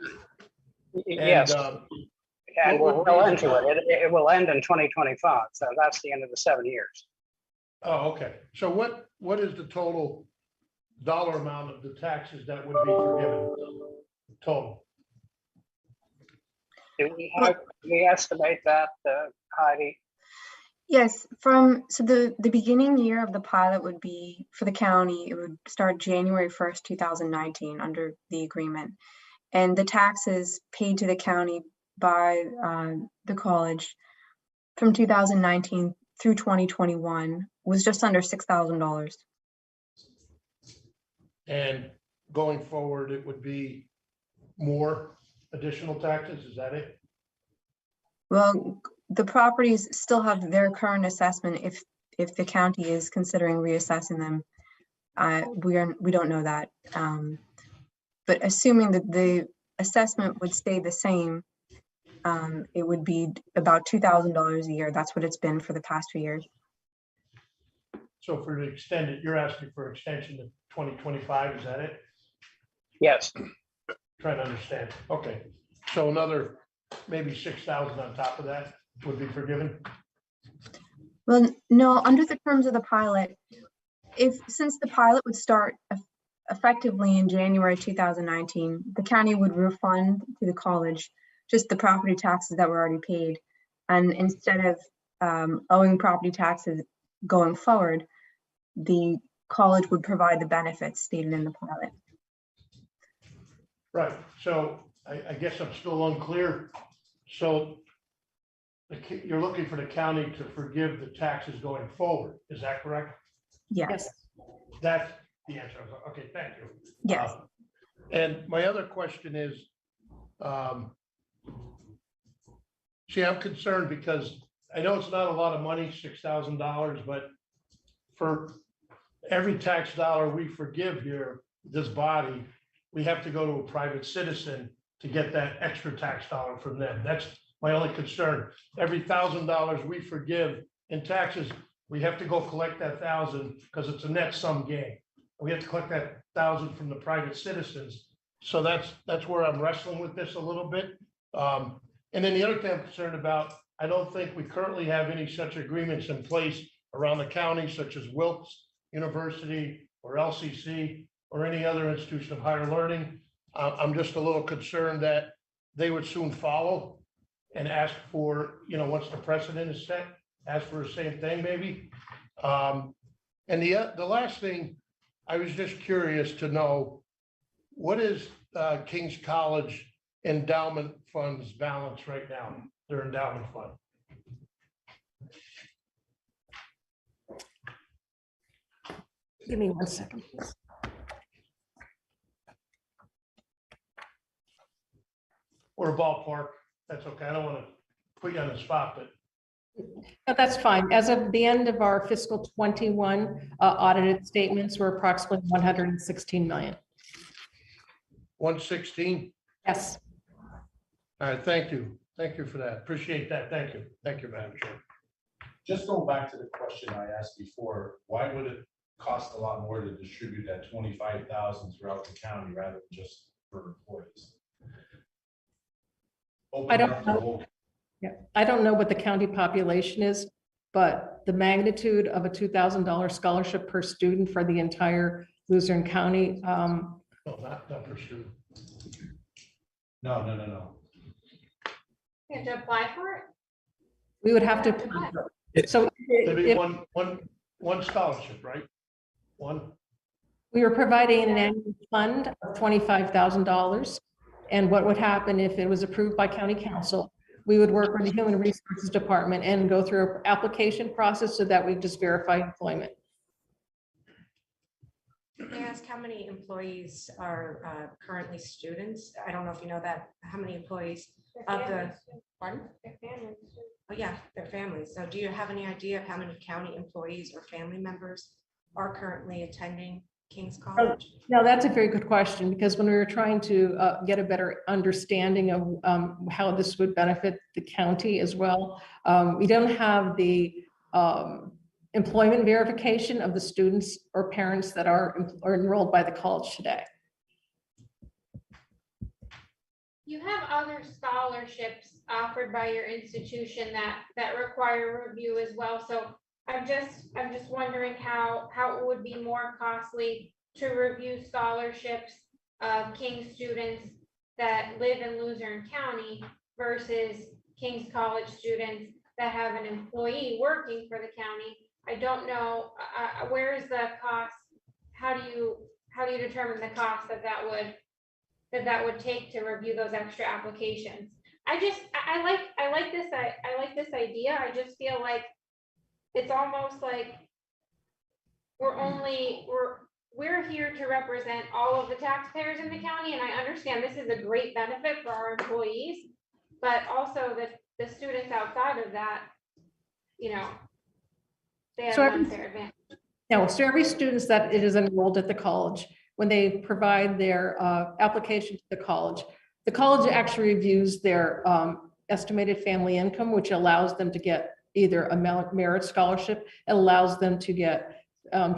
Yes. And we'll into it. It will end in 2025. So that's the end of the 7 years. Oh, okay. So what is the total dollar amount of the taxes that would be forgiven? Total. Do we estimate that, Heidi? Yes, so the beginning year of the pilot would be for the county, it would start January 1st, 2019 under the agreement. And the taxes paid to the county by the college from 2019 through 2021 was just under $6,000. And going forward, it would be more additional taxes, is that it? Well, the properties still have their current assessment if the county is considering reassessing them. We don't know that. But assuming that the assessment would stay the same, it would be about $2,000 a year. That's what it's been for the past few years. So for the extended, you're asking for extension to 2025, is that it? Yes. Trying to understand. Okay. So another maybe 6,000 on top of that would be forgiven? Well, no, under the terms of the pilot, since the pilot would start effectively in January 2019, the county would refund to the college just the property taxes that were already paid. And instead of owing property taxes going forward, the college would provide the benefits stated in the pilot. Right. So I guess I'm still unclear. So you're looking for the county to forgive the taxes going forward. Is that correct? Yes. That's the answer. Okay, thank you. Yes. And my other question is, see, I'm concerned because I know it's not a lot of money, $6,000, but for every tax dollar we forgive here, this body, we have to go to a private citizen to get that extra tax dollar from them. That's my only concern. Every $1,000 we forgive in taxes, we have to go collect that 1,000 because it's a net sum game. We have to collect that 1,000 from the private citizens. So that's where I'm wrestling with this a little bit. And then the other thing I'm concerned about, I don't think we currently have any such agreements in place around the county, such as Wilkes University or LCC or any other institution of higher learning. I'm just a little concerned that they would soon follow and ask for, once the precedent is set, ask for the same thing maybe. And the last thing, I was just curious to know, what is King's College endowment funds balance right now, their endowment fund? Give me 1 second, please. Or a ballpark, that's okay. I don't want to put you on the spot, but No, that's fine. As of the end of our fiscal 21 audited statements, we're approximately 116 million. 116? Yes. All right, thank you. Thank you for that. Appreciate that. Thank you. Thank you, Madam Chair. Just going back to the question I asked before, why would it cost a lot more to distribute that 25,000 throughout the county rather than just for employees? I don't know. Yeah, I don't know what the county population is, but the magnitude of a $2,000 scholarship per student for the entire Luzerne County. No, not per student. No. You have to apply for it? We would have to. So Maybe if one scholarship, right? One. we were providing an annual fund of $25,000, and what would happen if it was approved by county council? We would work with the Human Resources Department and go through an application process so that we just verify employment. May I ask how many employees are currently students? I don't know if you know that, how many employees of the, pardon? Their families. Oh, yeah, their families. So do you have any idea of how many county employees or family members are currently attending King's College? Now, that's a very good question, because when we were trying to get a better understanding of how this would benefit the county as well, we don't have the employment verification of the students or parents that are enrolled by the college today. You have other scholarships offered by your institution that require review as well. So I'm just wondering how it would be more costly to review scholarships of King's students that live in Luzerne County versus King's College students that have an employee working for the county. I don't know, where is the cost? How do you determine the cost that would take to review those extra applications? I like this idea. I just feel like it's almost like we're here to represent all of the taxpayers in the county, and I understand this is a great benefit for our employees, but also the students outside of that, they have an unfair advantage. Now, so every student that is enrolled at the college, when they provide their application to the college actually reviews their estimated family income, which allows them to get either a merit scholarship. It allows them to get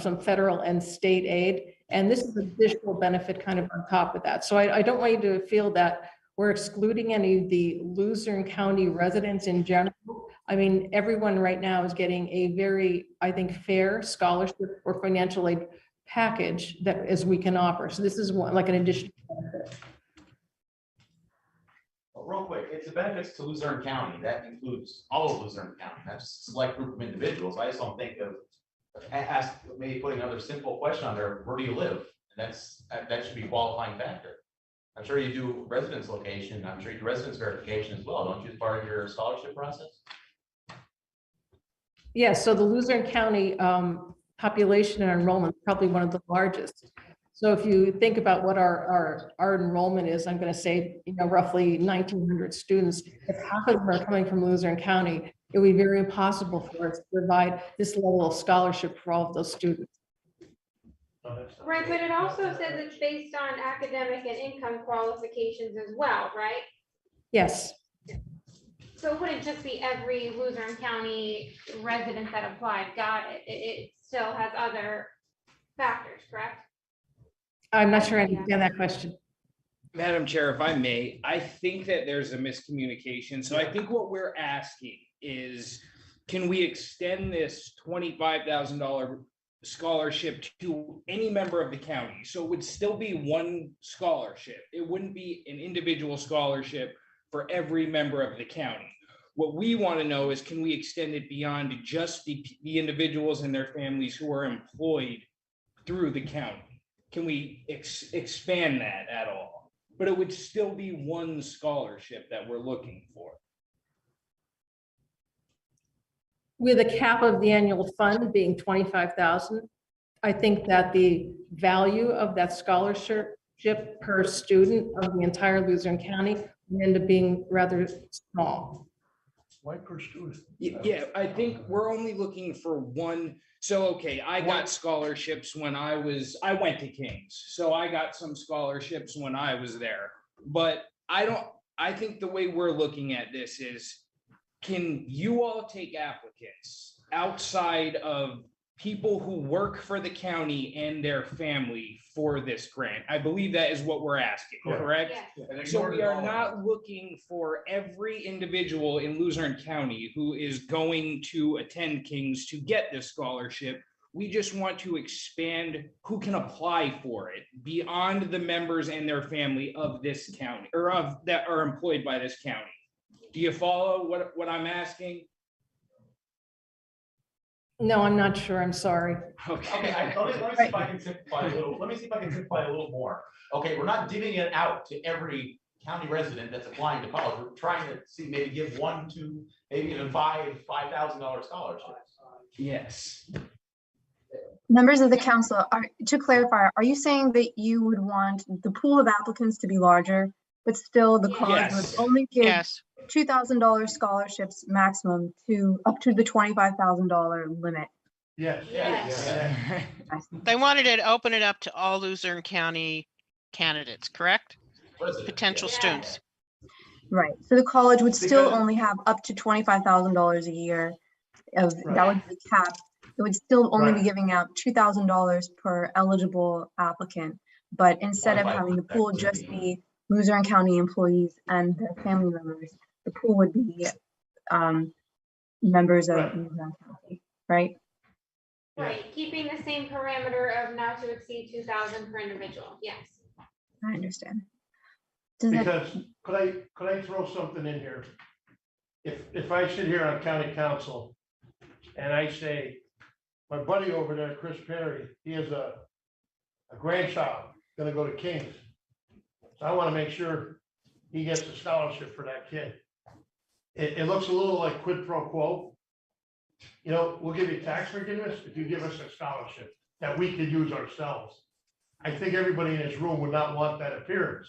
some federal and state aid. And this is an additional benefit kind of on top of that. So I don't want you to feel that we're excluding any of the Luzerne County residents in general. I mean, everyone right now is getting a very, I think, fair scholarship or financial aid package that as we can offer. So this is one, like an additional benefit. Well, real quick, it's the benefits to Luzerne County. That includes all of Luzerne County, not just a select group of individuals. I just don't think of, maybe putting another simple question on there, where do you live? And that should be a qualifying factor. I'm sure you do residence location. I'm sure you do residence verification as well. Don't you, as part of your scholarship process? Yes, so the Luzerne County population and enrollment is probably one of the largest. So if you think about what our enrollment is, I'm going to say, roughly 1,900 students. If half of them are coming from Luzerne County, it would be very impossible for us to provide this level of scholarship for all of those students. Right, but it also says it's based on academic and income qualifications as well, right? Yes. So it wouldn't just be every Luzerne County resident that applied got it. It still has other factors, correct? I'm not sure I understand that question. Madam Chair, if I may, I think that there's a miscommunication. So I think what we're asking is, can we extend this $25,000 scholarship to any member of the county? So it would still be one scholarship. It wouldn't be an individual scholarship for every member of the county. What we want to know is, can we extend it beyond just the individuals and their families who are employed through the county? Can we expand that at all? But it would still be one scholarship that we're looking for. With a cap of the annual fund being 25,000, I think that the value of that scholarship per student of the entire Luzerne County would end up being rather small. Why per student? Yeah, I think we're only looking for one. So, okay, I got scholarships when I went to King's. So I got some scholarships when I was there. But I think the way we're looking at this is, can you all take applicants outside of people who work for the county and their family for this grant? I believe that is what we're asking, correct? So we are not looking for every individual in Luzerne County who is going to attend King's to get this scholarship. We just want to expand who can apply for it beyond the members and their family of this county, or of that are employed by this county. Do you follow what I'm asking? No, I'm not sure. I'm sorry. Okay, let me see if I can simplify a little. Let me see if I can simplify a little more. Okay, we're not divvying it out to every county resident that's applying to college. We're trying to see, maybe give one, two, maybe even $5,000 scholarships. Yes. Members of the council, to clarify, are you saying that you would want the pool of applicants to be larger, but still the college would only give $2,000 scholarships maximum to up to the $25,000 limit? Yes. They wanted to open it up to all Luzerne County candidates, correct? Potential students. Right. So the college would still only have up to $25,000 a year. That would be the cap. It would still only be giving out $2,000 per eligible applicant. But instead of having the pool just be Luzerne County employees and their family members, the pool would be members of Luzerne County, right? Right, keeping the same parameter of not to exceed 2,000 per individual, yes. I understand. Because could I throw something in here? If I sit here on county council and I say, my buddy over there, Chris Perry, he has a grandchild gonna go to King's. So I want to make sure he gets a scholarship for that kid. It looks a little like quid pro quo. You know, we'll give you tax forgiveness if you give us a scholarship that we could use ourselves. I think everybody in this room would not want that appearance.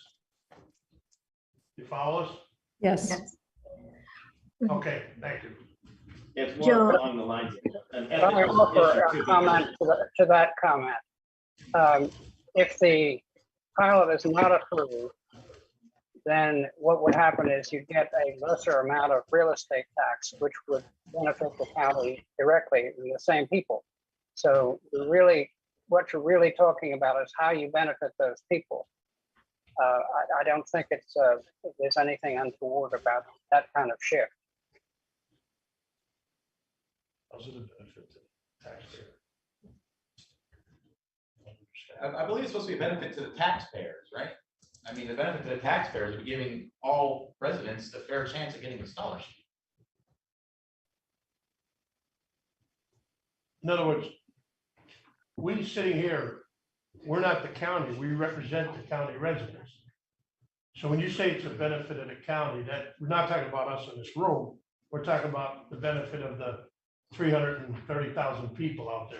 You follow us? Yes. Okay, thank you. It's more along the lines of an I ethical offer issue a to comment to that comment. If the pilot is not approved, then what would happen is you get a lesser amount of real estate tax, which would benefit the county directly, and the same people. So really, what you're really talking about is how you benefit those people. I don't think there's anything untoward about that kind of shift. I believe it's supposed to be a benefit to the taxpayers, right? I mean, the benefit to the taxpayers would be giving all residents a fair chance of getting a scholarship. In other words, we sitting here, we're not the county, we represent the county residents. So when you say it's a benefit of the county, that we're not talking about us in this room, we're talking about the benefit of the 330,000 people out there.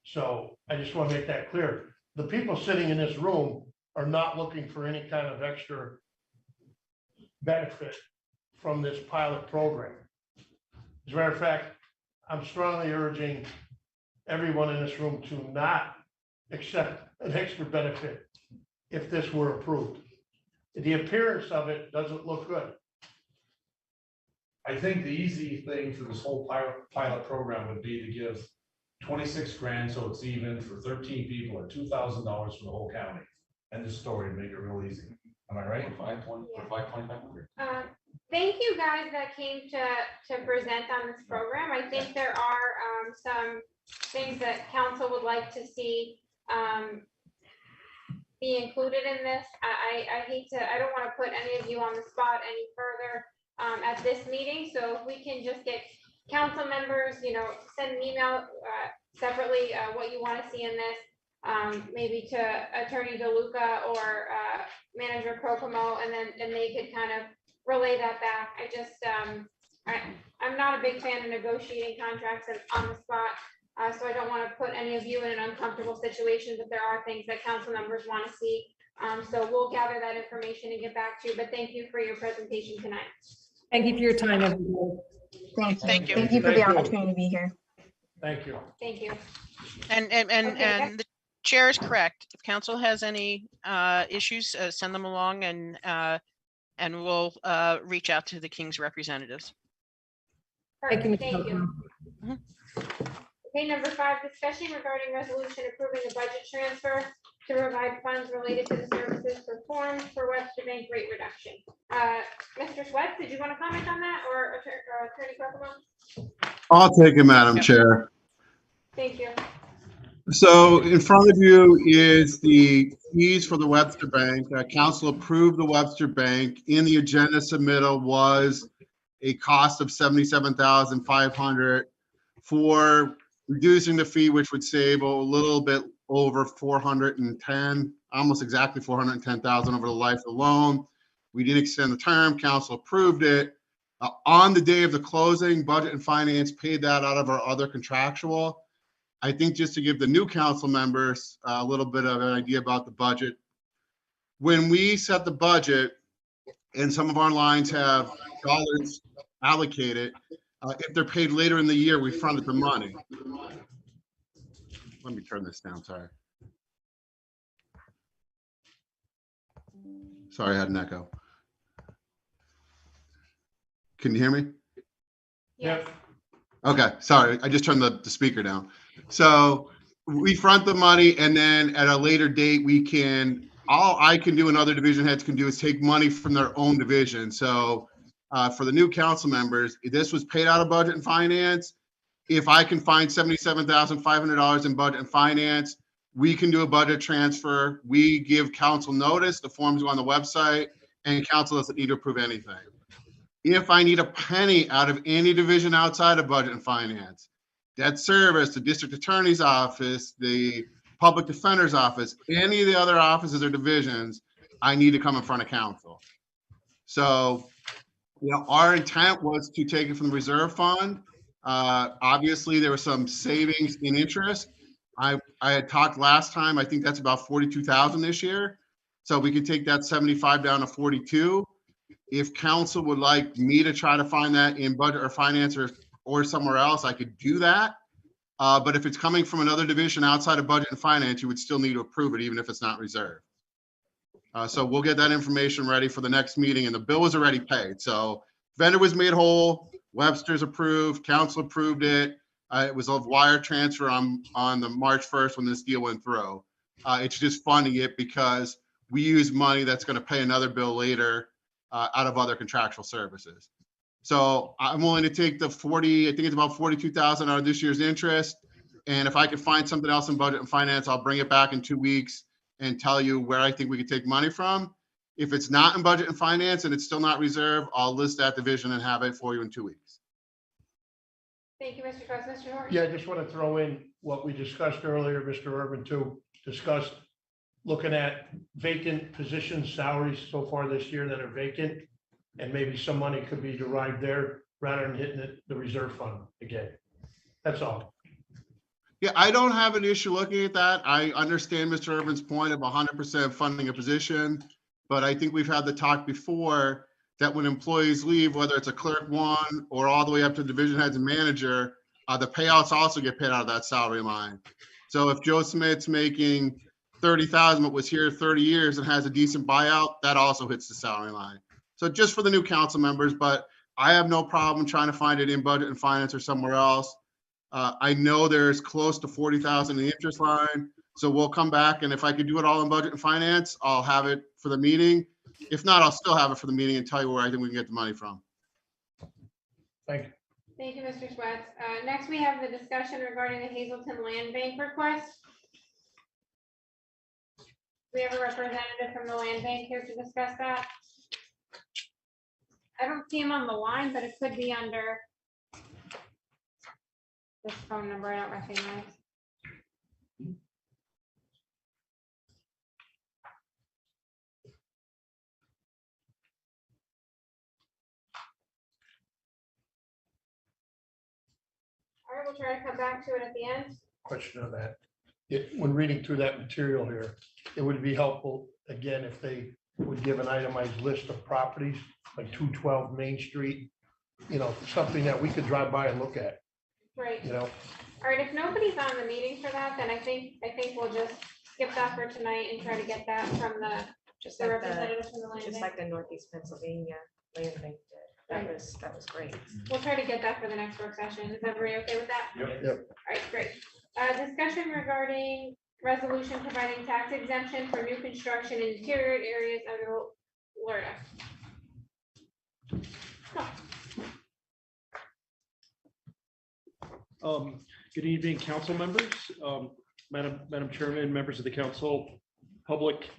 So I just want to make that clear. The people sitting in this room are not looking for any kind of extra benefit from this pilot program. As a matter of fact, I'm strongly urging everyone in this room to not accept an extra benefit if this were approved. The appearance of it doesn't look good. I think the easy thing for this whole pilot program would be to give 26 grand, so it's even for 13 people at $2,000 for the whole county. End of story, make it real easy. Am I right? For 2,500. Thank you guys that came to present on this program. I think there are some things that council would like to see be included in this. I hate to, I don't want to put any of you on the spot any further at this meeting. So if we can just get council members, send an email separately what you want to see in this, maybe to Attorney DeLuca or Manager Crocomo, and they could kind of relay that back. I just, I'm not a big fan of negotiating contracts on the spot. So I don't want to put any of you in an uncomfortable situation, but there are things that council members want to see. So we'll gather that information and get back to you, but thank you for your presentation tonight. Thank you for your time, everyone. Thank you. Thank you for the opportunity to be here. Thank you. Thank you. And the chair is correct. If council has any issues, send them along and we'll reach out to the King's representatives. Thank you. Thank you. Okay, number 5, discussion regarding resolution approving the budget transfer to provide funds related to the services performed for Webster Bank rate reduction. Mr. Sweat, did you want to comment on that, or Attorney Crocomo? I'll take it, Madam Chair. Thank you. So in front of you is the fees for the Webster Bank. Council approved the Webster Bank. In the agenda submittal was a cost of $77,500 for reducing the fee, which would save a little bit over 410, almost exactly 410,000 over the life of the loan. We didn't extend the term. Council approved it. On the day of the closing, Budget and Finance paid that out of our other contractual. I think just to give the new council members a little bit of an idea about the budget. When we set the budget, and some of our lines have dollars allocated, if they're paid later in the year, we fronted the money. Let me turn this down, sorry. Sorry, I had an echo. Can you hear me? Yes. Okay, sorry, I just turned the speaker down. So we front the money, and then at a later date, we can, all I can do and other division heads can do is take money from their own division. So for the new council members, this was paid out of Budget and Finance. If I can find $77,500 in Budget and Finance, we can do a budget transfer. We give council notice, the forms go on the website, and council doesn't need to approve anything. If I need a penny out of any division outside of Budget and Finance, debt service, the district attorney's office, the public defender's office, any of the other offices or divisions, I need to come in front of council. So, our intent was to take it from the reserve fund. Obviously, there was some savings in interest. I had talked last time, I think that's about 42,000 this year. So we could take that 75 down to 42. If council would like me to try to find that in Budget or Finance or somewhere else, I could do that. But if it's coming from another division outside of Budget and Finance, you would still need to approve it, even if it's not reserved. So we'll get that information ready for the next meeting, and the bill was already paid. So vendor was made whole, Webster's approved, council approved it. It was a wire transfer on the March 1st when this deal went through. It's just funding it because we use money that's going to pay another bill later out of other contractual services. So I'm willing to take the 40, I think it's about 42,000 out of this year's interest. And if I can find something else in Budget and Finance, I'll bring it back in 2 weeks and tell you where I think we could take money from. If it's not in Budget and Finance and it's still not reserved, I'll list that division and have it for you in 2 weeks. Thank you, Mr. Cross. Mr. Horn? Yeah, I just want to throw in what we discussed earlier, Mr. Urban too, discussed looking at vacant positions, salaries so far this year that are vacant, and maybe some money could be derived there rather than hitting the reserve fund again. That's all. Yeah, I don't have an issue looking at that. I understand Mr. Urban's point of 100% funding a position, but I think we've had the talk before that when employees leave, whether it's a clerk 1 or all the way up to division heads and manager, the payouts also get paid out of that salary line. So if Joe Smith's making 30,000 but was here 30 years and has a decent buyout, that also hits the salary line. So just for the new council members, but I have no problem trying to find it in Budget and Finance or somewhere else. I know there's close to 40,000 in the interest line. So we'll come back, and if I could do it all in budget and finance, I'll have it for the meeting. If not, I'll still have it for the meeting and tell you where I think we can get the money from. Thank you. Thank you, Mr. Swets. Next, we have the discussion regarding the Hazleton Land Bank request. We have a representative from the land bank here to discuss that. I don't see him on the line, but it could be under this phone number I don't recognize. All right, we'll try to come back to it at the end. Question on that. When reading through that material here, it would be helpful, again, if they would give an itemized list of properties, like 212 Main Street, something that we could drive by and look at, Right. All right, if nobody's on the meeting for that, then I think we'll just skip that for tonight and try to get that from the representative from the land Just bank. like the Northeast Pennsylvania land bank did. That was great. We'll try to get that for the next work session. Is everybody okay with that? Yep. All right, great. Discussion regarding resolution providing tax exemption for new construction in interior areas under Florida. Good evening, council members, Madam Chairman, members of the council, public,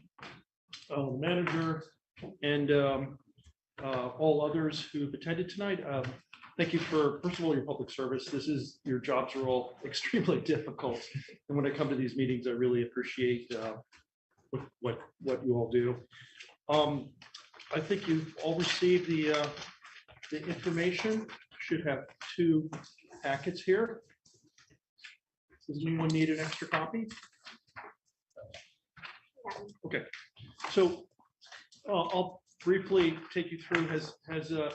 manager, and all others who've attended tonight. Thank you for, first of all, your public service. Your jobs are all extremely difficult. And when I come to these meetings, I really appreciate what you all do. I think you've all received the information. Should have 2 packets here. Does anyone need an extra copy? Okay, so I'll briefly take you through. Has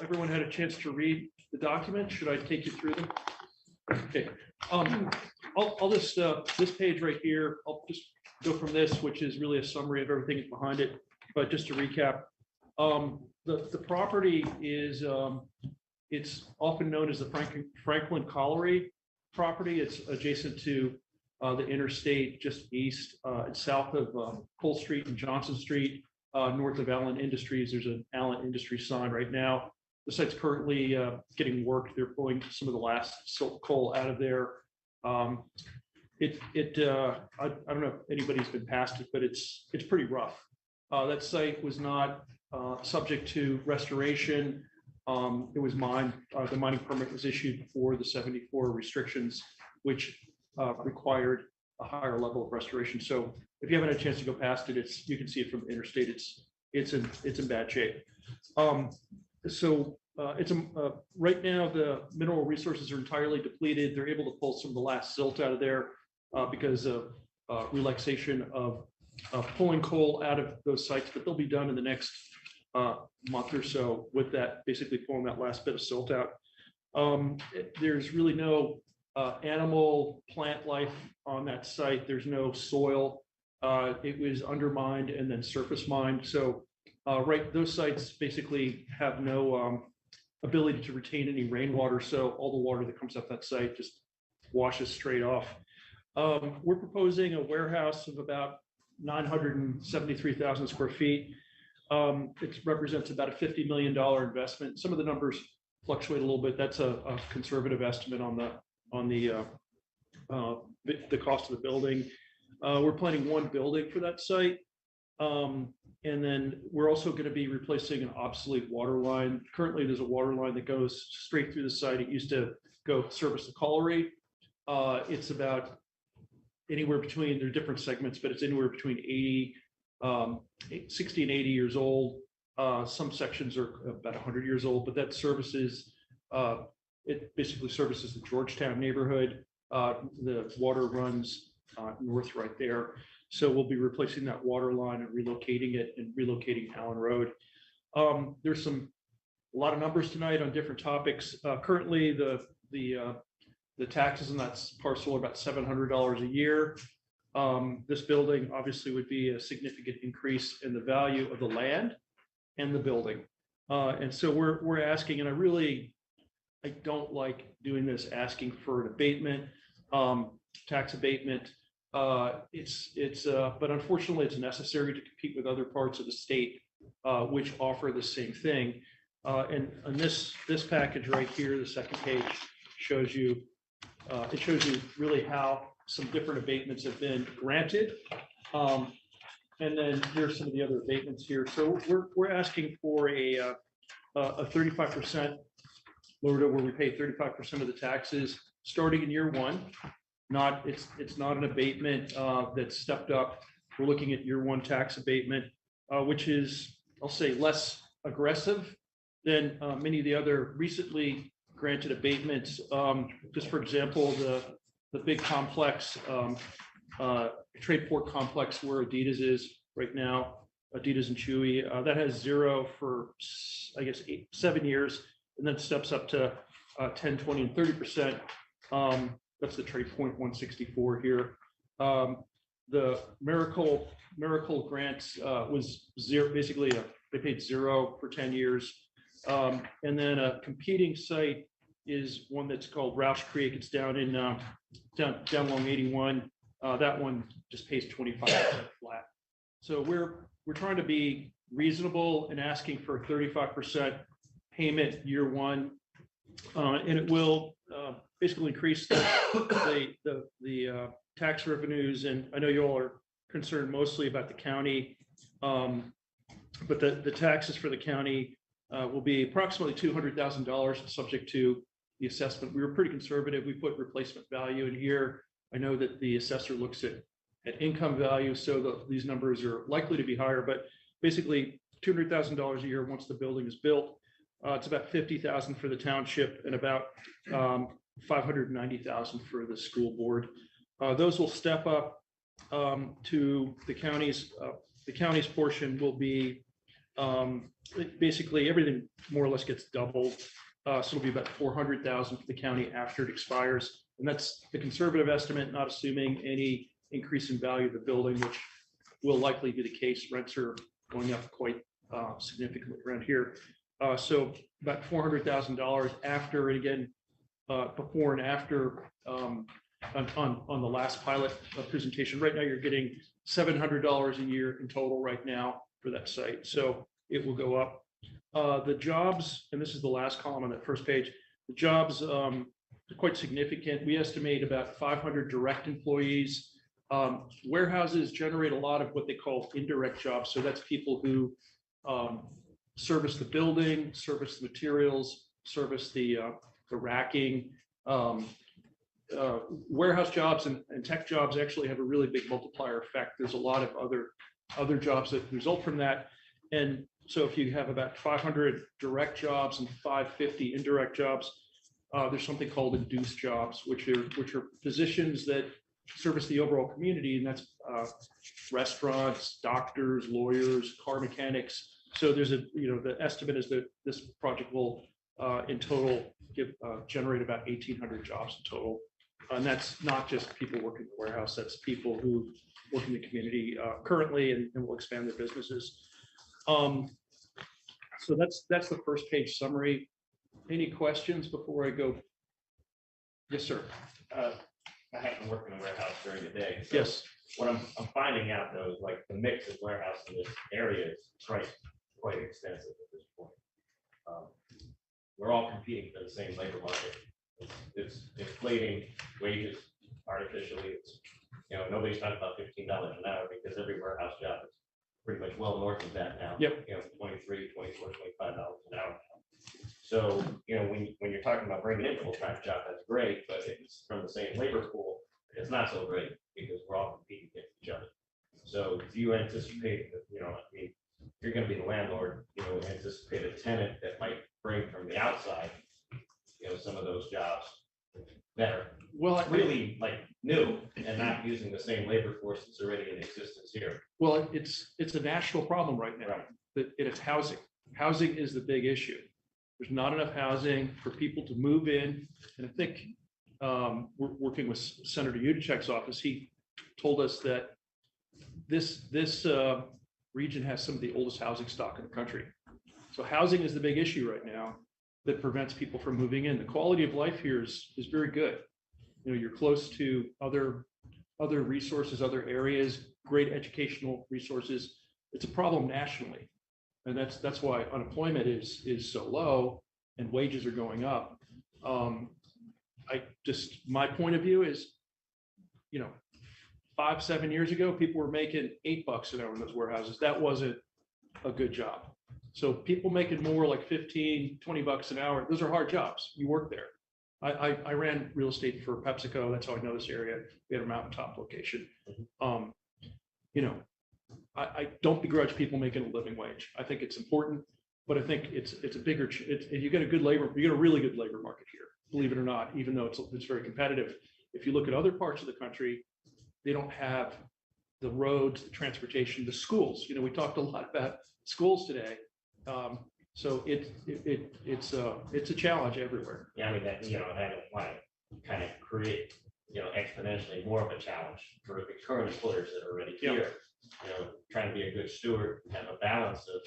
everyone had a chance to read the document? Should I take you through them? Okay, I'll just this page right here. I'll just go from this, which is really a summary of everything that's behind it. But just to recap, the property is it's often known as the Franklin Colliery property. It's adjacent to the interstate just east and south of Cole Street and Johnson Street, north of Allen Industries. There's an Allen Industries sign right now. The site's currently getting worked. They're pulling some of the last silk coal out of there. I don't know if anybody's been past it, but it's pretty rough. That site was not subject to restoration. It was mined. The mining permit was issued before the 74 restrictions, which required a higher level of restoration. So if you haven't had a chance to go past it, you can see it from the interstate. It's in bad shape. Right now the mineral resources are entirely depleted. They're able to pull some of the last silt out of there because of relaxation of pulling coal out of those sites, but they'll be done in the next month or so with that, basically pulling that last bit of silt out. There's really no animal plant life on that site. There's no soil. It was undermined and then surface mined. So those sites basically have no ability to retain any rainwater. So all the water that comes off that site just washes straight off. We're proposing a warehouse of about 973,000 square feet. It represents about a $50 million investment. Some of the numbers fluctuate a little bit. That's a conservative estimate on the cost of the building. We're planning 1 building for that site. And then we're also going to be replacing an obsolete water line. Currently, there's a water line that goes straight through the site. It used to go service the colliery. It's about anywhere between, there are different segments, but it's anywhere between 60 and 80 years old. Some sections are about 100 years old, but that services, it basically services the Georgetown neighborhood. The water runs north right there. So we'll be replacing that water line and relocating it and relocating Allen Road. There's a lot of numbers tonight on different topics. Currently, the taxes on that parcel are about $700 a year. This building obviously would be a significant increase in the value of the land and the building. And so we're asking, and I don't like doing this, asking for an abatement, tax abatement. But unfortunately, it's necessary to compete with other parts of the state, which offer the same thing. And this package right here, the second page, shows you, it shows you really how some different abatements have been granted. And then here's some of the other abatements here. So we're asking for a 35% lower to where we pay 35% of the taxes starting in year one. It's not an abatement that's stepped up. We're looking at year one tax abatement, which is, I'll say, less aggressive than many of the other recently granted abatements. Just for example, the big complex, trade port complex where Adidas is right now, Adidas and Chewy, that has 0 for, I guess, 7 years, and then steps up to 10, 20, and 30%. That's the trade point 164 here. The Miracle grants was 0, basically they paid 0 for 10 years. And then a competing site is one that's called Roush Creek. It's down in down along 81. That one just pays 25% flat. So we're trying to be reasonable and asking for 35% payment year one, and it will basically increase the tax revenues. And I know you all are concerned mostly about the county, but the taxes for the county will be approximately $200,000 subject to the assessment. We were pretty conservative. We put replacement value in here. I know that the assessor looks at income value, so these numbers are likely to be higher, but basically $200,000 a year once the building is built. It's about $50,000 for the township and about $590,000 for the school board. Those will step up to the county's. The county's portion will be basically everything more or less gets doubled. So it'll be about $400,000 for the county after it expires. And that's the conservative estimate, not assuming any increase in value of the building, which will likely be the case. Rents are going up quite significantly around here. So about $400,000 after, and again, before and after on the last pilot presentation. Right now, you're getting $700 a year in total right now for that site. So it will go up. The jobs, and this is the last column on that first page, the jobs are quite significant. We estimate about 500 direct employees. Warehouses generate a lot of what they call indirect jobs. So that's people who service the building, service the materials, service the racking. Warehouse jobs and tech jobs actually have a really big multiplier effect. There's a lot of other jobs that result from that. And so if you have about 500 direct jobs and 550 indirect jobs, there's something called induced jobs, which are positions that service the overall community, and that's restaurants, doctors, lawyers, car mechanics. So there's the estimate is that this project will in total generate about 1,800 jobs in total. And that's not just people working in the warehouse, that's people who work in the community currently and will expand their businesses. So that's the first page summary. Any questions before I go? Yes, sir. I haven't worked in a warehouse during the day. So yes. What I'm finding out though is like the mix of warehouse in this area is quite extensive at this point. We're all competing for the same labor market. It's inflating wages artificially. It's, nobody's talking about $15 an hour because every warehouse job is pretty much well north of that now. Yep. 23, 24, $25 an hour. So, when you're talking about bringing in a full-time job, that's great, but if it's from the same labor pool, it's not so great because we're all competing against each other. So do you anticipate that, if you're going to be the landlord, anticipate a tenant that might bring from the outside, some of those jobs that are really like new and not using the same labor force that's already in existence here? Well, it's a national problem right now. Right. It's housing. Housing is the big issue. There's not enough housing for people to move in. And I think we're working with Senator Yudichek's office. He told us that this region has some of the oldest housing stock in the country. So housing is the big issue right now. that prevents people from moving in. The quality of life here is very good. You know, you're close to other resources, other areas, great educational resources. It's a problem nationally. And that's why unemployment is so low and wages are going up. My point of view is, you know, 5-7 years ago, people were making $8 an hour in those warehouses. That wasn't a good job. So people making more like 15, $20 an hour, those are hard jobs. You work there. I ran real estate for PepsiCo. That's how I know this area. We had a mountaintop location. You know, I don't begrudge people making a living wage. I think it's important, but I think it's a bigger, you get a good labor, you get a really good labor market here, believe it or not, even though it's very competitive. If you look at other parts of the country, they don't have the roads, the transportation, the schools. You know, we talked a lot about schools today. So it's a challenge everywhere. Yeah, I mean, that, you know, I don't want to kind of create, you know, exponentially more of a challenge for the current employers that are already here. You know, trying to be a good steward and have a balance of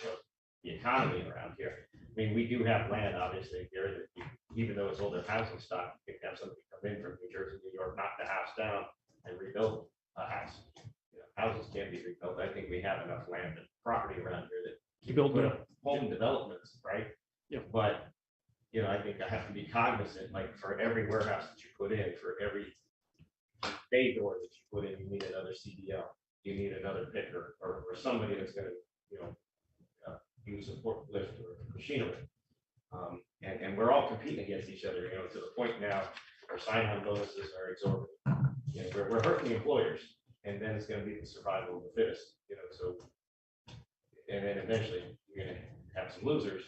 the economy around here. I mean, we do have land, obviously, here that even though it's older housing stock, you can have somebody come in from New Jersey, New York, knock the house down and rebuild a house. You know, houses can be rebuilt. I think we have enough land and property around here that you build put up home developments, right? Yeah. But, you know, I think I have to be cognizant, like for every warehouse that you put in, for every bay door that you put in, you need another CDL. You need another picker or somebody that's going to, you know, use a forklift or machinery. And we're all competing against each other, you know, to the point now our sign-on bonuses are exorbitant. You know, we're hurting the employers, and then it's going to be the survival of the fittest, you know, so, and then eventually you're going to have some losers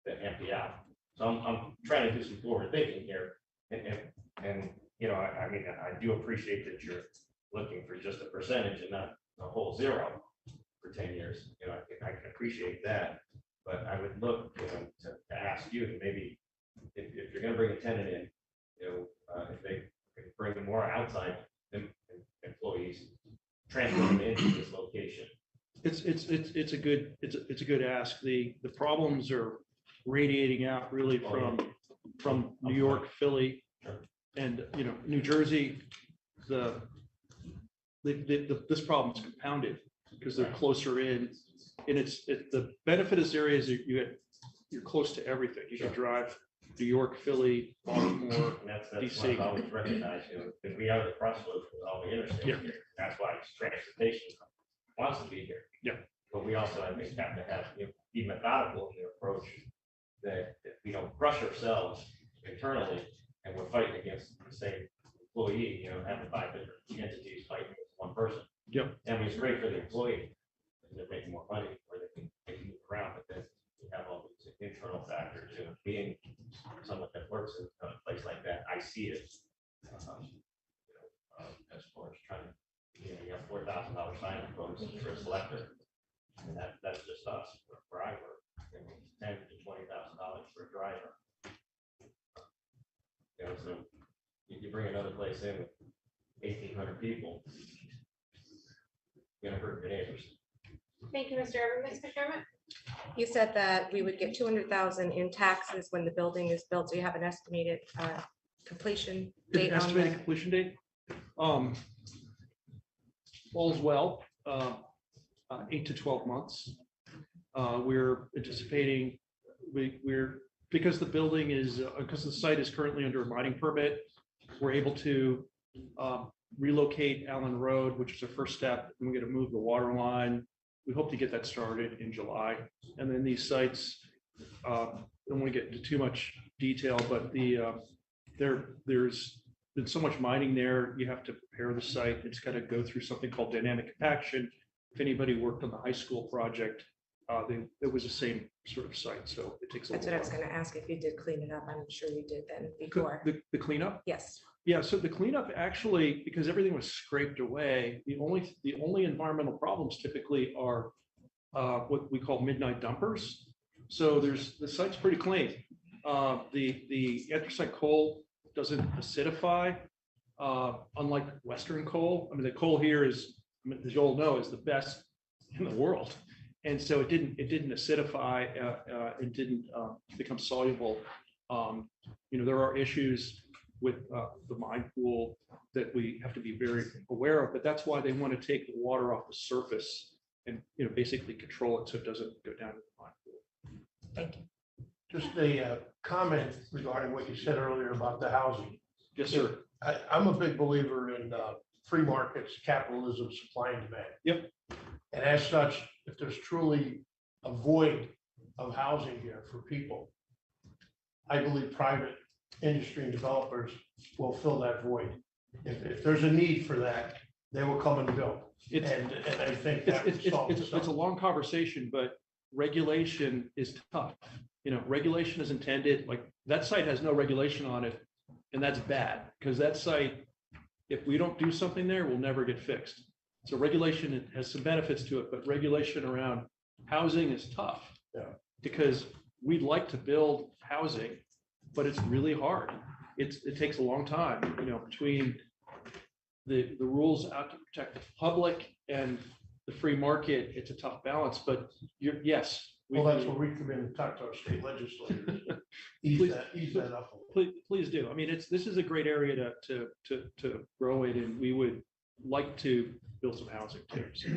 that empty out. So I'm trying to do some forward thinking here. And you know, I mean, I do appreciate that you're looking for just a percentage and not a whole zero for 10 years. You know, I can appreciate that, but I would look, you know, to ask you to maybe, if you're going to bring a tenant in, you know, if they can bring more outside employees, transfer them into this location. It's a good ask. The problems are radiating out really from New York, Philly, and, you know, New Jersey. This problem is compounded because they're closer in, and the benefit of this area is you're close to everything. You can drive New York, Philly, Baltimore, That's DC. what I've always recognized, you know, because we are the crossroads with all the interstates here. That's why transportation wants to be here. Yeah. But we also, I think, have to have, you know, be methodical in the approach that we don't crush ourselves internally and we're fighting against the same employee, you know, having 5 different entities fighting against one person. Yep. I mean, it's great for the employee, and they're making more money, or they can move around, but then you have all these internal factors, you know, being someone that works in a place like that, I see it. As far as trying to, you know, you have $4,000 sign-up bonus for a selector, and that's just us, where I work, and $10,000 to $20,000 for a driver. You know, so you bring another place in with 1,800 people, you're gonna hurt your neighbors. Thank you, Mr. Irvin. Ms. McDermott? You said that we would get 200,000 in taxes when the building is built. Do you have an estimated completion date on Estimated that? completion date? All's well, 8 to 12 months. We're anticipating, because the building is, because the site is currently under a mining permit, we're able to relocate Allen Road, which is our first step. And we're going to move the water line. We hope to get that started in July. And then these sites, I don't want to get into too much detail, but there's been so much mining there. You have to prepare the site. It's got to go through something called dynamic compaction. If anybody worked on the high school project, it was the same sort of site. So it takes a That's little what I was going to ask, if you did clean it up. I'm sure you did then before. The cleanup? Yes. Yeah, so the cleanup actually, because everything was scraped away, the only environmental problems typically are what we call midnight dumpers. So the site's pretty clean. The anthracite coal doesn't acidify, unlike Western coal. I mean, the coal here is, as you all know, is the best in the world. And so it didn't acidify, it didn't become soluble. There are issues with the mine pool that we have to be very aware of, but that's why they want to take the water off the surface and, basically control it so it doesn't go down to the mine pool. Thank you. Just a comment regarding what you said earlier about the housing. Yes, sir. I'm a big believer in free markets, capitalism, supply and demand. Yep. And as such, if there's truly a void of housing here for people, I believe private industry and developers will fill that void. If there's a need for that, they will come and build. And I think that would solve It's a long conversation, but regulation is tough. Regulation is intended, like that site has no regulation on it, and that's bad because that site, if we don't do something there, will never get fixed. So regulation has some benefits to it, but regulation around housing is tough. Yeah. Because we'd like to build housing, but it's really hard. It takes a long time, between the rules out to protect the public and the free market. It's a tough balance, but yes. Well, that's where we come in and talk to our state legislators. Ease that up. Please do. I mean, this is a great area to grow in, and we would like to build some housing too. So.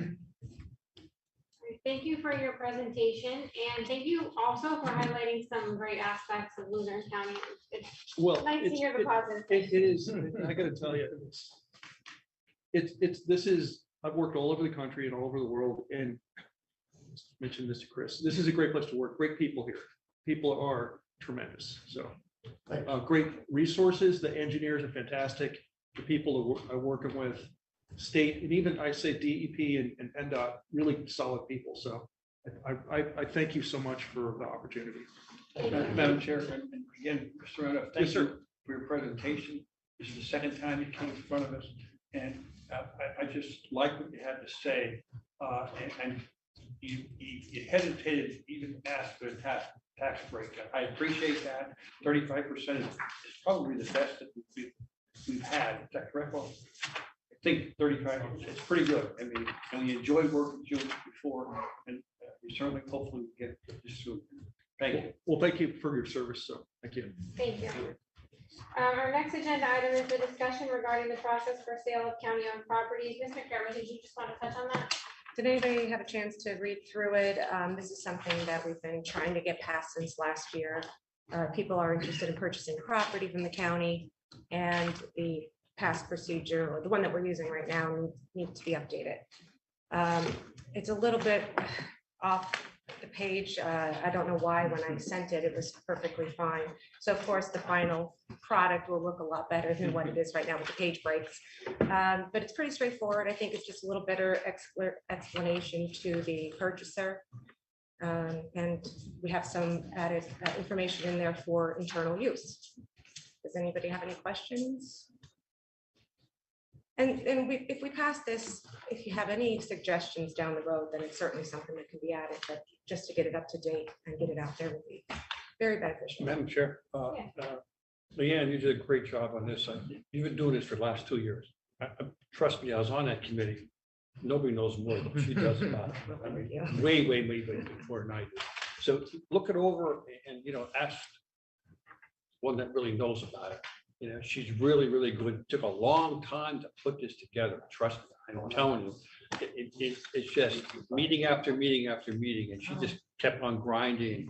Thank you for your presentation, and thank you also for highlighting some great aspects of Luzerne County. It's nice to hear the positive. It is. I got to tell you, I've worked all over the country and all over the world, and mentioned this to Chris. This is a great place to work. Great people here. People are tremendous. So great resources. The engineers are fantastic. The people I'm working with, state, and even I say DEP and PennDOT, really solid people. So I thank you so much for the opportunity. Madam Chair, and again, Mr. Randolph, thank you for your presentation. This is the second time you came in front of us, and I just like what you had to say, and you hesitated to even ask for a tax break. I appreciate that. 35% is probably the best that we've had. Is that correct? Well, I think 35 is pretty good. I mean, and we enjoyed working with you before, and we certainly hopefully get this through. Thank you. Well, thank you for your service. So thank you. Thank you. Our next agenda item is the discussion regarding the process for sale of county-owned properties. Ms. McDermott, did you just want to touch on that? Did anybody have a chance to read through it? This is something that we've been trying to get past since last year. People are interested in purchasing property from the county, and the past procedure, or the one that we're using right now, needs to be updated. It's a little bit off the page. I don't know why when I sent it, it was perfectly fine. So of course, the final product will look a lot better than what it is right now with the page breaks. But it's pretty straightforward. I think it's just a little better explanation to the purchaser. And we have some added information in there for internal use. Does anybody have any questions? And if we pass this, if you have any suggestions down the road, then it's certainly something that can be added, but just to get it up to date and get it out there would be very beneficial. Madam Chair, Leanne, you did a great job on this. You've been doing this for the last 2 years. Trust me, I was on that committee. Nobody knows more than she does about it. I mean, way more than I do. So look it over and, ask one that really knows about it. She's really good. It took a long time to put this together. Trust me, I'm telling you. It's just meeting after meeting after meeting, and she just kept on grinding.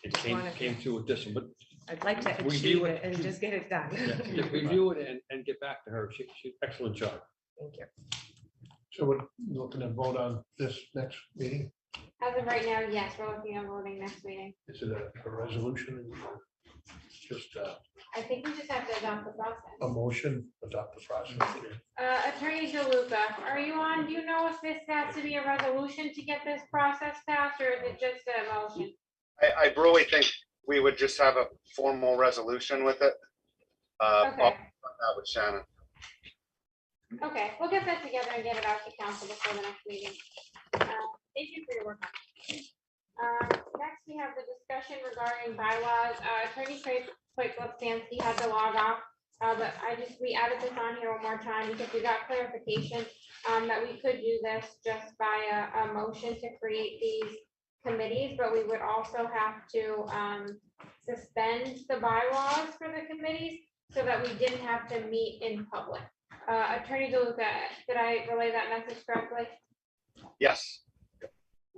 It came through with this one, but I'd like to achieve it and just get it done. Yeah, review it and get back to her. She excellent job. Thank you. So we're looking to vote on this next meeting. As of right now, yes, we're looking at voting next meeting. Is it a resolution? Just I think we just have to adopt the process. a motion, adopt the process. Attorney DeLuca, are you on? Do you know if this has to be a resolution to get this process passed, or is it just a motion? I really think we would just have a formal resolution with it. I'll Okay. talk about that with Shannon. Okay, we'll get that together and get it out to council before the next meeting. Thank you for your work on it. Next, we have the discussion regarding bylaws. Attorney Quaklov-Sansky had to log off, but we added this on here one more time because we got clarification that we could do this just by a motion to create these committees, but we would also have to suspend the bylaws for the committees so that we didn't have to meet in public. Attorney DeLuca, did I relay that message correctly? Yes.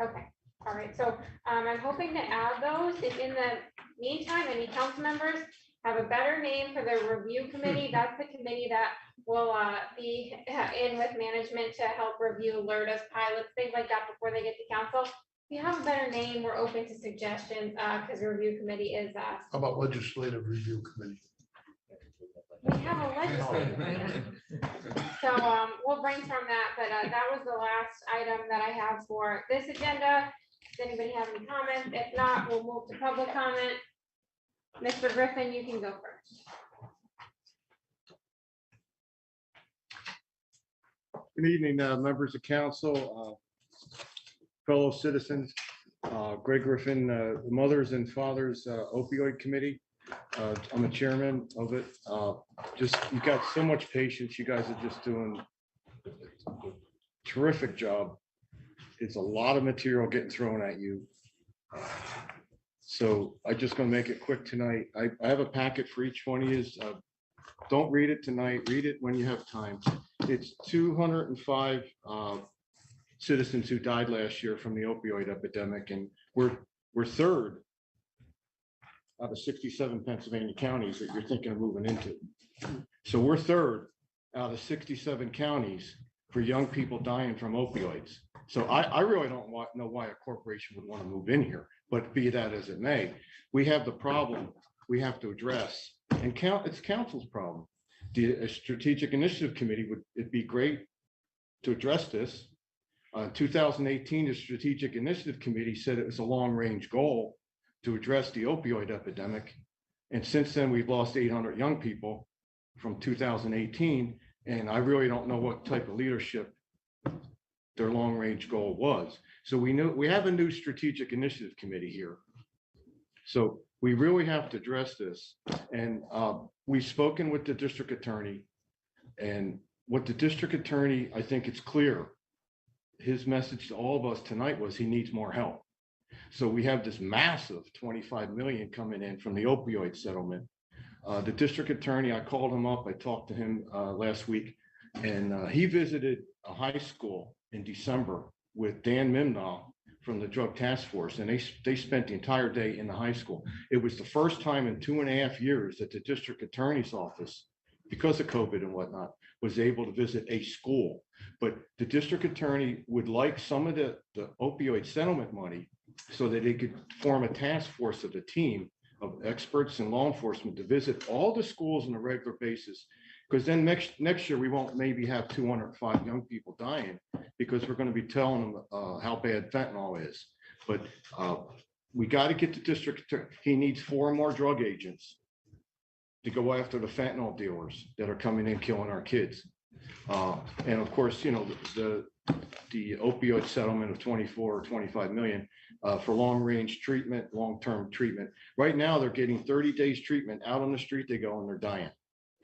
Okay, all right, so I'm hoping to add those. If in the meantime, any council members have a better name for the review committee, that's the committee that will be in with management to help review LERDA's pilots, things like that before they get to council. If you have a better name, we're open to suggestions because the review committee is. How about legislative review committee? We have a legislative. So we'll brainstorm that, but that was the last item that I have for this agenda. Does anybody have any comments? If not, we'll move to public comment. Mr. Griffin, you can go first. Good evening, members of council, fellow citizens. Greg Griffin, the Mothers and Fathers Opioid Committee. I'm a chairman of it. You got so much patience. You guys are just doing a terrific job. It's a lot of material getting thrown at you. So I'm just going to make it quick tonight. I have a packet for each one of you. Don't read it tonight. Read it when you have time. It's 205 citizens who died last year from the opioid epidemic, and we're third out of 67 Pennsylvania counties that you're thinking of moving into. So we're third out of 67 counties for young people dying from opioids. So I really don't know why a corporation would want to move in here, but be that as it may, we have the problem we have to address, and it's council's problem. The Strategic Initiative Committee it'd be great to address this. 2018, the Strategic Initiative Committee said it was a long-range goal to address the opioid epidemic. And since then, we've lost 800 young people from 2018. And I really don't know what type of leadership their long-range goal was. So we have a new Strategic Initiative Committee here. So we really have to address this. And we've spoken with the district attorney, and what the district attorney, I think it's clear, his message to all of us tonight was he needs more help. So we have this massive 25 million coming in from the opioid settlement. The district attorney, I called him up, I talked to him last week, and he visited a high school in December with Dan Mimnaugh from the Drug Task Force, and they spent the entire day in the high school. It was the first time in 2.5 years that the district attorney's office, because of COVID and whatnot, was able to visit a school. But the district attorney would like some of the opioid settlement money so that they could form a task force of a team of experts and law enforcement to visit all the schools on a regular basis. Because then next year, we won't maybe have 205 young people dying, because we're going to be telling them how bad fentanyl is. But we got to get the district attorney. He needs 4 more drug agents to go after the fentanyl dealers that are coming in killing our kids. And of course, you know, the opioid settlement of 24 or 25 million for long-range treatment, long-term treatment. Right now, they're getting 30 days treatment. Out on the street they go and they're dying.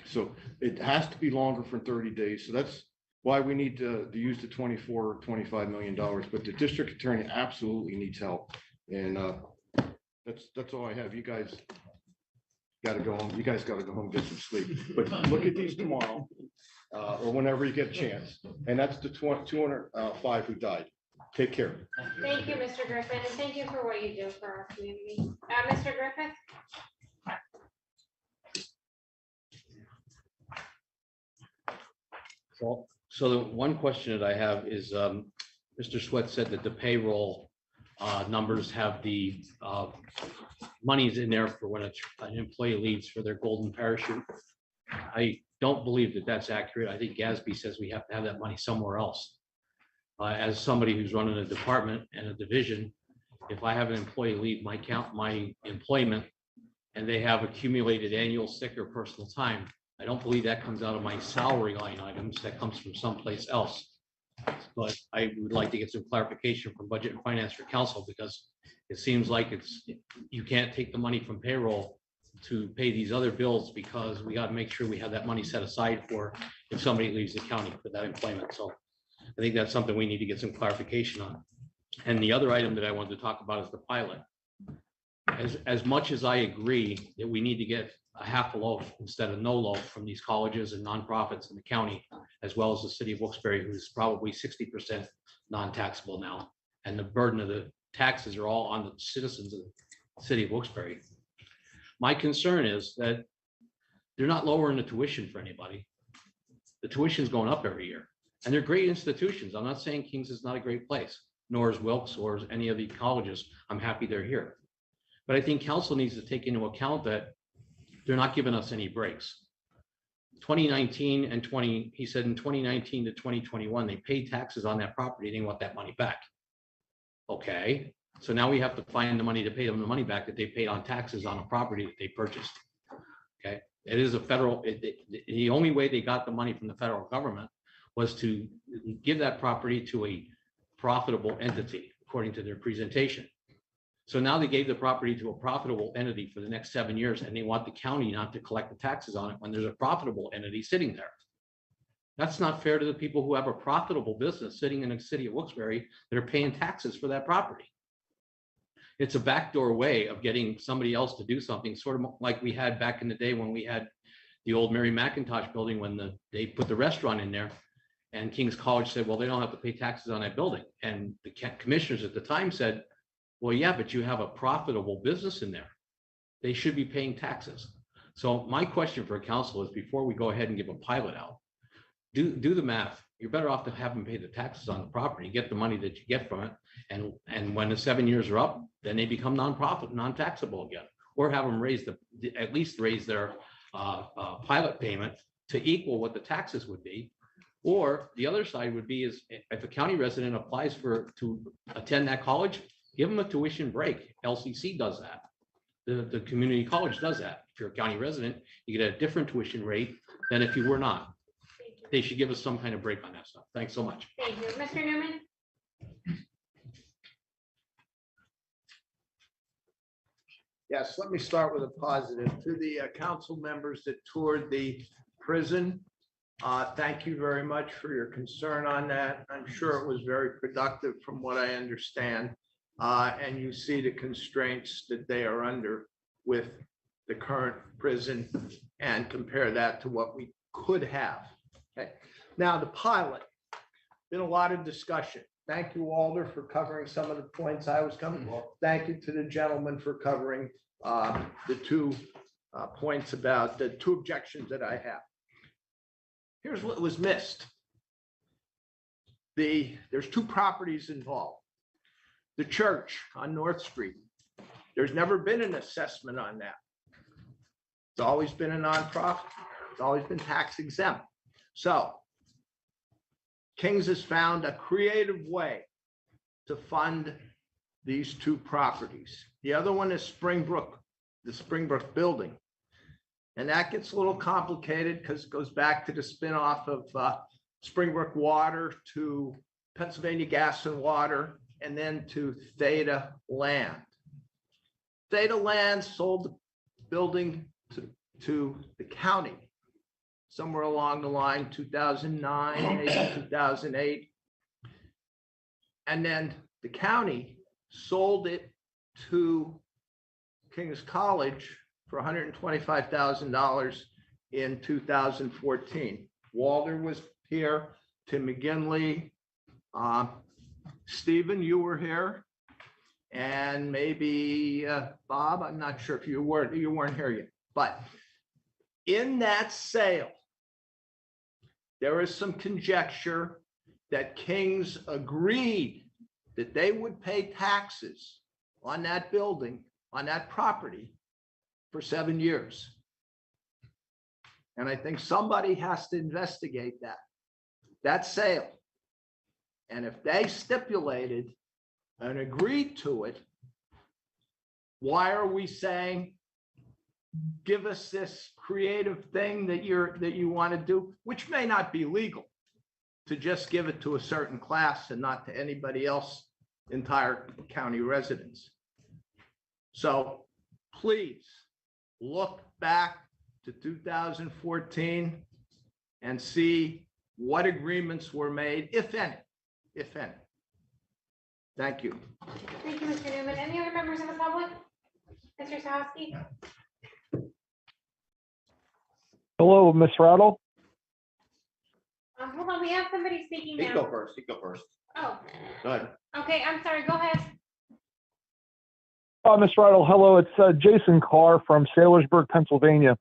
So it has to be longer for 30 days. So that's why we need to use the 24 or 25 million dollars. But the district attorney absolutely needs help. And that's all I have. You guys got to go home. You guys got to go home and get some sleep. But look at these tomorrow or whenever you get a chance. And that's the 205 who died. Take care. Thank you, Mr. Griffin, and thank you for what you do for our community. Mr. Griffin? So the one question that I have is, Mr. Sweat said that the payroll numbers have the monies in there for when an employee leaves for their golden parachute. I don't believe that that's accurate. I think GASB says we have to have that money somewhere else. As somebody who's running a department and a division, if I have an employee leave my employment and they have accumulated annual sick or personal time, I don't believe that comes out of my salary line items. That comes from someplace else. But I would like to get some clarification from Budget and Finance for Council, because it seems like you can't take the money from payroll to pay these other bills, because we got to make sure we have that money set aside for if somebody leaves the county for that employment. So I think that's something we need to get some clarification on. And the other item that I wanted to talk about is the pilot. As much as I agree that we need to get a half a loaf instead of no loaf from these colleges and nonprofits in the county, as well as the city of Wilkes-Barre, who's probably 60% non-taxable now. And the burden of the taxes are all on the citizens of the city of Wilkes-Barre. My concern is that they're not lowering the tuition for anybody. The tuition's going up every year. And they're great institutions. I'm not saying King's is not a great place, nor is Wilkes or any of the colleges. I'm happy they're here. But I think council needs to take into account that they're not giving us any breaks. 2019 and he said in 2019 to 2021, they paid taxes on that property. They want that money back. Okay, so now we have to find the money to pay them the money back that they paid on taxes on a property that they purchased. Okay, it is a federal, the only way they got the money from the federal government was to give that property to a profitable entity, according to their presentation. So now they gave the property to a profitable entity for the next 7 years, and they want the county not to collect the taxes on it when there's a profitable entity sitting there. That's not fair to the people who have a profitable business sitting in the city of Wilkes-Barre that are paying taxes for that property. It's a backdoor way of getting somebody else to do something, sort of like we had back in the day when we had the old Mary McIntosh building when they put the restaurant in there. And King's College said, well, they don't have to pay taxes on that building. And the commissioners at the time said, well, yeah, but you have a profitable business in there. They should be paying taxes. So my question for council is, before we go ahead and give a pilot out, do the math. You're better off to have them pay the taxes on the property, get the money that you get from it. And when the 7 years are up, then they become non-taxable again, or have them at least raise their pilot payment to equal what the taxes would be. Or the other side would be is if a county resident applies to attend that college, give them a tuition break. LCC does that. The community college does that. If you're a county resident, you get a different tuition rate than if you were not. They should give us some kind of break on that stuff. Thanks so much. Thank you. Mr. Newman? Yes, let me start with a positive. To the council members that toured the prison, thank you very much for your concern on that. I'm sure it was very productive from what I understand. And you see the constraints that they are under with the current prison and compare that to what we could have. Okay. Now, the pilot, been a lot of discussion. Thank you, Alder, for covering some of the points I was coming. Thank you to the gentleman for covering the 2 points about the 2 objections that I have. Here's what was missed. There's 2 properties involved. The church on North Street. There's never been an assessment on that. It's always been a nonprofit. It's always been tax exempt. So King's has found a creative way to fund these 2 properties. The other one is Springbrook, the Springbrook building. And that gets a little complicated because it goes back to the spinoff of Springbrook Water to Pennsylvania Gas and Water, and then to Theta Land. Theta Land sold the building to the county somewhere along the line, 2009, maybe 2008. And then the county sold it to King's College for $125,000 in 2014. Walter was here, Tim McGinley, Stephen, you were here, and maybe Bob, I'm not sure if you weren't here yet, but in that sale, there is some conjecture that King's agreed that they would pay taxes on that building, on that property for 7 years. And I think somebody has to investigate that sale. And if they stipulated and agreed to it, why are we saying, give us this creative thing that you want to do, which may not be legal, to just give it to a certain class and not to anybody else, entire county residents. So please look back to 2014 and see what agreements were made, if any, Thank you. Thank you, Mr. Newman. Any other members of the public? Mr. Sowski? Hello, Miss Rattle. Hold on, we have somebody speaking You can go now. first, you can go first. Oh, Go ahead. okay, I'm sorry, go ahead. Miss Rattle, hello. It's Jason Carr from Saylorsburg, Pennsylvania.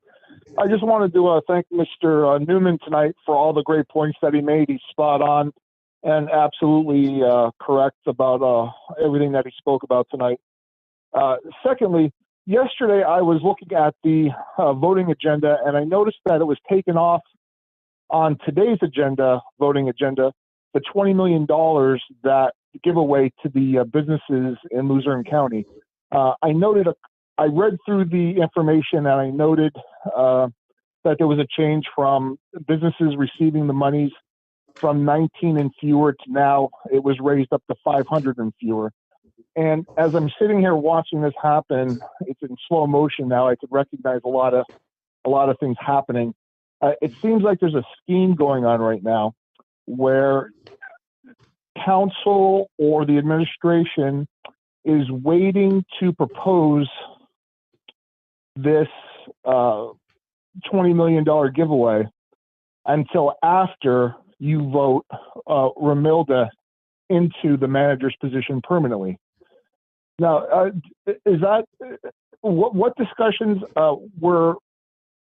I just wanted to thank Mr. Newman tonight for all the great points that he made. He's spot on and absolutely correct about everything that he spoke about tonight. Secondly, yesterday I was looking at the voting agenda and I noticed that it was taken off on today's voting agenda, the $20 million that giveaway to the businesses in Luzerne County. I read through the information and I noted that there was a change from businesses receiving the monies from 19 and fewer to now it was raised up to 500 and fewer. And as I'm sitting here watching this happen, it's in slow motion now. I could recognize a lot of things happening. It seems like there's a scheme going on right now where council or the administration is waiting to propose this $20 million giveaway until after you vote Romilda into the manager's position permanently. Now, is that what discussions were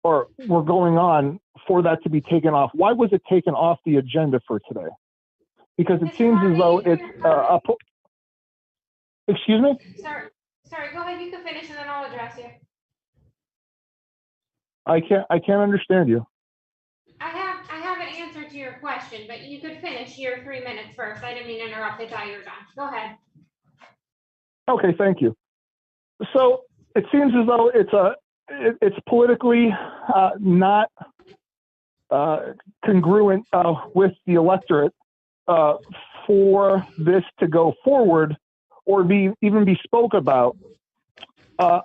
going on for that to be taken off? Why was it taken off the agenda for today? Because it seems as though it's excuse me? Sorry, go ahead, you can finish and then I'll address you. I can't understand you. I have an answer to your question, but you could finish your 3 minutes first. I didn't mean to interrupt. I thought you were done. Go ahead. Okay, thank you. So it seems as though it's politically not congruent with the electorate for this to go forward or even be spoke about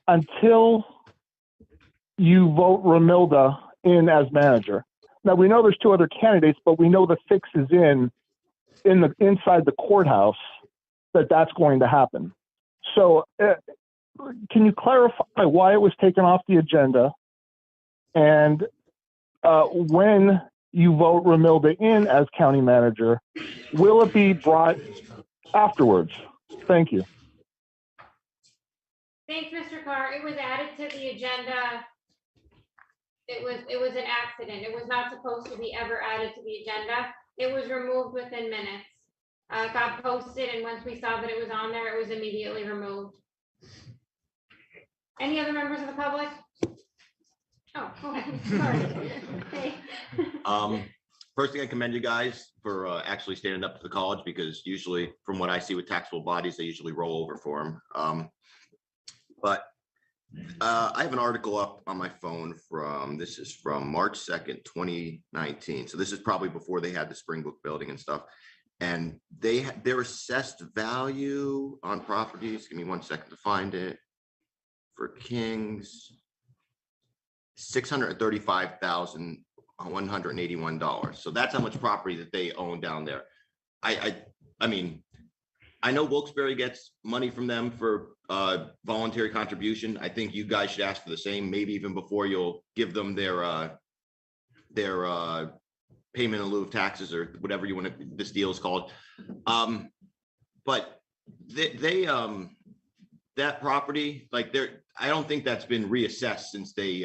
until you vote Romilda in as manager. Now we know there's two other candidates, but we know the fix is inside the courthouse that's going to happen. So can you clarify why it was taken off the agenda and when you vote Romilda in as county manager, will it be brought afterwards? Thank you. Thanks, Mr. Carr. It was added to the agenda. It was an accident. It was not supposed to be ever added to the agenda. It was removed within minutes. Got posted, and once we saw that it was on there, it was immediately removed. Any other members of the public? Oh, go ahead. Sorry. Okay. First thing, I commend you guys for actually standing up to the college, because usually from what I see with taxable bodies, they usually roll over for them. But I have an article up on my phone this is from March 2nd, 2019. So this is probably before they had the Springbrook building and stuff. And their assessed value on properties, give me 1 second to find it, for Kings, $635,181. So that's how much property that they own down there. I mean, I know Wilkes-Barre gets money from them for voluntary contribution. I think you guys should ask for the same, maybe even before you'll give them their payment in lieu of taxes or whatever you want to, this deal is called. But they that property, like I don't think that's been reassessed since they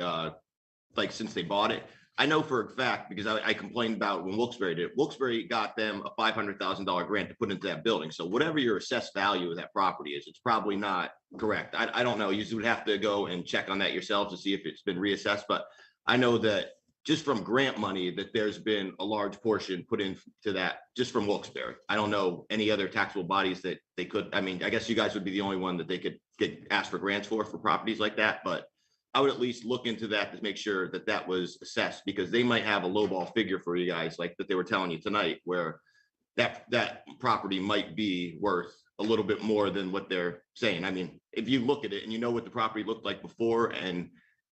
bought it. I know for a fact, because I complained about when Wilkes-Barre did it. Wilkes-Barre got them a $500,000 grant to put into that building. So whatever your assessed value of that property is, it's probably not correct. I don't know. You would have to go and check on that yourself to see if it's been reassessed. But I know that just from grant money that there's been a large portion put into that just from Wilkes-Barre. I don't know any other taxable bodies that they could. I mean, I guess you guys would be the only one that they could get asked for grants for properties like that. But I would at least look into that to make sure that that was assessed, because they might have a lowball figure for you guys, like that they were telling you tonight, where that property might be worth a little bit more than what they're saying. I mean, if you look at it and you know what the property looked like before and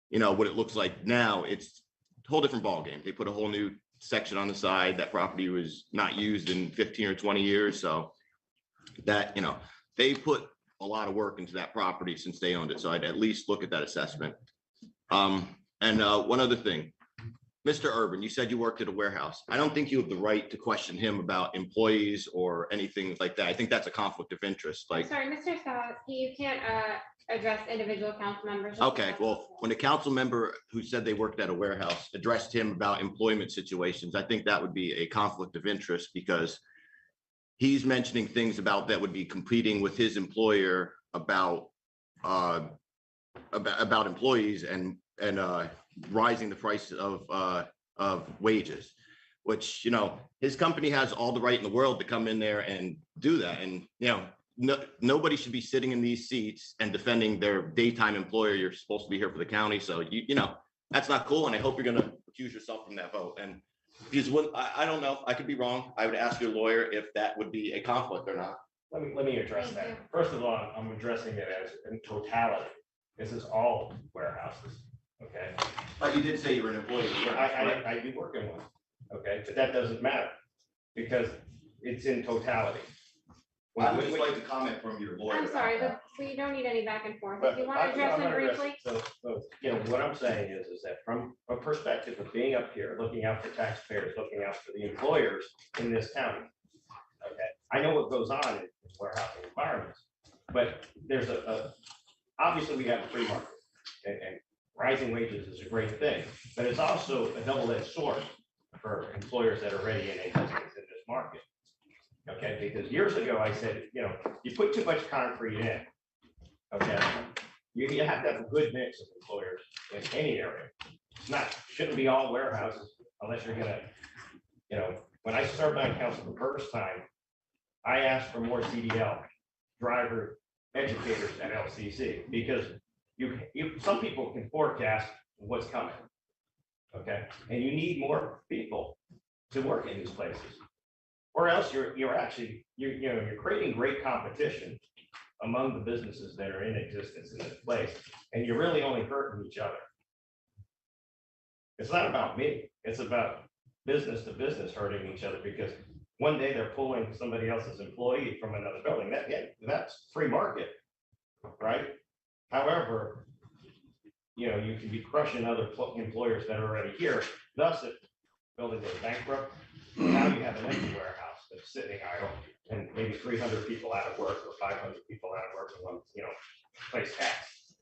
you know what it looks like now, it's a whole different ballgame. They put a whole new section on the side. That property was not used in 15 or 20 years. So that, they put a lot of work into that property since they owned it. So I'd at least look at that assessment. And one other thing, Mr. Urban, you said you worked at a warehouse. I don't think you have the right to question him about employees or anything like that. I think that's a conflict of interest. Like, Sorry, Mr. Scott, you can't address individual council members. okay, well, when a council member who said they worked at a warehouse addressed him about employment situations, I think that would be a conflict of interest because he's mentioning things about that would be competing with his employer about employees and rising the price of wages, which, his company has all the right in the world to come in there and do that. And, nobody should be sitting in these seats and defending their daytime employer. You're supposed to be here for the county. So, that's not cool. And I hope you're going to recuse yourself from that vote. And because I don't know, I could be wrong. I would ask your lawyer if that would be a conflict or not. Let me address that. First of all, I'm addressing it as in totality. This is all warehouses, okay? But you did say you were an employee. I do work in one, okay? But that doesn't matter because it's in totality. I would just like to comment from your lawyer. I'm sorry, but we don't need any back and forth. If you want to address them briefly. So, what I'm saying is that from a perspective of being up here, looking out for taxpayers, looking out for the employers in this county, okay? I know what goes on in warehousing environments, but there's obviously we have a free market and rising wages is a great thing, but it's also a double-edged sword for employers that are already in existence in this market. Okay, because years ago I said, you put too much concrete in, okay, you have to have a good mix of employers in any area. It's shouldn't be all warehouses unless you're gonna, when I served on council the first time, I asked for more CDL, driver educators at LCC, because some people can forecast what's coming, okay? And you need more people to work in these places. Or else you're creating great competition among the businesses that are in existence in this place, and you're really only hurting each other. It's not about me, it's about business to business hurting each other because one day they're pulling somebody else's employee from another building. That's free market, right? However, you can be crushing other employers that are already here. Thus, if the building goes bankrupt, now you have an empty warehouse that's sitting idle and maybe 300 people out of work or 500 people out of work in one, place X.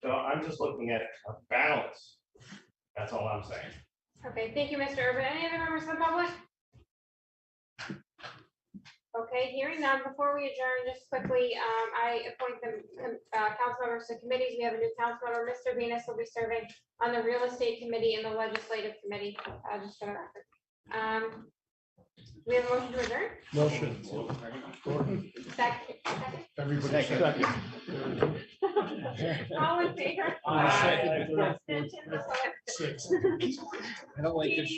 So I'm just looking at a balance. That's all I'm saying. Okay, thank you, Mr. Urban. Any other members of the public? Okay, hearing none, before we adjourn, just quickly, I appoint the council members to committees. We have a new council member, Mr. Venus, will be serving on the real estate committee and the legislative committee, just for the record. We have a motion to adjourn? Motion. Second. Everybody second. All in favor? Second. Abstentions? Six. I don't like this.